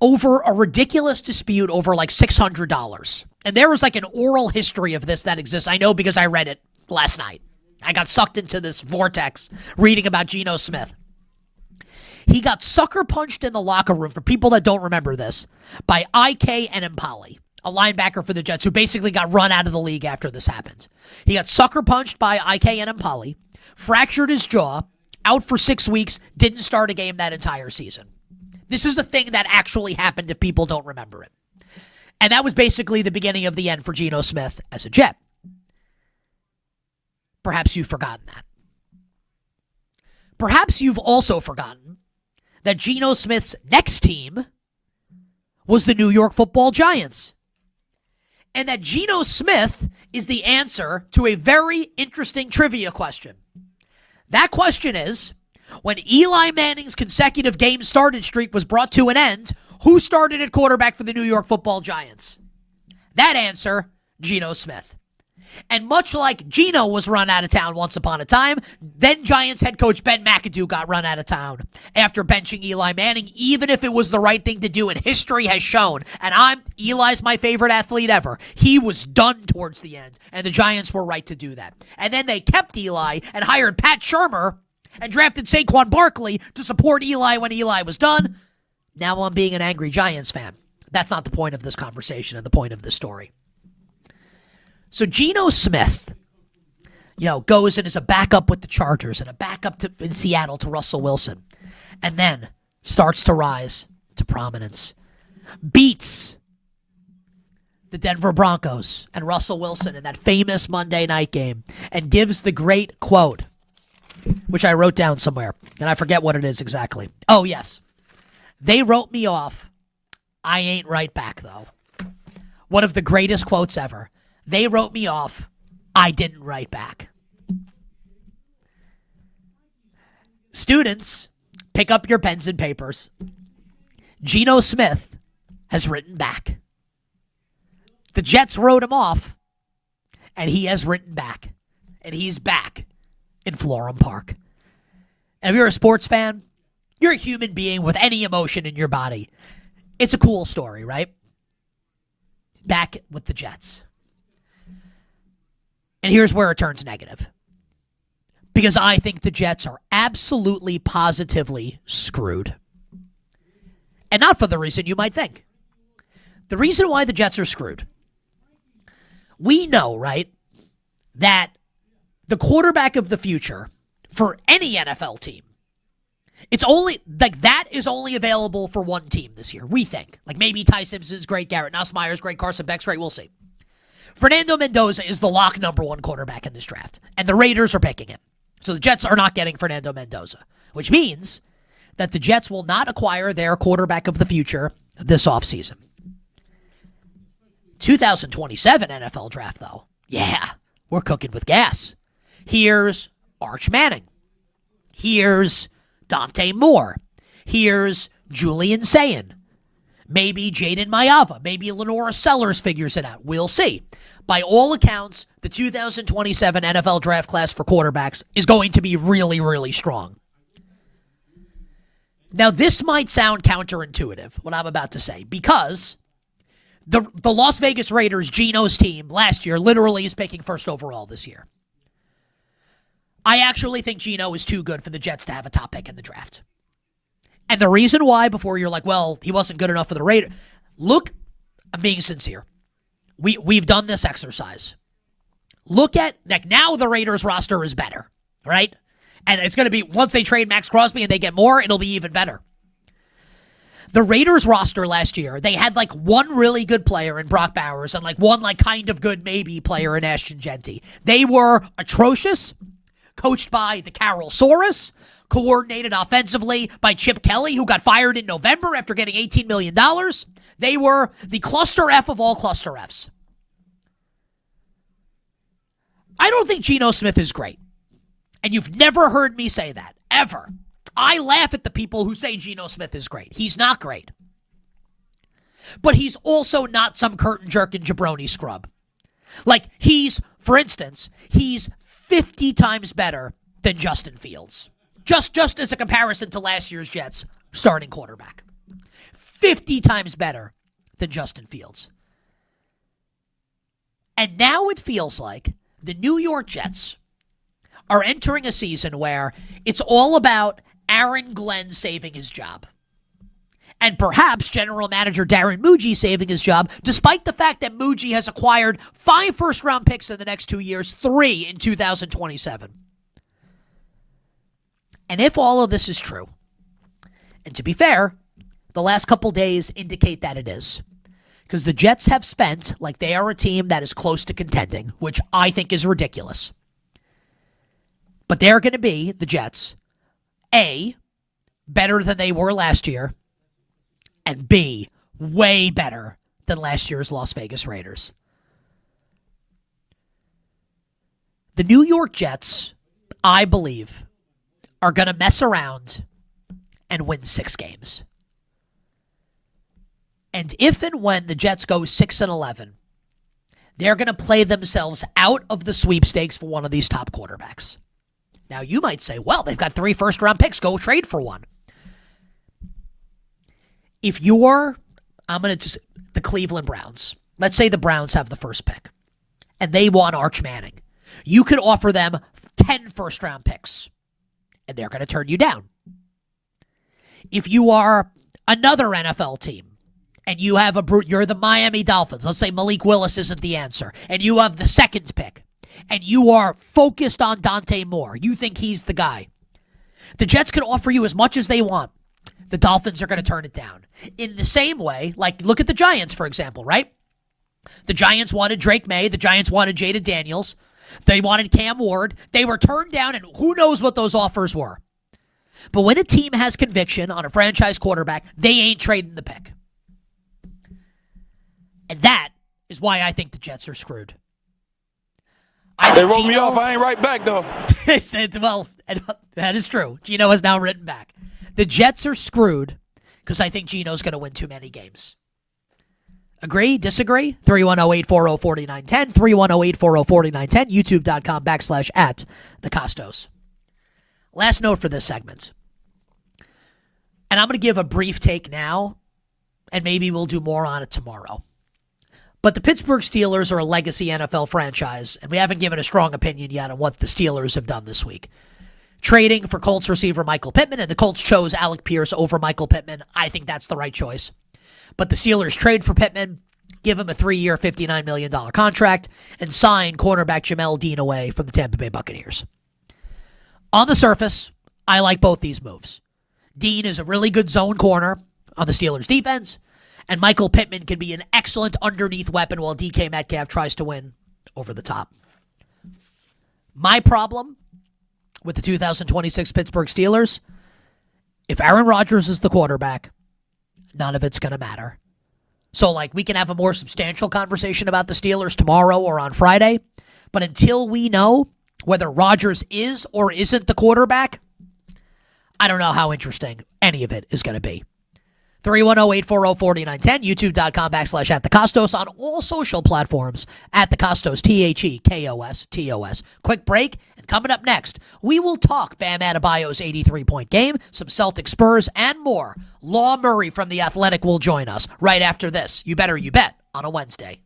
over a ridiculous dispute over like $600, and there was like an oral history of this that exists. I know because I read it last night. I got sucked into this vortex reading about Geno Smith. He got sucker punched in the locker room, for people that don't remember this, by IK Enimpali, a linebacker for the Jets who basically got run out of the league after this happened. He got sucker punched by IK Enimpali, fractured his jaw, out for 6 weeks, didn't start a game that entire season. This is a thing that actually happened if people don't remember it. And that was basically the beginning of the end for Geno Smith as a Jet. Perhaps you've forgotten that. Perhaps you've also forgotten that Geno Smith's next team was the New York Football Giants. And that Geno Smith is the answer to a very interesting trivia question. That question is, when Eli Manning's consecutive game started streak was brought to an end, who started at quarterback for the New York Football Giants? That answer, Geno Smith. And much like Geno was run out of town once upon a time, then Giants head coach Ben McAdoo got run out of town after benching Eli Manning, even if it was the right thing to do, and history has shown. And Eli's my favorite athlete ever. He was done towards the end, and the Giants were right to do that. And then they kept Eli and hired Pat Shurmur and drafted Saquon Barkley to support Eli when Eli was done. Now I'm being an angry Giants fan. That's not the point of this conversation and the point of this story. So Geno Smith, goes and is a backup with the Chargers and a backup in Seattle to Russell Wilson, and then starts to rise to prominence. Beats the Denver Broncos and Russell Wilson in that famous Monday night game and gives the great quote, which I wrote down somewhere, and I forget what it is exactly. Oh, yes. They wrote me off. I ain't right back, though. One of the greatest quotes ever. They wrote me off. I didn't write back. Students, pick up your pens and papers. Geno Smith has written back. The Jets wrote him off, and he has written back. And he's back in Florham Park. And if you're a sports fan, you're a human being with any emotion in your body. It's a cool story, right? Back with the Jets. And here's where it turns negative. Because I think the Jets are absolutely, positively screwed. And not for the reason you might think. The reason why the Jets are screwed. We know, right, that the quarterback of the future for any NFL team, it's only, that is only available for one team this year, we think. Maybe Ty Simpson's great, Garrett Nussmeier's great, Carson Beck's great, we'll see. Fernando Mendoza is the lock number 1 quarterback in this draft, and the Raiders are picking him. So the Jets are not getting Fernando Mendoza, which means that the Jets will not acquire their quarterback of the future this offseason. 2027 NFL draft, though. Yeah, we're cooking with gas. Here's Arch Manning. Here's Dante Moore. Here's Julian Sayin. Maybe Jaden Mayava. Maybe Lenora Sellers figures it out. We'll see. By all accounts, the 2027 NFL draft class for quarterbacks is going to be really, really strong. Now, this might sound counterintuitive, what I'm about to say, because the Las Vegas Raiders, Geno's team, last year literally is picking first overall this year. I actually think Geno is too good for the Jets to have a top pick in the draft. And the reason why, before you're like, well, he wasn't good enough for the Raiders. Look, I'm being sincere. We've done this exercise. Look at, like, now the Raiders roster is better, right? And it's going to be, once they trade Maxx Crosby and they get more, it'll be even better. The Raiders roster last year, they had like one really good player in Brock Bowers and like one like kind of good maybe player in Ashton Genty. They were atrocious, coached by the Carol Saurus, coordinated offensively by Chip Kelly, who got fired in November after getting $18 million. They were the cluster F of all cluster Fs. I don't think Geno Smith is great. And you've never heard me say that, ever. I laugh at the people who say Geno Smith is great. He's not great. But he's also not some curtain jerk and jabroni scrub. Like, for instance, he's 50 times better than Justin Fields. Just as a comparison to last year's Jets starting quarterback. 50 times better than Justin Fields. And now it feels like the New York Jets are entering a season where it's all about Aaron Glenn saving his job. And perhaps general manager Darren Muji saving his job, despite the fact that Muji has acquired 5 first-round picks in the next 2 years, 3 in 2027. And if all of this is true, and to be fair, the last couple days indicate that it is, because the Jets have spent like they are a team that is close to contending, which I think is ridiculous. But they're going to be, the Jets, A, better than they were last year, and B, way better than last year's Las Vegas Raiders. The New York Jets, I believe, are going to mess around and win 6 games. And if and when the Jets go 6-11, they're going to play themselves out of the sweepstakes for one of these top quarterbacks. Now, you might say, well, they've got 3 first-round picks. Go trade for one. If you're, the Cleveland Browns, let's say the Browns have the first pick, and they want Arch Manning. You could offer them 10 first-round picks, and they're going to turn you down. If you are another NFL team, and you have you're the Miami Dolphins, let's say Malik Willis isn't the answer, and you have the second pick, and you are focused on Dante Moore, you think he's the guy, the Jets can offer you as much as they want. The Dolphins are going to turn it down. In the same way, like, look at the Giants, for example, right? The Giants wanted Drake May. The Giants wanted Jada Daniels. They wanted Cam Ward. They were turned down, and who knows what those offers were. But when a team has conviction on a franchise quarterback, they ain't trading the pick. And that is why I think the Jets are screwed. They wrote me off. I ain't right back, though. Well, that is true. Geno has now written back. The Jets are screwed because I think Geno's going to win too many games. Agree? Disagree? 310-840-4910. 310-840-4910. YouTube.com/@the Kostos. Last note for this segment. And I'm going to give a brief take now, and maybe we'll do more on it tomorrow. But the Pittsburgh Steelers are a legacy NFL franchise, and we haven't given a strong opinion yet on what the Steelers have done this week. Trading for Colts receiver Michael Pittman, and the Colts chose Alec Pierce over Michael Pittman. I think that's the right choice. But the Steelers trade for Pittman, give him a 3-year, $59 million contract, and sign cornerback Jamel Dean away from the Tampa Bay Buccaneers. On the surface, I like both these moves. Dean is a really good zone corner on the Steelers' defense, and Michael Pittman can be an excellent underneath weapon while DK Metcalf tries to win over the top. My problem with the 2026 Pittsburgh Steelers, if Aaron Rodgers is the quarterback, none of it's going to matter. So, like, we can have a more substantial conversation about the Steelers tomorrow or on Friday, but until we know whether Rodgers is or isn't the quarterback, I don't know how interesting any of it is going to be. 310-840-4910, youtube.com/@thekostos, on all social platforms at the Kostos, TheKostos. Quick break, and coming up next, we will talk Bam Adebayo's 83-point game, some Celtic Spurs, and more. Law Murray from The Athletic will join us right after this. You Better You Bet on a Wednesday.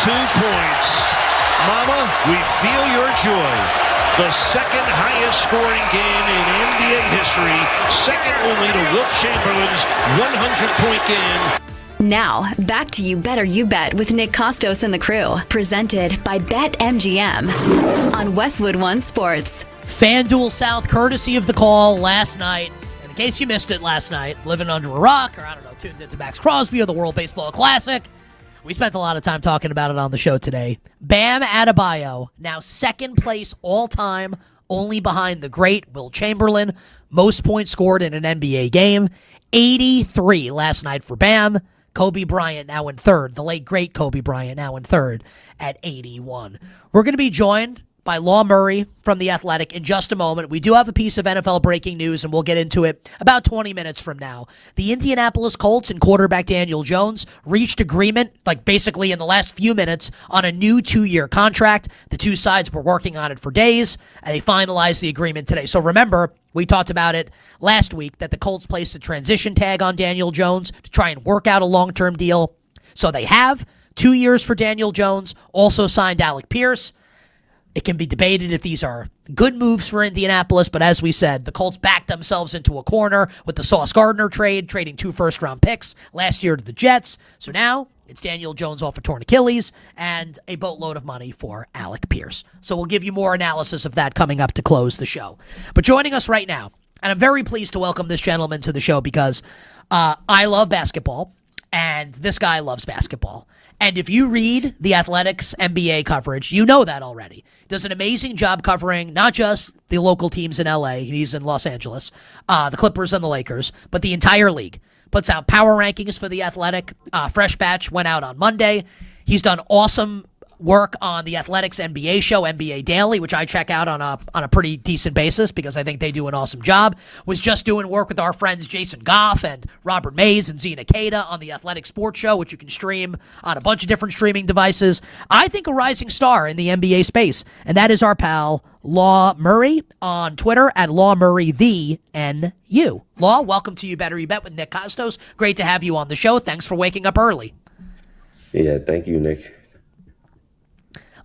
points. Mama, we feel your joy. The second highest scoring game in NBA history, second only to Wilt Chamberlain's 100-point game. Now, back to You Better You Bet with Nick Kostos and the crew. Presented by BetMGM on Westwood One Sports. FanDuel South, courtesy of the call last night. And in case you missed it last night, living under a rock, or I don't know, tuned into Maxx Crosby or the World Baseball Classic, we spent a lot of time talking about it on the show today. Bam Adebayo, now second place all-time, only behind the great Wilt Chamberlain. Most points scored in an NBA game. 83 last night for Bam. Kobe Bryant now in third. The late, great Kobe Bryant now in third at 81. We're going to be joined by Law Murray from The Athletic in just a moment. We do have a piece of NFL breaking news, and we'll get into it about 20 minutes from now. The Indianapolis Colts and quarterback Daniel Jones reached agreement, like basically in the last few minutes, on a new 2-year contract. The two sides were working on it for days, and they finalized the agreement today. So remember, we talked about it last week that the Colts placed a transition tag on Daniel Jones to try and work out a long-term deal. So they have 2 years for Daniel Jones, also signed Alec Pierce. It can be debated if these are good moves for Indianapolis, but as we said, the Colts backed themselves into a corner with the Sauce Gardner trade, trading 2 first-round picks last year to the Jets. So now it's Daniel Jones off a torn Achilles and a boatload of money for Alec Pierce. So we'll give you more analysis of that coming up to close the show. But joining us right now, and I'm very pleased to welcome this gentleman to the show because I love basketball, and this guy loves basketball. And if you read The Athletic's NBA coverage, you know that already. He does an amazing job covering not just the local teams in LA, he's in Los Angeles, the Clippers and the Lakers, but the entire league. Puts out power rankings for The Athletic. Fresh batch went out on Monday. He's done awesome work on The Athletic's NBA show, NBA Daily, which I check out on a pretty decent basis because I think they do an awesome job. Was just doing work with our friends Jason Goff and Robert Mays and Zena Cada on The Athletic Sports Show, which you can stream on a bunch of different streaming devices. I think a rising star in the NBA space, and that is our pal Law Murray on Twitter at LawMurrayTheNU. Law, welcome to You Better You Bet with Nick Kostos. Great to have you on the show. Thanks for waking up early. Yeah, thank you, Nick.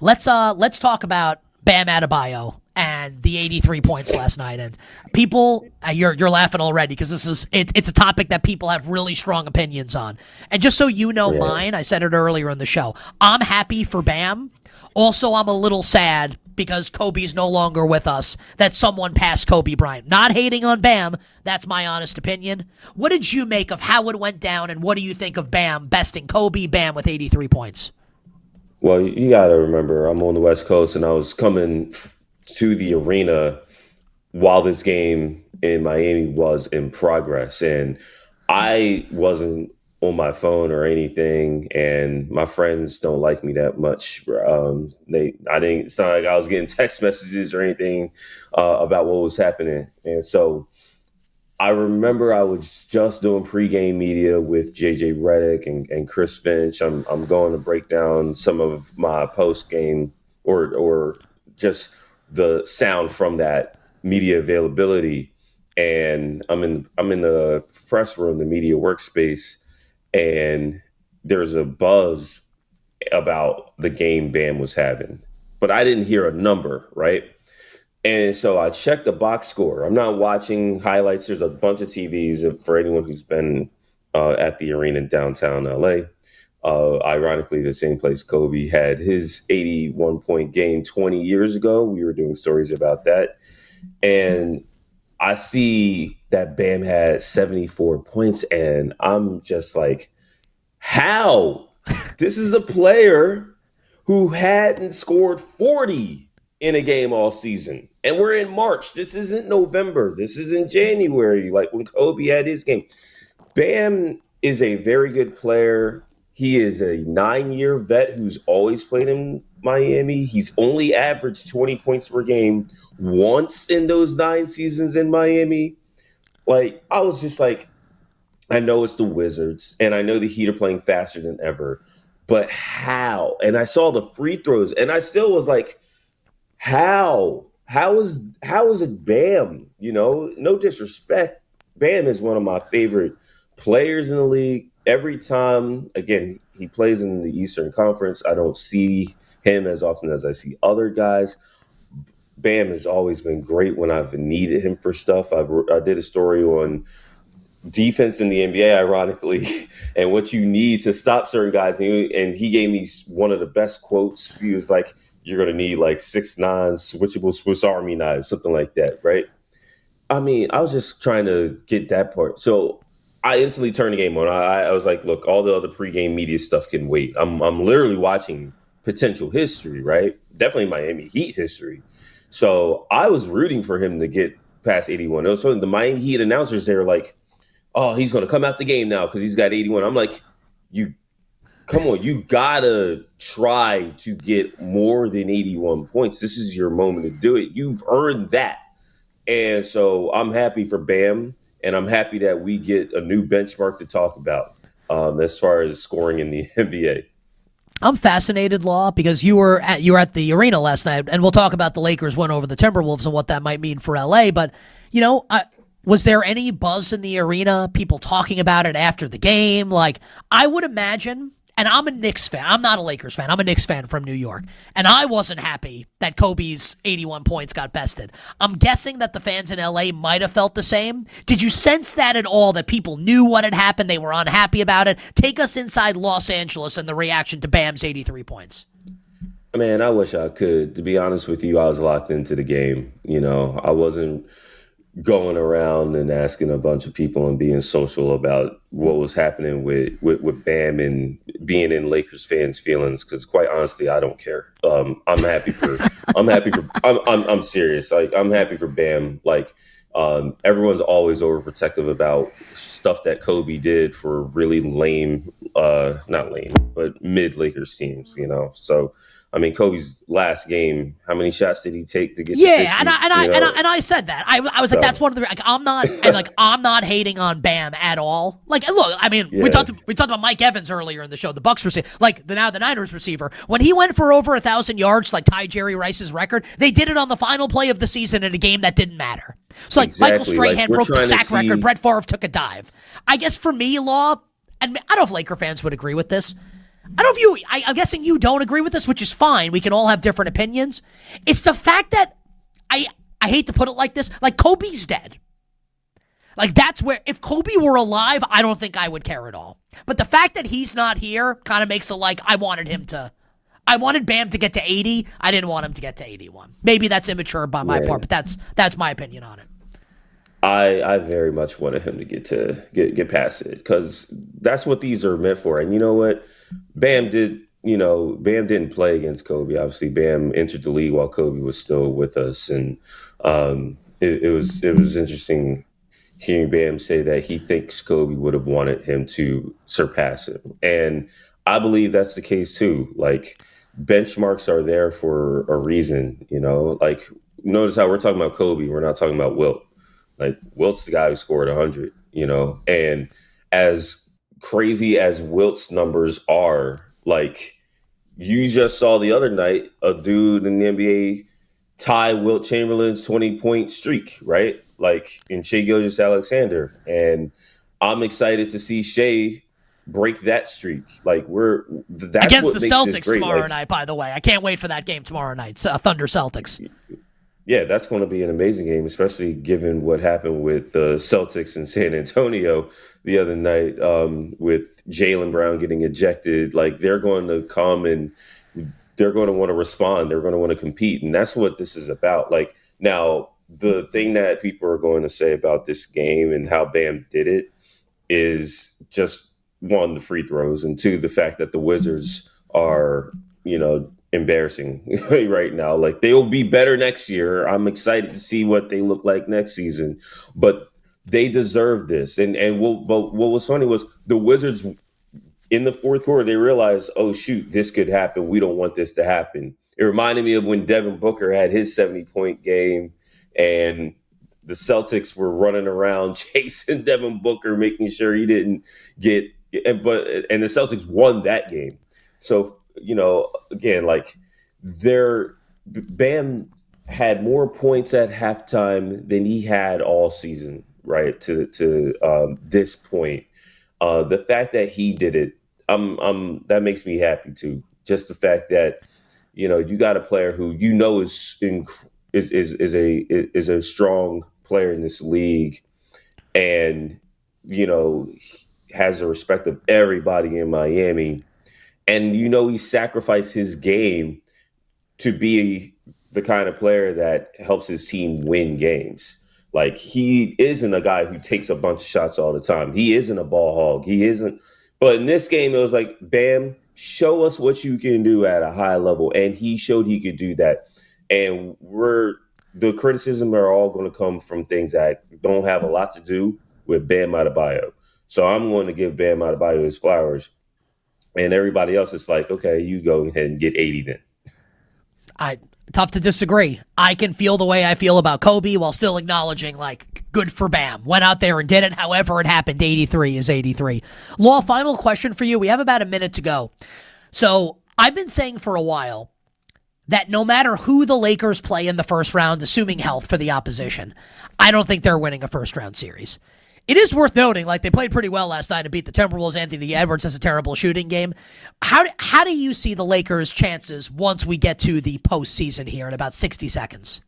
Let's talk about Bam Adebayo and the 83 points last night. And people, you're laughing already because it's a topic that people have really strong opinions on. And just so you know mine, I said it earlier in the show. I'm happy for Bam. Also, I'm a little sad because Kobe's no longer with us, that someone passed Kobe Bryant. Not hating on Bam, that's my honest opinion. What did you make of how it went down, and what do you think of Bam besting Kobe, Bam with 83 points? Well, you got to remember, I'm on the West Coast, and I was coming to the arena while this game in Miami was in progress. And I wasn't on my phone or anything, and my friends don't like me that much. It's not like I was getting text messages or anything about what was happening. And so I remember I was just doing pregame media with JJ Redick and Chris Finch. I'm going to break down some of my postgame or just the sound from that media availability. And I'm in the press room, the media workspace, and there's a buzz about the game Bam was having, but I didn't hear a number, right? And so I checked the box score. I'm not watching highlights. There's a bunch of TVs for anyone who's been at the arena in downtown LA. Ironically, the same place Kobe had his 81-point game 20 years ago. We were doing stories about that. And I see that Bam had 74 points, and I'm just like, how? This is a player who hadn't scored 40 in a game all season. And we're in March. This isn't November. This isn't January, like when Kobe had his game. Bam is a very good player. He is a 9-year vet who's always played in Miami. He's only averaged 20 points per game once in those 9 seasons in Miami. Like, I was just like, I know it's the Wizards, and I know the Heat are playing faster than ever, but how? And I saw the free throws, and I still was like, how? How is it Bam? You know, no disrespect. Bam is one of my favorite players in the league. every time, again, he plays in the Eastern Conference, I don't see him as often as I see other guys. Bam has always been great when I've needed him for stuff. I did a story on defense in the NBA, ironically, and what you need to stop certain guys. And he gave me one of the best quotes. He was like, you're going to need like 6'9", switchable Swiss Army knives, something like that, right? I mean, I was just trying to get that part. So I instantly turned the game on. I was like, look, all the other pregame media stuff can wait. I'm literally watching potential history, right? Definitely Miami Heat history. So I was rooting for him to get past 81. It was the Miami Heat announcers, they were like, oh, he's going to come out the game now because he's got 81. I'm like, come on, you got to try to get more than 81 points. This is your moment to do it. You've earned that. And so I'm happy for Bam, and I'm happy that we get a new benchmark to talk about as far as scoring in the NBA. I'm fascinated, Law, because you were at the arena last night, and we'll talk about the Lakers win over the Timberwolves and what that might mean for LA. But, was there any buzz in the arena, people talking about it after the game? Like, I would imagine, and I'm a Knicks fan. I'm not a Lakers fan. I'm a Knicks fan from New York. And I wasn't happy that Kobe's 81 points got bested. I'm guessing that the fans in LA might have felt the same. Did you sense that at all, that people knew what had happened? They were unhappy about it? Take us inside Los Angeles and the reaction to Bam's 83 points. Man, I wish I could. To be honest with you, I was locked into the game. I wasn't going around and asking a bunch of people and being social about what was happening with Bam and being in Lakers fans' feelings, because quite honestly, I don't care. I'm serious. Like, I'm happy for Bam. Like, everyone's always overprotective about stuff that Kobe did for really lame, not lame, but mid Lakers teams, So, I mean, Kobe's last game, how many shots did he take to get to 60? And I said that. I was like, that's one of the, like, I'm not hating on Bam at all. Like, look, I mean, we talked about Mike Evans earlier in the show, the Bucks receiver, like the Niners receiver. When he went for over 1,000 yards, like tie Jerry Rice's record, they did it on the final play of the season in a game that didn't matter. So, like, exactly. Michael Strahan broke the sack record. Brett Favre took a dive. I guess for me, Law, and I don't know if Laker fans would agree with this. I don't know if I'm guessing you don't agree with this, which is fine. We can all have different opinions. It's the fact that I hate to put it like this, like, Kobe's dead. Like, that's where, if Kobe were alive, I don't think I would care at all. But the fact that he's not here kind of makes it like I wanted Bam to get to 80. I didn't want him to get to 81. Maybe that's immature by my part, but that's my opinion on it. I very much wanted him to get past it, because that's what these are meant for. And you know what? Bam didn't play against Kobe. Obviously, Bam entered the league while Kobe was still with us. And it was interesting hearing Bam say that he thinks Kobe would have wanted him to surpass him. And I believe that's the case too. Like, benchmarks are there for a reason, like, notice how we're talking about Kobe. We're not talking about Wilt. Like, Wilt's the guy who scored 100, and as crazy as Wilt's numbers are, like, you just saw the other night a dude in the NBA tie Wilt Chamberlain's 20-point streak, right? Like, in Shai Gilgeous-Alexander. And I'm excited to see Shai break that streak. Like, that's against what the makes Celtics this great. tomorrow night, by the way. I can't wait for that game tomorrow night. Thunder Celtics. Yeah, that's going to be an amazing game, especially given what happened with the Celtics in San Antonio the other night, with Jaylen Brown getting ejected. Like, they're going to come and they're going to want to respond. They're going to want to compete. And that's what this is about. Like, now, the thing that people are going to say about this game and how Bam did it is just, one, the free throws, and two, the fact that the Wizards are, embarrassing right now. Like, they will be better next year. I'm excited to see what they look like next season, but they deserve this. But what was funny was the Wizards in the fourth quarter, they realized, oh shoot, this could happen. We don't want this to happen. It reminded me of when Devin Booker had his 70-point game and the Celtics were running around chasing Devin Booker, making sure he didn't get, and the Celtics won that game. So, again, like, Bam had more points at halftime than he had all season, right? To this point. The fact that he did it, that makes me happy too. Just the fact that, you got a player who is a strong player in this league, and has the respect of everybody in Miami, and he sacrificed his game to be the kind of player that helps his team win games. Like, he isn't a guy who takes a bunch of shots all the time. He isn't a ball hog. He isn't. But in this game, it was like, Bam, show us what you can do at a high level. And he showed he could do that. And the criticism are all going to come from things that don't have a lot to do with Bam Adebayo. So I'm going to give Bam Adebayo his flowers. And everybody else is like, okay, you go ahead and get 80 then. Tough to disagree. I can feel the way I feel about Kobe while still acknowledging, good for Bam. Went out there and did it. However it happened, 83 is 83. Law, final question for you. We have about a minute to go. So I've been saying for a while that no matter who the Lakers play in the first round, assuming health for the opposition, I don't think they're winning a first-round series. It is worth noting, they played pretty well last night to beat the Timberwolves. Anthony Edwards has a terrible shooting game. How do you see the Lakers' chances once we get to the postseason here in about 60 seconds?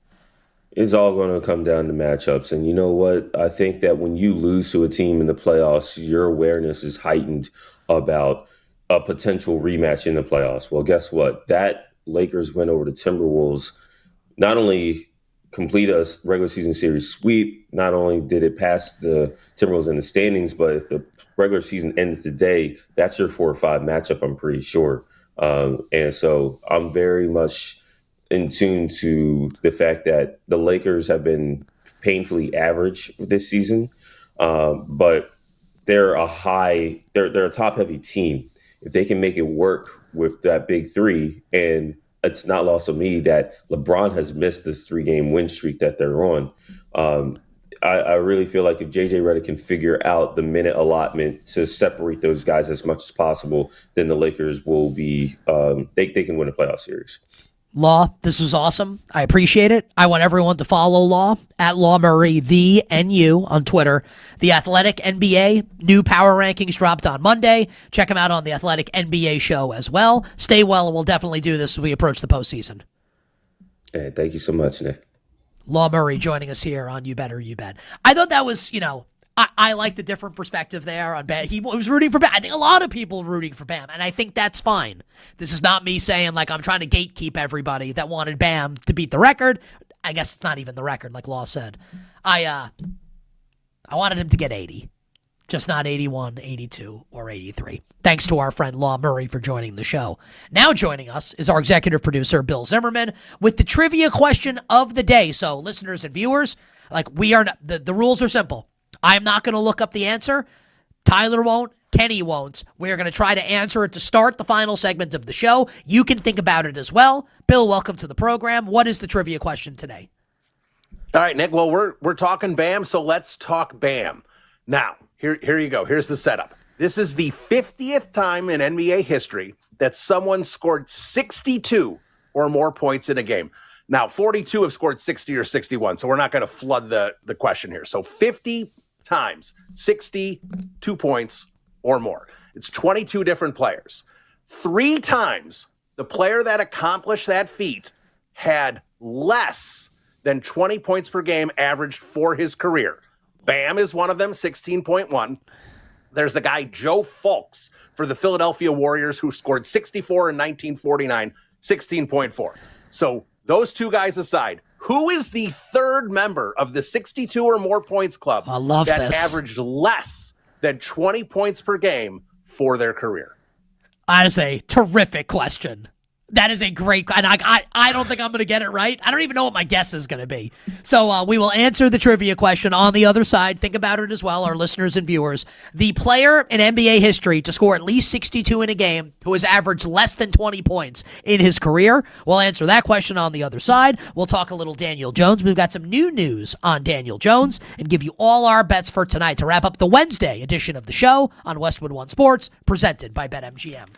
It's all going to come down to matchups. And you know what? I think that when you lose to a team in the playoffs, your awareness is heightened about a potential rematch in the playoffs. Well, guess what? That Lakers win over the Timberwolves not only complete a regular season series sweep. Not only did it pass the Timberwolves in the standings, but if the regular season ends today, that's your 4 or 5 matchup, I'm pretty sure. And so I'm very much in tune to the fact that the Lakers have been painfully average this season, but they're a top-heavy team. If they can make it work with that big three, and it's not lost on me that LeBron has missed this 3-game win streak that they're on. I really feel like if JJ Redick can figure out the minute allotment to separate those guys as much as possible, then the Lakers will be they can win a playoff series. Law, this was awesome. I appreciate it. I want everyone to follow Law at Law Murray, the NU on Twitter. The Athletic NBA new power rankings dropped on Monday. Check them out on the Athletic NBA show as well. Stay well, and we'll definitely do this as we approach the postseason. Hey, thank you so much, Nick. Law Murray joining us here on You Better You Bet. I thought that was, I like the different perspective there on Bam. He was rooting for Bam. I think a lot of people were rooting for Bam, and I think that's fine. This is not me saying, I'm trying to gatekeep everybody that wanted Bam to beat the record. I guess it's not even the record, like Law said. I wanted him to get 80, just not 81, 82, or 83. Thanks to our friend Law Murray for joining the show. Now joining us is our executive producer, Bill Zimmerman, with the trivia question of the day. So listeners and viewers, the rules are simple. I'm not going to look up the answer. Tyler won't. Kenny won't. We're going to try to answer it to start the final segment of the show. You can think about it as well. Bill, welcome to the program. What is the trivia question today? All right, Nick. Well, we're talking Bam, so let's talk Bam. Now, here you go. Here's the setup. This is the 50th time in NBA history that someone scored 62 or more points in a game. Now, 42 have scored 60 or 61, so we're not going to flood the question here. So 50 times 62 points or more. It's 22 different players. 3 times the player that accomplished that feat had less than 20 points per game averaged for his career. Bam is one of them, 16.1. There's a guy, Joe Fulks, for the Philadelphia Warriors, who scored 64 in 1949, 16.4. So those two guys aside, who is the third member of the 62 or more points club that averaged less than 20 points per game for their career? That is a terrific question. That is a great, and I don't think I'm going to get it right. I don't even know what my guess is going to be. So we will answer the trivia question on the other side. Think about it as well, our listeners and viewers. The player in NBA history to score at least 62 in a game who has averaged less than 20 points in his career. We'll answer that question on the other side. We'll talk a little Daniel Jones. We've got some new news on Daniel Jones and give you all our bets for tonight to wrap up the Wednesday edition of the show on Westwood One Sports, presented by BetMGM.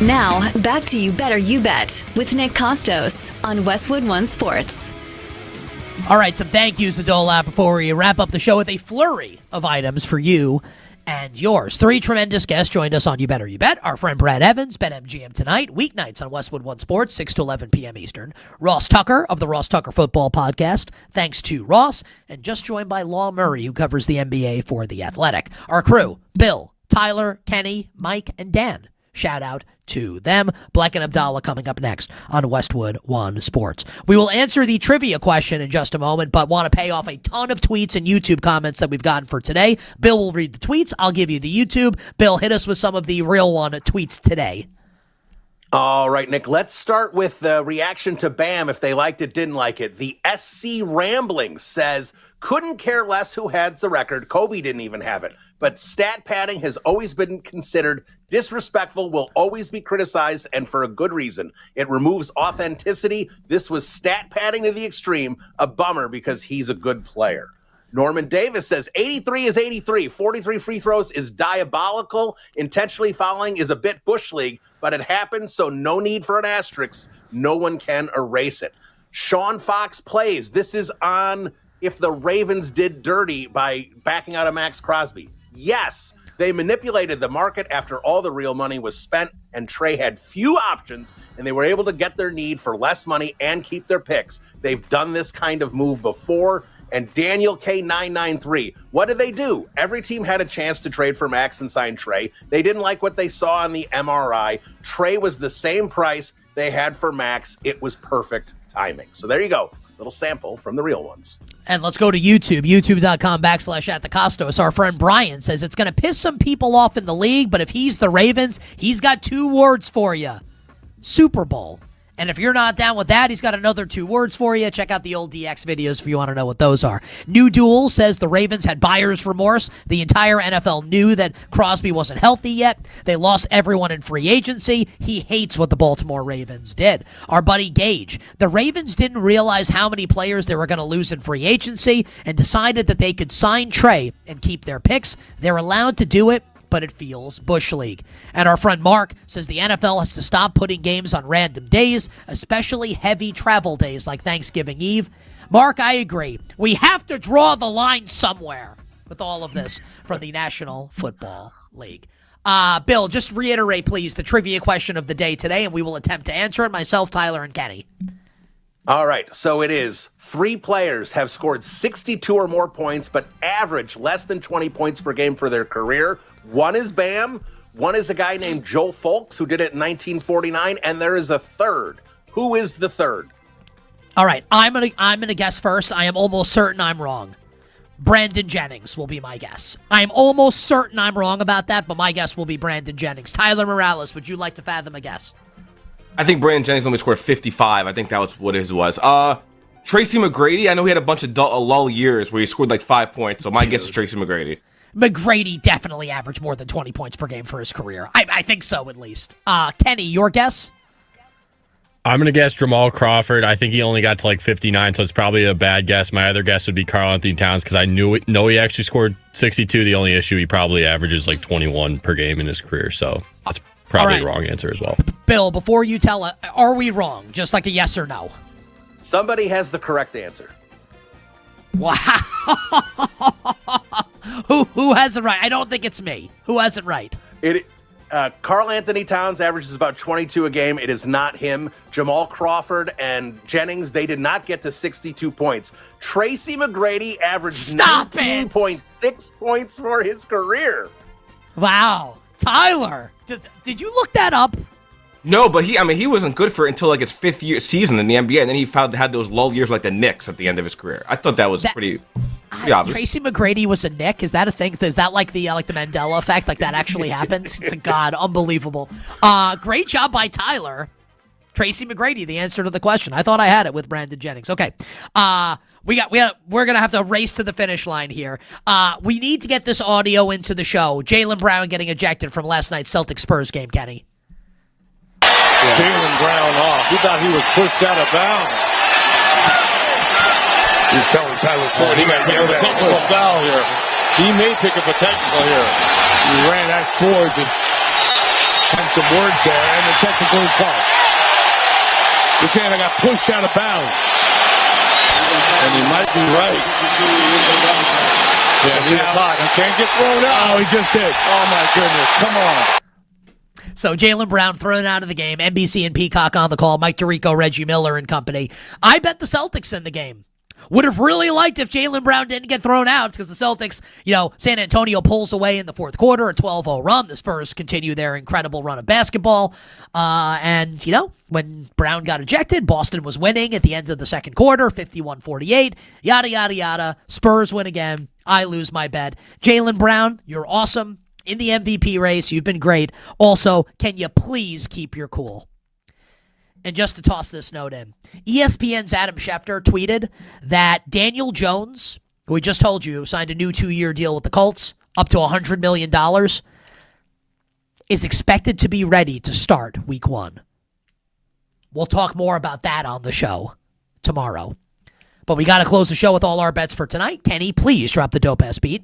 Now, back to You Better You Bet with Nick Kostos on Westwood One Sports. All right, some thank yous to dole out before we wrap up the show with a flurry of items for you and yours. 3 tremendous guests joined us on You Better You Bet. Our friend Brad Evans, BetMGM tonight, weeknights on Westwood One Sports, 6 to 11 p.m. Eastern. Ross Tucker of the Ross Tucker Football Podcast. Thanks to Ross. And just joined by Law Murray, who covers the NBA for The Athletic. Our crew, Bill, Tyler, Kenny, Mike, and Dan. Shout out to them. Black and Abdallah coming up next on Westwood One Sports. We will answer the trivia question in just a moment, but want to pay off a ton of tweets and YouTube comments that we've gotten for today. Bill will read the tweets. I'll give you the YouTube. Bill, hit us with some of the real one tweets today. All right, Nick, let's start with the reaction to Bam, if they liked it, didn't like it. The SC Rambling says, couldn't care less who has the record. Kobe didn't even have it. But stat padding has always been considered disrespectful, will always be criticized, and for a good reason. It removes authenticity. This was stat padding to the extreme. A bummer because he's a good player. Norman Davis says 83 is 83. 43 free throws is diabolical. Intentionally fouling is a bit Bush League, but it happened, so no need for an asterisk. No one can erase it. Sean Fox plays. This is on if the Ravens did dirty by backing out of Maxx Crosby. Yes, they manipulated the market after all the real money was spent, and Trey had few options, and they were able to get their need for less money and keep their picks. They've done this kind of move before. And Daniel K993, what did they do? Every team had a chance to trade for Max and sign Trey. They didn't like what they saw on the MRI. Trey was the same price they had for Max. It was perfect timing. So there you go. Little sample from the real ones. And let's go to YouTube, youtube.com/@thekostos. Our friend Brian says it's going to piss some people off in the league, but if he's the Ravens, he's got 2 words for you. Super Bowl. And if you're not down with that, he's got another 2 words for you. Check out the old DX videos if you want to know what those are. New Duel says the Ravens had buyer's remorse. The entire NFL knew that Crosby wasn't healthy yet. They lost everyone in free agency. He hates what the Baltimore Ravens did. Our buddy Gage, the Ravens didn't realize how many players they were going to lose in free agency and decided that they could sign Trey and keep their picks. They're allowed to do it, but it feels Bush League. And our friend Mark says the NFL has to stop putting games on random days, especially heavy travel days like Thanksgiving Eve. Mark, I agree. We have to draw the line somewhere with all of this from the National Football League. Bill, just reiterate, please, the trivia question of the day today, and we will attempt to answer it, myself, Tyler, and Kenny. All right, so it is 3 players have scored 62 or more points, but average less than 20 points per game for their career. 1 is Bam, 1 is a guy named Joe Folks, who did it in 1949, and there is a third. Who is the third? All right, I'm gonna guess first. I am almost certain I'm wrong. Brandon Jennings will be my guess. I'm almost certain I'm wrong about that, but my guess will be Brandon Jennings. Tyler Morales, would you like to fathom a guess? I think Brandon Jennings only scored 55. I think that was what his was. Tracy McGrady, I know he had a bunch of lull years where he scored like 5 points, so my guess is Tracy McGrady. McGrady definitely averaged more than 20 points per game for his career. I think so, at least. Kenny, your guess? I'm going to guess Jamal Crawford. I think he only got to like 59, so it's probably a bad guess. My other guess would be Karl Anthony Towns because I know he actually scored 62. The only issue, he probably averages like 21 per game in his career, so that's probably a wrong answer as well. Bill, before you tell are we wrong? Just like a yes or no. Somebody has the correct answer. Wow. Who has it right? I don't think it's me. Who has it right? Karl Anthony Towns averages about 22 a game. It is not him. Jamal Crawford and Jennings, they did not get to 62 points. Tracy McGrady averaged 19.6 points for his career. Wow. Tyler, did you look that up? No, but he wasn't good for it until like his 5th season in the NBA, and then he had those lull years like the Knicks at the end of his career. I thought that was pretty obvious. Tracy McGrady was a Knick. Is that a thing? Is that like the Mandela effect? Like that actually happens? It's unbelievable. Great job by Tyler. Tracy McGrady, the answer to the question. I thought I had it with Brandon Jennings. Okay. We're gonna have to race to the finish line here. We need to get this audio into the show. Jaylen Brown getting ejected from last night's Celtics Spurs game, Kenny. Jaylen Brown off. He thought he was pushed out of bounds. He's telling Tyler Ford he might pick up a technical foul here. He may pick up a technical here. He ran that forward and and some words there, and the technical is called. You're saying I got pushed out of bounds. And he might be right. Yeah, he can't get thrown out. Oh, he just did. Oh, my goodness. Come on. So Jaylen Brown thrown out of the game. NBC and Peacock on the call. Mike Tirico, Reggie Miller and company. I bet the Celtics in the game. Would have really liked if Jaylen Brown didn't get thrown out because the Celtics, San Antonio pulls away in the fourth quarter, a 12-0 run. The Spurs continue their incredible run of basketball. And when Brown got ejected, Boston was winning at the end of the second quarter, 51-48, yada, yada, yada. Spurs win again. I lose my bet. Jaylen Brown, you're awesome. In the MVP race, you've been great. Also, can you please keep your cool? And just to toss this note in, ESPN's Adam Schefter tweeted that Daniel Jones, who we just told you signed a new 2-year deal with the Colts, up to $100 million, is expected to be ready to start week 1. We'll talk more about that on the show tomorrow. But we got to close the show with all our bets for tonight. Kenny, please drop the dope-ass beat.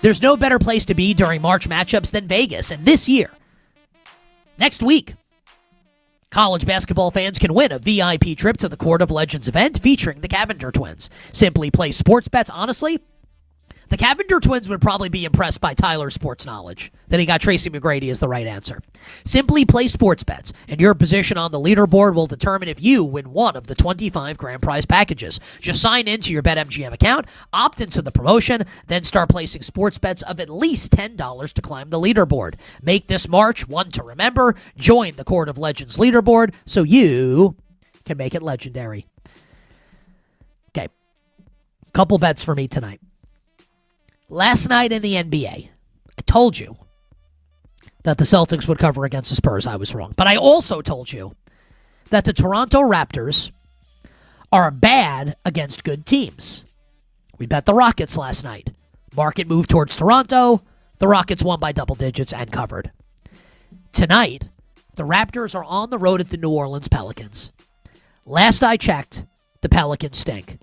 There's no better place to be during March matchups than Vegas. And this year, next week, college basketball fans can win a VIP trip to the Court of Legends event featuring the Cavender twins. Simply Play sports bets. Honestly, the Cavender twins would probably be impressed by Tyler's sports knowledge. That he got Tracy McGrady as the right answer. Simply Play sports bets, and your position on the leaderboard will determine if you win one of the 25 grand prize packages. Just sign into your BetMGM account, opt into the promotion, then start placing sports bets of at least $10 to climb the leaderboard. Make this March one to remember. Join the Court of Legends leaderboard so you can make it legendary. Okay, couple bets for me tonight. Last night in the NBA, I told you that the Celtics would cover against the Spurs. I was wrong. But I also told you that the Toronto Raptors are bad against good teams. We bet the Rockets last night. Market moved towards Toronto. The Rockets won by double digits and covered. Tonight, the Raptors are on the road at the New Orleans Pelicans. Last I checked, the Pelicans stink.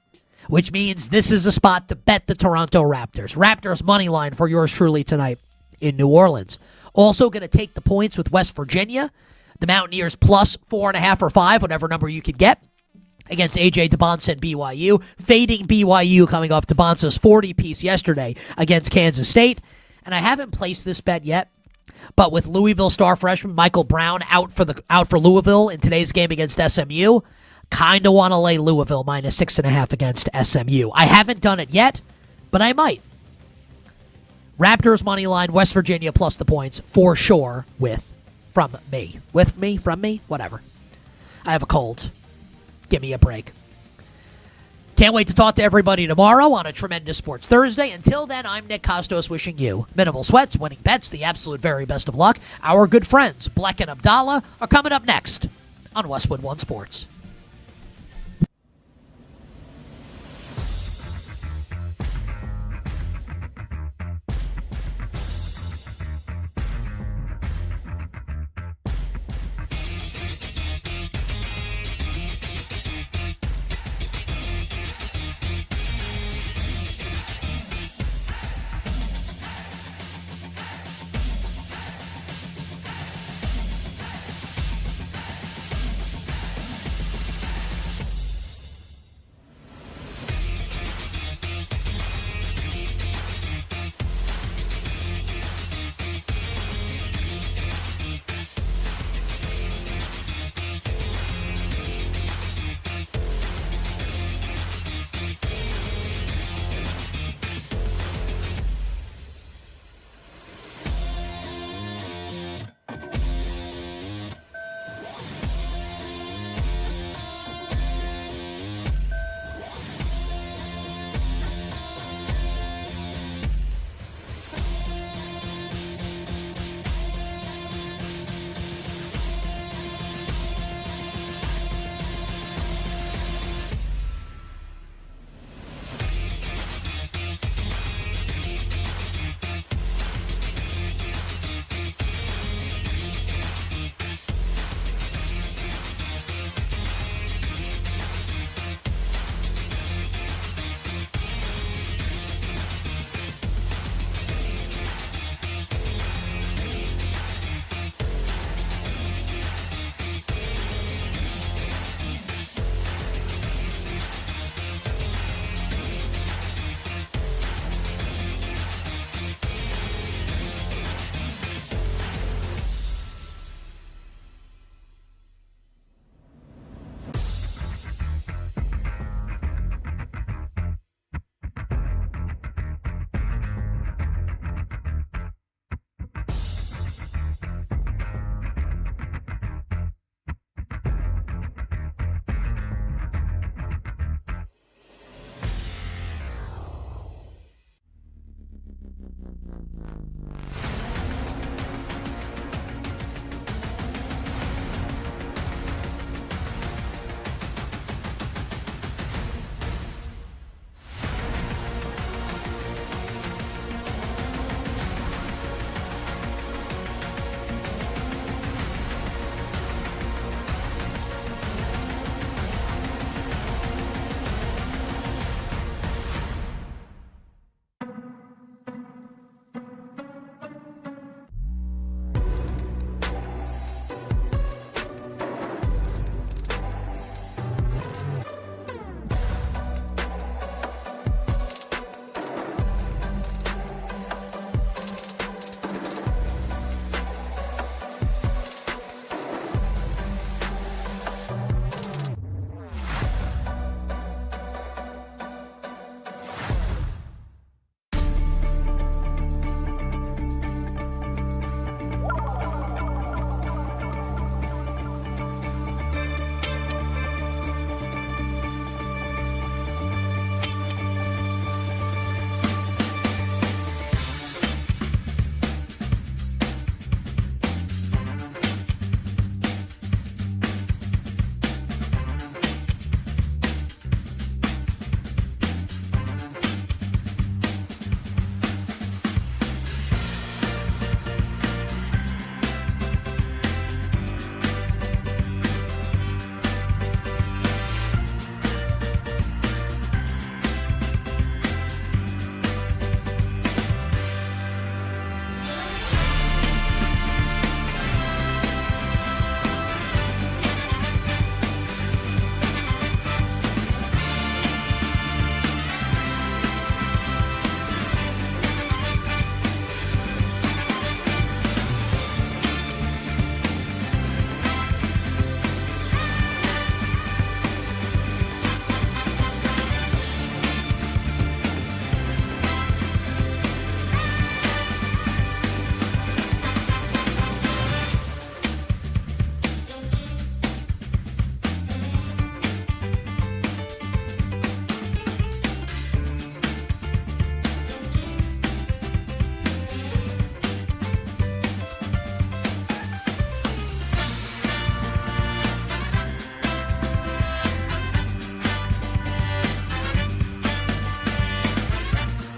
Which means this is a spot to bet the Toronto Raptors. Raptors money line for yours truly tonight in New Orleans. Also going to take the points with West Virginia. The Mountaineers plus 4.5 or 5, whatever number you can get, against A.J. DeBonsa and BYU. Fading BYU coming off DeBonsa's 40-piece yesterday against Kansas State. And I haven't placed this bet yet, but with Louisville star freshman Michael Brown out for Louisville in today's game against SMU, kind of want to lay Louisville minus 6.5 against SMU. I haven't done it yet, but I might. Raptors money line, West Virginia plus the points for sure from me. With me, from me, whatever. I have a cold. Give me a break. Can't wait to talk to everybody tomorrow on a tremendous Sports Thursday. Until then, I'm Nick Kostos wishing you minimal sweats, winning bets, the absolute very best of luck. Our good friends, Bleck and Abdallah, are coming up next on Westwood One Sports.